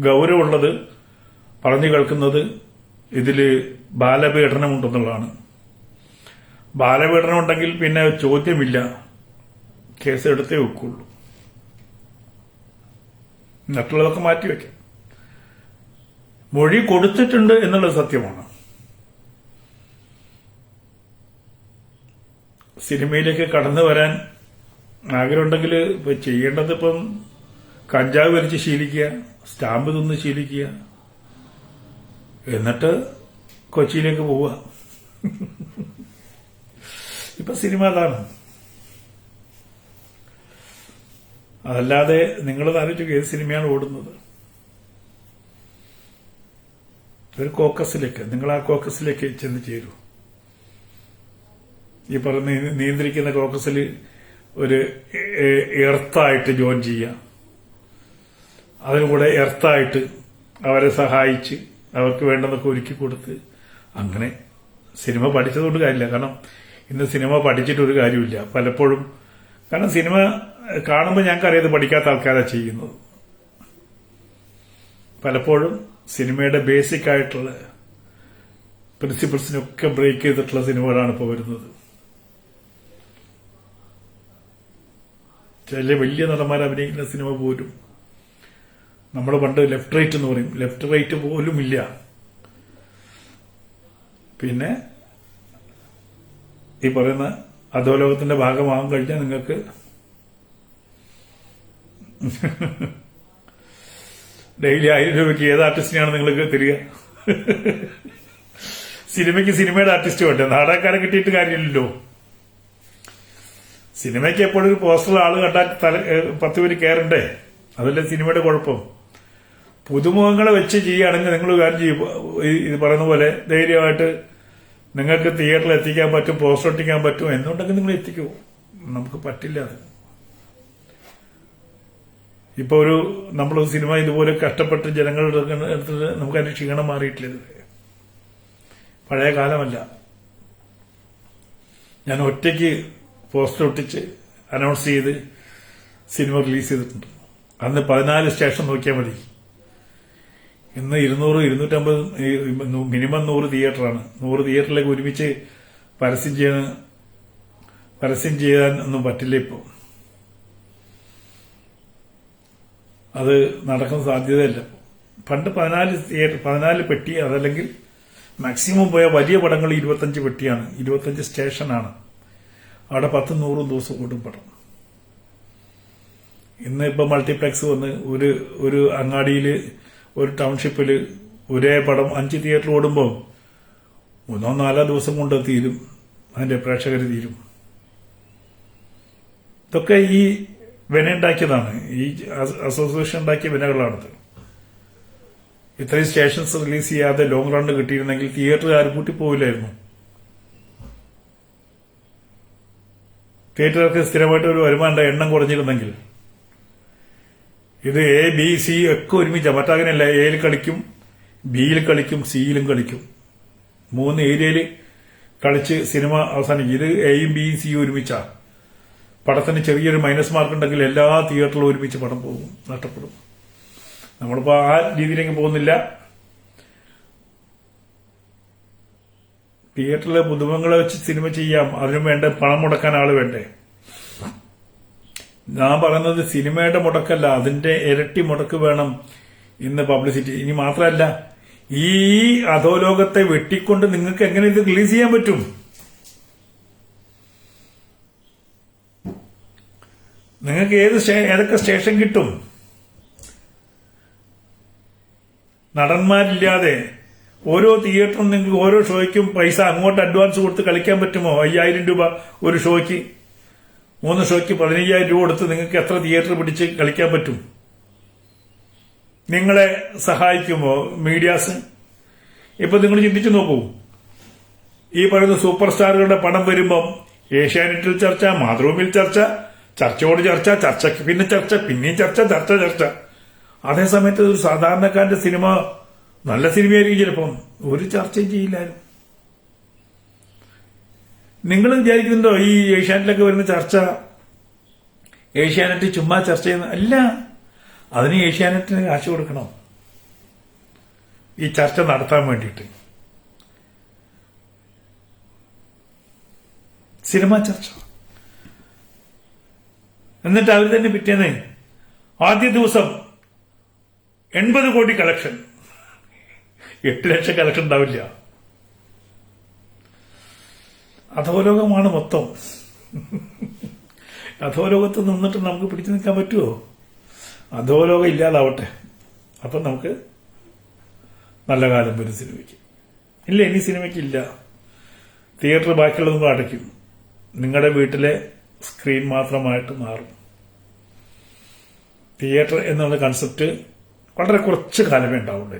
ഗൗരവമുള്ളത് പറഞ്ഞു കേൾക്കുന്നത് ഇതില് ബാലപീഡനമുണ്ടെന്നുള്ളതാണ്. ബാലപീഡനം ഉണ്ടെങ്കിൽ പിന്നെ ചോദ്യമില്ല, കേസെടുത്തേ വെക്കുള്ളൂ. മറ്റുള്ളതൊക്കെ മാറ്റിവെക്കാം. മൊഴി കൊടുത്തിട്ടുണ്ട് എന്നുള്ളത് സത്യമാണ്. സിനിമയിലേക്ക് കടന്നു വരാൻ ആഗ്രഹമുണ്ടെങ്കിൽ ഇപ്പൊ ചെയ്യേണ്ടത് ഇപ്പം കഞ്ചാവ് വലിച്ച് ശീലിക്കുക, സ്റ്റാമ്പ് തിന്ന് ശീലിക്കുക, എന്നിട്ട് കൊച്ചിയിലേക്ക് പോവുക. ഇപ്പൊ സിനിമ അതാണ്. അതല്ലാതെ നിങ്ങൾ ആലോചിച്ചു ഏത് സിനിമയാണ് ഓടുന്നത്? ഒരു കോക്കസിലേക്ക്, നിങ്ങൾ ആ കോക്കസിലേക്ക് ചെന്ന് ചേരൂ. ഈ പറഞ്ഞ നിയന്ത്രിക്കുന്ന കോക്കസിൽ ഒരു എർത്തായിട്ട് ജോയിൻ ചെയ്യുക. അതിനുകൂടെ എർത്തായിട്ട് അവരെ സഹായിച്ച് അവർക്ക് വേണ്ടതൊക്കെ ഒരുക്കി കൊടുത്ത്, അങ്ങനെ സിനിമ പഠിച്ചതുകൊണ്ട് കാര്യമില്ല. കാരണം ഇന്ന് സിനിമ പഠിച്ചിട്ടൊരു കാര്യമില്ല പലപ്പോഴും. കാരണം സിനിമ കാണുമ്പോൾ ഞങ്ങൾക്കറിയാതെ പഠിക്കാത്ത ആൾക്കാരാണ് ചെയ്യുന്നത്. പലപ്പോഴും സിനിമയുടെ ബേസിക് ആയിട്ടുള്ള പ്രിൻസിപ്പിൾസിനൊക്കെ ബ്രേക്ക് ചെയ്തിട്ടുള്ള സിനിമകളാണ് ഇപ്പോൾ വരുന്നത്. ചില വലിയ നടന്മാർ അഭിനയിക്കുന്ന സിനിമ പോലും നമ്മൾ പണ്ട് ലെഫ്റ്റ് റൈറ്റ് എന്ന് പറയും, ലെഫ്റ്റ് റൈറ്റ് പോലും ഇല്ല. പിന്നെ ഈ പറയുന്ന അധോലോകത്തിന്റെ ഭാഗമാകാൻ കഴിഞ്ഞാൽ നിങ്ങൾക്ക് ഡെയിലി 1000 രൂപയ്ക്ക് ഏത് ആർട്ടിസ്റ്റിനെയാണ് നിങ്ങൾക്ക് തരിക? സിനിമയ്ക്ക് സിനിമയുടെ ആർട്ടിസ്റ്റ് വേണ്ടേ? നാടകക്കാരെ കിട്ടിയിട്ട് കാര്യമില്ലല്ലോ. സിനിമയ്ക്ക് എപ്പോഴും ഒരു പോസ്റ്ററിൽ ആള് കണ്ടാൽ 10 പേര് കയറണ്ടേ? അതല്ലേ സിനിമയുടെ കുഴപ്പം. പുതുമുഖങ്ങളെ വെച്ച് ചെയ്യുകയാണെങ്കിൽ നിങ്ങൾ കാര്യം ചെയ്യും. ഇത് പറയുന്ന പോലെ ധൈര്യമായിട്ട് നിങ്ങൾക്ക് തിയേറ്ററിൽ എത്തിക്കാൻ പറ്റും, പോസ്റ്റർ ഒട്ടിക്കാൻ പറ്റും എന്നുണ്ടെങ്കിൽ നിങ്ങൾ എത്തിക്കൂ. നമുക്ക് പറ്റില്ല അത്. ഇപ്പൊ നമ്മൾ സിനിമ ഇതുപോലെ കഷ്ടപ്പെട്ട് ജനങ്ങളുടെ അടുത്ത് നമുക്ക് അതിന്റെ ക്ഷീണം മാറിയിട്ടില്ല. ഇത് പഴയ കാലമല്ല. ഞാൻ ഒറ്റയ്ക്ക് പോസ്റ്റർ ഒട്ടിച്ച് അനൗൺസ് ചെയ്ത് സിനിമ റിലീസ് ചെയ്തിട്ടുണ്ട്. അന്ന് 14 സ്റ്റേഷൻ നോക്കിയാൽ മതി. ഇന്ന് 200, 250, മിനിമം 100 തിയേറ്ററാണ്. 100 തിയേറ്ററിലേക്ക് ഒരുമിച്ച് പരസ്യം ചെയ്യാൻ ഒന്നും പറ്റില്ല ഇപ്പോൾ. അത് നടക്കുന്ന സാധ്യതയല്ല. പണ്ട് 14 പെട്ടി, അതല്ലെങ്കിൽ മാക്സിമം പോയ വലിയ പടങ്ങൾ 25 പെട്ടിയാണ്, 25 സ്റ്റേഷനാണ്. അവിടെ 10-100 ദിവസം കൂടും പടം. ഇന്ന് ഇപ്പൊ മൾട്ടിപ്ലക്സ് വന്ന് ഒരു അങ്ങാടിയിൽ ഒരു ടൗൺഷിപ്പിൽ ഒരേ പടം 5 തിയേറ്റർ ഓടുമ്പോൾ 3-4 ദിവസം കൊണ്ട് തീരും, അതിന്റെ പ്രേക്ഷകർ തീരും. ഇതൊക്കെ ഈ വിന ഉണ്ടാക്കിയതാണ്, ഈ അസോസിയേഷൻ ഉണ്ടാക്കിയ വിനകളാണത്. ഇത്രയും സ്റ്റേഷൻസ് റിലീസ് ചെയ്യാതെ ലോങ് റൺ കിട്ടിയിരുന്നെങ്കിൽ തിയേറ്ററുകാർ കൂട്ടിപ്പോവില്ലായിരുന്നു. തിയേറ്ററുകാർക്ക് സ്ഥിരമായിട്ട് ഒരു വരുമാനം എണ്ണം കുറഞ്ഞിരുന്നെങ്കിൽ. ഇത് എ ബി സി ഒക്കെ ഒരുമിച്ച, മറ്റങ്ങനെയല്ല. എയിൽ കളിക്കും, ബിയിൽ കളിക്കും, സിയിലും കളിക്കും. 3 ഏരിയയിൽ കളിച്ച് സിനിമ അവസാനിക്കും. ഇത് എയും ബിയും സിയും ഒരുമിച്ചാ. പടത്തിന് ചെറിയൊരു മൈനസ് മാർക്ക് ഉണ്ടെങ്കിൽ എല്ലാ തിയേറ്ററിലും ഒരുമിച്ച് പടം പോകും, നഷ്ടപ്പെടും. നമ്മളിപ്പോ ആ രീതിയിലേക്ക് പോകുന്നില്ല. തിയേറ്ററിലെ പുതുമകളെ വെച്ച് സിനിമ ചെയ്യാം, അതിനും വേണ്ട പണം മുടക്കാൻ ആള് വേണ്ടേ. ഞാൻ പറയുന്നത് സിനിമയുടെ മുടക്കല്ല, അതിന്റെ ഇരട്ടി മുടക്ക് വേണം ഇന്ന് പബ്ലിസിറ്റി. ഇനി മാത്രമല്ല, ഈ അധോലോകത്തെ വെട്ടിക്കൊണ്ട് നിങ്ങൾക്ക് എങ്ങനെ ഇത് റിലീസ് ചെയ്യാൻ പറ്റും? നിങ്ങൾക്ക് ഏതൊക്കെ സ്റ്റേഷൻ കിട്ടും? നടന്മാരില്ലാതെ ഓരോ തിയേറ്ററും നിങ്ങൾക്ക് ഓരോ ഷോയ്ക്കും പൈസ അങ്ങോട്ട് അഡ്വാൻസ് കൊടുത്ത് കളിക്കാൻ പറ്റുമോ? 5000 രൂപ ഒരു ഷോയ്ക്ക്, 3 ഷോയ്ക്ക് 15000 രൂപ കൊടുത്ത് നിങ്ങൾക്ക് എത്ര തിയേറ്റർ പിടിച്ച് കളിക്കാൻ പറ്റും? നിങ്ങളെ സഹായിക്കുമോ മീഡിയാസ്? ഇപ്പൊ നിങ്ങൾ ചിന്തിച്ചു നോക്കൂ. ഈ പറയുന്ന സൂപ്പർ സ്റ്റാറുകളുടെ പടം വരുമ്പം ഏഷ്യാനെറ്റിൽ ചർച്ച, മാതൃഭൂമിയിൽ ചർച്ച, ചർച്ചയോട് ചർച്ച, ചർച്ചയ്ക്ക് പിന്നെ ചർച്ച, പിന്നെയും ചർച്ച, ചർച്ച. അതേസമയത്ത് ഒരു സാധാരണക്കാരന്റെ സിനിമ നല്ല സിനിമയായിരിക്കും, ചിലപ്പം ഒരു ചർച്ചയും ചെയ്യില്ലായിരുന്നു. നിങ്ങൾ വിചാരിക്കുന്നുണ്ടോ ഈ ഏഷ്യാനെറ്റിലൊക്കെ വരുന്ന ചർച്ച ഏഷ്യാനെറ്റ് ചുമ്മാ ചർച്ച ചെയ്യുന്ന അല്ല? അതിന് ഏഷ്യാനെറ്റിന് കാശ് കൊടുക്കണം ഈ ചർച്ച നടത്താൻ വേണ്ടിയിട്ട്. സിനിമ ചർച്ച. എന്നിട്ട് അവർ തന്നെ പിറ്റേന്ന് ആദ്യ ദിവസം 80 കോടി കളക്ഷൻ, 8 ലക്ഷം കളക്ഷൻ ഉണ്ടാവില്ല. അധോലോകമാണ് മൊത്തം. അധോലോകത്ത് നിന്നിട്ട് നമുക്ക് പിടിച്ചു നിൽക്കാൻ പറ്റുമോ? അധോലോകം ഇല്ലാതാവട്ടെ, അപ്പം നമുക്ക് നല്ല കാലം വരും സിനിമയ്ക്ക്. ഇല്ല, ഇനി സിനിമയ്ക്കില്ല. തിയേറ്റർ ബാക്കിയുള്ളതും അടയ്ക്കും. നിങ്ങളുടെ വീട്ടിലെ സ്ക്രീൻ മാത്രമായിട്ട് മാറും. തിയേറ്റർ എന്നുള്ള കൺസെപ്റ്റ് വളരെ കുറച്ച് കാലമേ ഉണ്ടാവുള്ളൂ.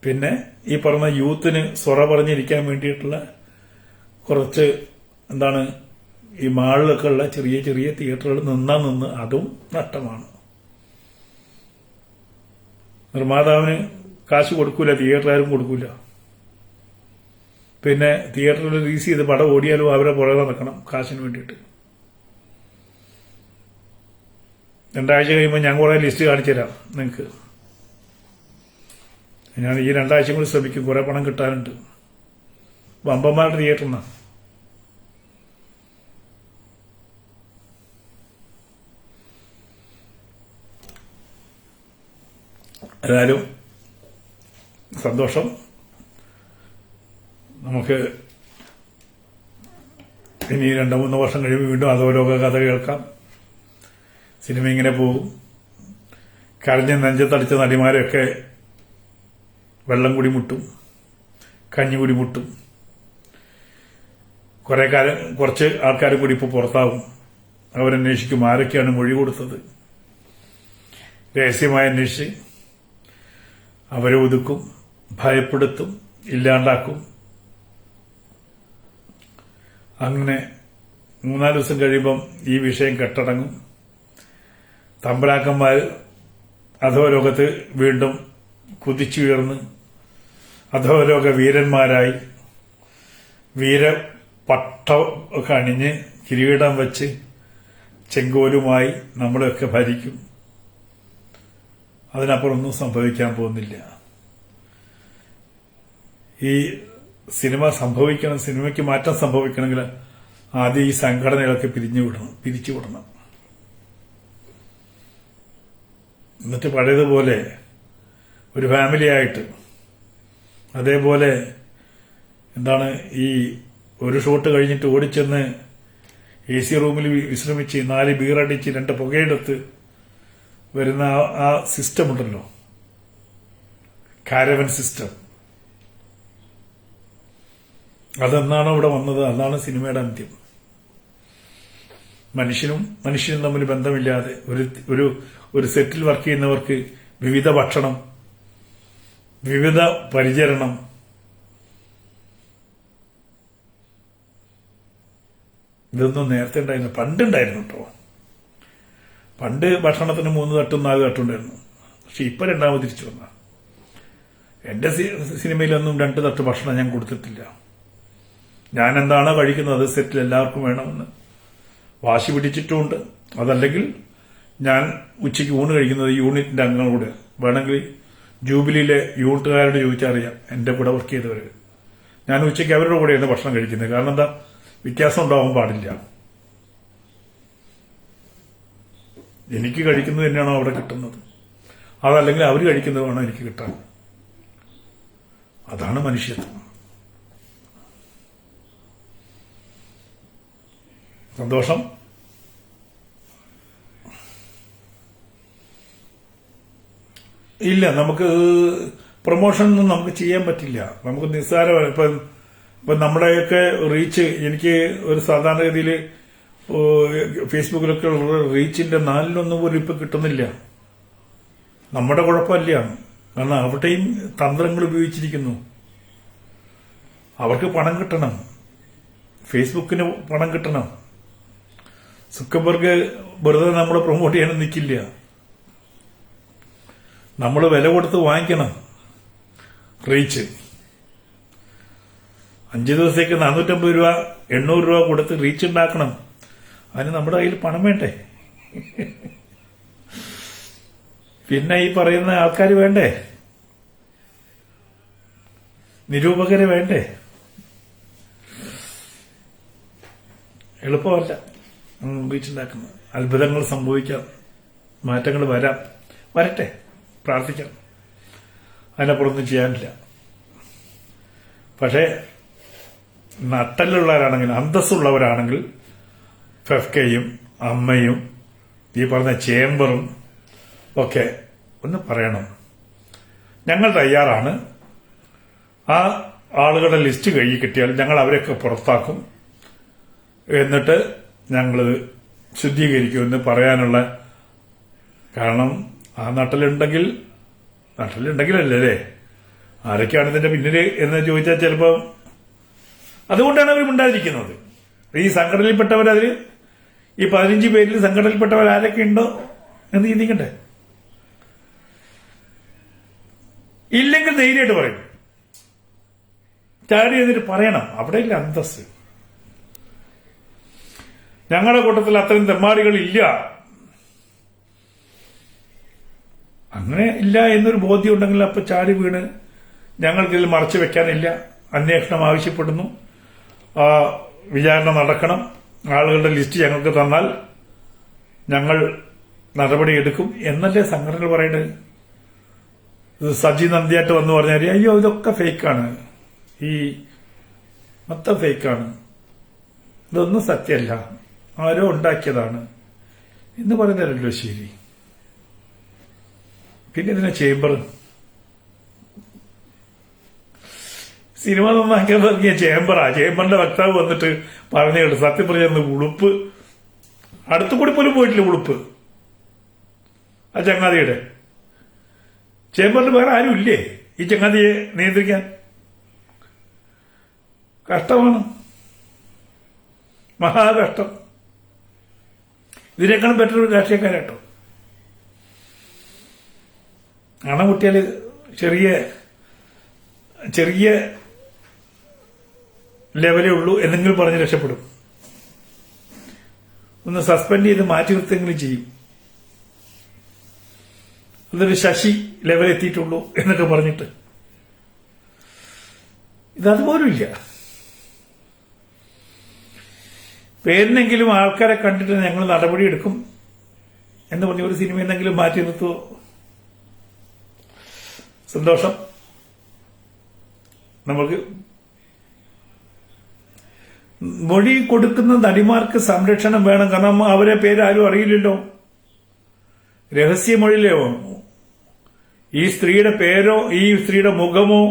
പിന്നെ ഈ പറഞ്ഞ യൂത്തിന് സൊറ പറഞ്ഞിരിക്കാൻ വേണ്ടിയിട്ടുള്ള കുറച്ച് ഈ മാളിലൊക്കെ ഉള്ള ചെറിയ ചെറിയ തിയേറ്ററുകൾ നിന്ന് അതും നഷ്ടമാണ്. നിർമ്മാതാവിന് കാശ് കൊടുക്കൂല, തിയേറ്ററുകാരും കൊടുക്കൂല. പിന്നെ തിയേറ്ററിൽ റിലീസ് ചെയ്ത് പടം ഓടിയാലും അവരെ പുറകെ നടക്കണം കാശിന് വേണ്ടിയിട്ട്. 2 ആഴ്ച കഴിയുമ്പോൾ ഞാൻ കുറെ ലിസ്റ്റ് കാണിച്ചു തരാം നിങ്ങൾക്ക്. ഞാൻ ഈ 2 ആഴ്ച കൂടി ശ്രമിക്കും, കുറെ പണം കിട്ടാനുണ്ട്. വമ്പന്മാരുടെ തിയേറ്ററിനാണ്. ഏതായാലും സന്തോഷം. നമുക്ക് ഇനി 2-3 വർഷം കഴിയുമ്പോൾ വീണ്ടും അധോലോക കഥ കേൾക്കാം. സിനിമ ഇങ്ങനെ പോകും. കരഞ്ഞ് നെഞ്ചത്തടിച്ച നടിമാരെയൊക്കെ വെള്ളം കൂടി മുട്ടും, കഞ്ഞി കൂടി മുട്ടും. കുറച്ച് ആൾക്കാർ കൂടി ഇപ്പോൾ പുറത്താവും. അവരന്വേഷിക്കും ആരൊക്കെയാണ് മൊഴി കൊടുത്തത്. രഹസ്യമായി അന്വേഷിച്ച് അവരെ ഒതുക്കും, ഭയപ്പെടുത്തും, ഇല്ലാണ്ടാക്കും. അങ്ങനെ 3-4 ദിവസം കഴിയുമ്പം ഈ വിഷയം കെട്ടടങ്ങും. തമ്പരാക്കന്മാർ അധോലോകത്ത് വീണ്ടും കുതിച്ചുയർന്ന് അധോലോക വീരന്മാരായി വീരപട്ട അണിഞ്ഞ് കിരീടം വെച്ച് ചെങ്കോലുമായി നമ്മളെയൊക്കെ ഭരിക്കും. അതിനപ്പുറമൊന്നും സംഭവിക്കാൻ പോകുന്നില്ല. ഈ സിനിമ സംഭവിക്കണം, സിനിമയ്ക്ക് മാറ്റം സംഭവിക്കണമെങ്കിൽ ആദ്യം ഈ സംഘടനകളൊക്കെ പിരിച്ചുവിടണം. എന്നിട്ട് പഴയതുപോലെ ഒരു ഫാമിലിയായിട്ട്. അതേപോലെ എന്താണ് ഈ ഒരു ഷോട്ട് കഴിഞ്ഞിട്ട് ഓടിച്ചെന്ന് AC റൂമിൽ വിശ്രമിച്ച് 4 ബീറടിച്ച് 2 പുകയെടുത്ത് വരുന്ന ആ സിസ്റ്റം ഉണ്ടല്ലോ, കാരവൻ സിസ്റ്റം, അതെന്നാണോ ഇവിടെ വന്നത്? അതാണ് സിനിമയുടെ അന്ത്യം. മനുഷ്യനും തമ്മിൽ ബന്ധമില്ലാതെ ഒരു സെറ്റിൽ വർക്ക് ചെയ്യുന്നവർക്ക് വിവിധ ഭക്ഷണം, വിവിധ പരിചരണം, ഇതൊന്നും നേരത്തെ ഉണ്ടായിരുന്നു, പണ്ടുണ്ടായിരുന്നു കേട്ടോ. പണ്ട് ഭക്ഷണത്തിന് 3 തട്ടും 4 തട്ടും ഉണ്ടായിരുന്നു. പക്ഷെ ഇപ്പൊ രണ്ടാമത് തിരിച്ചു വന്ന. എന്റെ സിനിമയിലൊന്നും 2 തട്ട് ഭക്ഷണം ഞാൻ കൊടുത്തിട്ടില്ല. ഞാൻ എന്താണോ കഴിക്കുന്നത് അത് സെറ്റിൽ എല്ലാവർക്കും വേണമെന്ന് വാശി പിടിച്ചിട്ടുമുണ്ട്. അതല്ലെങ്കിൽ ഞാൻ ഉച്ചയ്ക്ക് ഊണ് കഴിക്കുന്നത് യൂണിറ്റിന്റെ അംഗങ്ങളോട്, വേണമെങ്കിൽ ജൂബിലിയിലെ യൂണിറ്റുകാരോട് ചോദിച്ചറിയാം, എന്റെ കൂടെ വർക്ക് ചെയ്തവര്. ഞാൻ ഉച്ചയ്ക്ക് അവരുടെ കൂടെയാണ് ഭക്ഷണം കഴിക്കുന്നത്. കാരണം എന്താ, വ്യത്യാസം ഉണ്ടാവാൻ പാടില്ല. എനിക്ക് കഴിക്കുന്നത് തന്നെയാണോ അവിടെ കിട്ടുന്നത്, അതല്ലെങ്കിൽ അവർ കഴിക്കുന്നത് വേണം എനിക്ക് കിട്ടാൻ. അതാണ് മനുഷ്യത്വം. സന്തോഷം. ഇല്ല, നമുക്ക് പ്രൊമോഷൻ ഒന്നും നമുക്ക് ചെയ്യാൻ പറ്റില്ല. നമുക്ക് നിസ്സാരമാണ്. ഇപ്പൊ നമ്മുടെയൊക്കെ റീച്ച്, എനിക്ക് ഒരു സാധാരണഗതിയിൽ ഫേസ്ബുക്കിലൊക്കെ ഉള്ള റീച്ചിന്റെ 4-1 പോലും ഇപ്പൊ കിട്ടുന്നില്ല. നമ്മുടെ കുഴപ്പമില്ല, കാരണം അവിടെയും തന്ത്രങ്ങൾ ഉപയോഗിച്ചിരിക്കുന്നു. അവർക്ക് പണം കിട്ടണം, ഫേസ്ബുക്കിന് പണം കിട്ടണം. സുക്കബർഗ് വെറുതെ നമ്മളെ പ്രൊമോട്ട് ചെയ്യാനും നിൽക്കില്ല. നമ്മൾ വില കൊടുത്ത് വാങ്ങിക്കണം റീച്ച്. 5 ദിവസത്തേക്ക് 450 രൂപ 800 രൂപ കൊടുത്ത് റീച്ച് ഉണ്ടാക്കണം. അതിന് നമ്മുടെ കയ്യിൽ പണം വേണ്ടേ? പിന്നെ ഈ പറയുന്ന ആൾക്കാർ വേണ്ടേ? നിരൂപകര് വേണ്ടേ? എളുപ്പമല്ല റീച്ച് ഉണ്ടാക്കുന്നത്. അത്ഭുതങ്ങൾ സംഭവിക്കാം, മാറ്റങ്ങൾ വരട്ടെ, പ്രാർത്ഥിക്കാം. അതിനപ്പുറമൊന്നും ചെയ്യാനില്ല. പക്ഷേ നട്ടലുള്ളവരാണെങ്കിൽ, അന്തസ്സുള്ളവരാണെങ്കിൽ ഫെഫ്കയും അമ്മയും ഈ പറഞ്ഞ ചേംബറും ഒക്കെ ഒന്ന് പറയണം, ഞങ്ങൾ തയ്യാറാണ്. ആ ആളുകളുടെ ലിസ്റ്റ് കഴുകി കിട്ടിയാൽ ഞങ്ങൾ അവരെയൊക്കെ പുറത്താക്കും, എന്നിട്ട് ഞങ്ങൾ ശുദ്ധീകരിക്കുമെന്ന് പറയാനുള്ള കാരണം ആ നട്ടലുണ്ടെങ്കിലല്ലേ ആരൊക്കെയാണ് ഇതിന്റെ പിന്നില് എന്ന് ചോദിച്ചാൽ ചിലപ്പോൾ അതുകൊണ്ടാണ് അവർ മിണ്ടാതിരിക്കുന്നത്. ഈ സംഘടനയിൽപ്പെട്ടവരതിൽ ഈ 15 പേരിൽ സംഘടനയിൽപ്പെട്ടവർ ആരൊക്കെ ഉണ്ടോ എന്ന് ചിന്തിക്കണ്ടേ? ഇല്ലെങ്കിൽ ധൈര്യമായിട്ട് പറയും, ചാടി എന്നിട്ട് പറയണം. അവിടെയില്ല അന്തസ്. ഞങ്ങളുടെ കൂട്ടത്തിൽ അത്രയും തെമ്മാടികൾ ഇല്ല, അങ്ങനെ ഇല്ല എന്നൊരു ബോധ്യം ഉണ്ടെങ്കിൽ അപ്പൊ ചാടി വീണ് ഞങ്ങൾക്കിതിൽ മറച്ചു വെക്കാനില്ല, അന്വേഷണം ആവശ്യപ്പെടുന്നു, വിചാരണ നടക്കണം, ആളുകളുടെ ലിസ്റ്റ് ഞങ്ങൾക്ക് തന്നാൽ ഞങ്ങൾ നടപടിയെടുക്കും എന്നല്ലേ സംഘടനകൾ പറയുന്നത്. സജി നന്ദിയായിട്ട് വന്ന് പറഞ്ഞാൽ അയ്യോ ഇതൊക്കെ ഫേക്കാണ്, ഈ മൊത്തം ഫേക്കാണ്, ഇതൊന്നും സത്യമല്ല, ആരോ ഉണ്ടാക്കിയതാണ് എന്ന് പറയുന്നതല്ലോ ശരി. പിന്നെ ഇതിനെ ചേംബർ സിനിമ നന്നാക്കിയത് ഇറങ്ങിയ ചേംബറിന്റെ വക്താവ് വന്നിട്ട് പറഞ്ഞു കേട്ടു, സത്യം പറഞ്ഞ ഉളുപ്പ് അടുത്തുകൂടി പോലും പോയിട്ടില്ല. ഉളുപ്പ് ആ ചങ്ങാതിയുടെ. ചേംബറിൽ വേറെ ആരും ഇല്ലേ ഈ ചങ്ങാതിയെ നിയന്ത്രിക്കാൻ? കഷ്ടമാണ്, മഹാകഷ്ടം. ഇതിനേക്കാളും ബെറ്റർ ഒരു രാഷ്ട്രീയക്കാരാട്ടോ. അണ കുട്ടിയാൽ ചെറിയ ലെവലേ ഉള്ളൂ എന്തെങ്കിലും പറഞ്ഞ് രക്ഷപ്പെടും. ഒന്ന് സസ്പെൻഡ് ചെയ്ത് മാറ്റി നിർത്തുകയെങ്കിലും ചെയ്യും. അതൊരു ശശി ലെവൽ എത്തിയിട്ടുള്ളൂ എന്നൊക്കെ പറഞ്ഞിട്ട് ഇതതുപോലും ഇല്ല. പേരിനെങ്കിലും ആൾക്കാരെ കണ്ടിട്ട് ഞങ്ങൾ നടപടിയെടുക്കും എന്ന് പറഞ്ഞ ഒരു സിനിമ എന്തെങ്കിലും മാറ്റി നിർത്തുമോ? സന്തോഷം. നമുക്ക് മൊഴി കൊടുക്കുന്ന നടിമാർക്ക് സംരക്ഷണം വേണം. കാരണം അവരെ പേരാരും അറിയില്ലല്ലോ. രഹസ്യമൊഴിയിലോ ഈ സ്ത്രീയുടെ പേരോ ഈ സ്ത്രീയുടെ മുഖമോ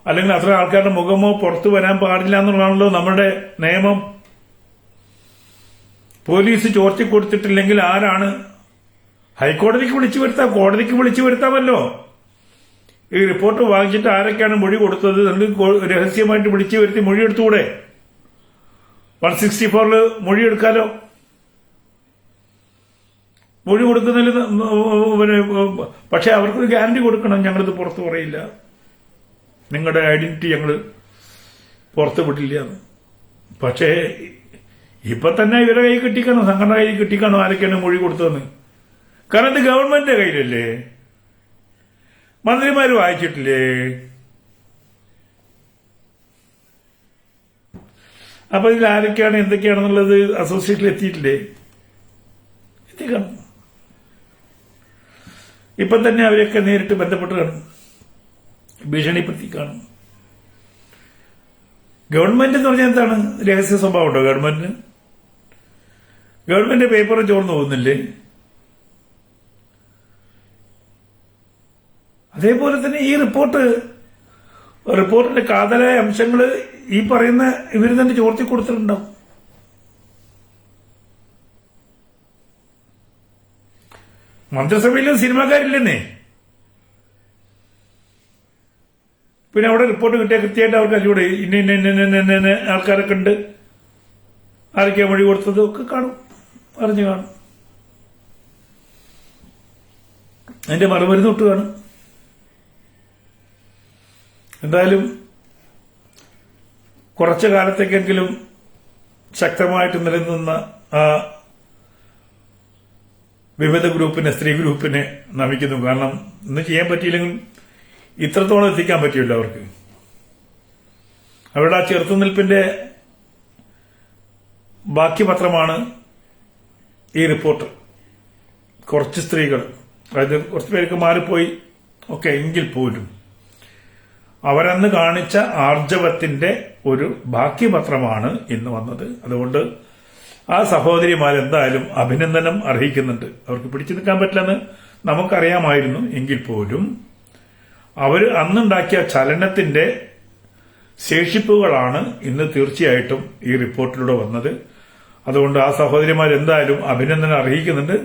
അല്ലെങ്കിൽ അത്ര ആൾക്കാരുടെ മുഖമോ പുറത്തു വരാൻ പാടില്ല എന്നുള്ളതാണല്ലോ നമ്മുടെ നിയമം. പോലീസ് ചോർത്തി കൊടുത്തിട്ടില്ലെങ്കിൽ ആരാണ്? ഹൈക്കോടതിക്ക് വിളിച്ചു വരുത്താം, കോടതിക്ക് വിളിച്ചു വരുത്താമല്ലോ. ഈ റിപ്പോർട്ട് വാങ്ങിച്ചിട്ട് ആരൊക്കെയാണ് മൊഴി കൊടുത്തത് രഹസ്യമായിട്ട് വിളിച്ചു വരുത്തി മൊഴി എടുത്തുകൂടെ? 164 മൊഴിയെടുക്കാലോ. മൊഴി കൊടുക്കുന്നതിൽ പക്ഷെ അവർക്കൊരു ഗ്യാരണ്ടി കൊടുക്കണം. ഞങ്ങളിത് പുറത്തു പറയില്ല, നിങ്ങളുടെ ഐഡന്റിറ്റി ഞങ്ങൾ പുറത്തു വിട്ടില്ല. പക്ഷേ ഇപ്പൊ തന്നെ ഇവരുടെ കൈ കിട്ടിക്കാണോ, സംഘടന കൈ കിട്ടിക്കാണോ ആരൊക്കെയാണ് മൊഴി കൊടുത്തതെന്ന്? കാരണം ഇത് ഗവൺമെന്റിന്റെ കയ്യിലല്ലേ, മന്ത്രിമാര് വായിച്ചിട്ടില്ലേ? അപ്പൊ ഇതിൽ ആരൊക്കെയാണ് എന്തൊക്കെയാണെന്നുള്ളത് അസോസിയേഷനിൽ എത്തിയിട്ടില്ലേ? എത്തിക്കണം. ഇപ്പൊ തന്നെ അവരെയൊക്കെ നേരിട്ട് ബന്ധപ്പെട്ട് കാണും, ഭീഷണിപ്പെടുത്തി കാണും. ഗവൺമെന്റ് എന്ന് പറഞ്ഞാൽ എന്താണ്? രഹസ്യ സ്വഭാവം ഉണ്ടോ ഗവൺമെന്റിന്? ഗവൺമെന്റ് പേപ്പർ ചോർന്നു പോകുന്നില്ലേ? അതേപോലെ തന്നെ ഈ റിപ്പോർട്ടിന്റെ കാതലായ അംശങ്ങൾ ഈ പറയുന്ന ഇവർ തന്നെ ചോർത്തി കൊടുത്തിട്ടുണ്ടാവും. മന്ത്രിസഭയിലും സിനിമാക്കാരില്ലെന്നേ. പിന്നെ അവിടെ റിപ്പോർട്ട് കിട്ടിയ കൃത്യമായിട്ട് അവർക്ക് അതിലൂടെ ഇന്ന ആൾക്കാരൊക്കെ ഉണ്ട്, ആരൊക്കെയാ മൊഴി കൊടുത്തത് ഒക്കെ കാണും, അറിഞ്ഞു കാണും. അതിന്റെ മറുമരുന്ന് തൊട്ട് കാണും. എന്തായാലും കുറച്ചു കാലത്തേക്കെങ്കിലും ശക്തമായിട്ട് നിലനിന്ന ആ വിവിധ ഗ്രൂപ്പിനെ, സ്ത്രീ ഗ്രൂപ്പിനെ നമിക്കുന്നു. കാരണം ഇന്ന് ചെയ്യാൻ പറ്റിയില്ലെങ്കിൽ ഇത്രത്തോളം എത്തിക്കാൻ പറ്റില്ല അവർക്ക്. അവരുടെ ആ ചെറുത്തുനിൽപ്പിന്റെ ബാക്കി പത്രമാണ് ഈ റിപ്പോർട്ട്. കുറച്ച് സ്ത്രീകൾ, അതായത് കുറച്ച് പേർക്ക് മാറിപ്പോയി ഒക്കെ എങ്കിൽ പോലും അവരന്ന് കാണിച്ച ആർജവത്തിന്റെ ഒരു ബാക്കി പത്രമാണ് ഇന്ന് വന്നത്. അതുകൊണ്ട് ആ സഹോദരിമാരെന്തായാലും അഭിനന്ദനം അർഹിക്കുന്നുണ്ട്. അവർക്ക് പിടിച്ചു നിൽക്കാൻ പറ്റില്ലെന്ന് നമുക്കറിയാമായിരുന്നു. എങ്കിൽ പോലും അവർ അന്നുണ്ടാക്കിയ ചലനത്തിന്റെ ശേഷിപ്പുകളാണ് ഇന്ന് തീർച്ചയായിട്ടും ഈ റിപ്പോർട്ടിലൂടെ വന്നത്. അതുകൊണ്ട് ആ സഹോദരിമാരെന്തായാലും അഭിനന്ദനം അർഹിക്കുന്നുണ്ട്.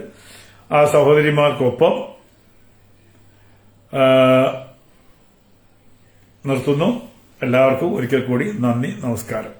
ആ സഹോദരിമാർക്കൊപ്പം നിർത്തുന്നു. എല്ലാവർക്കും ഒരിക്കൽ കൂടി നന്ദി, നമസ്കാരം.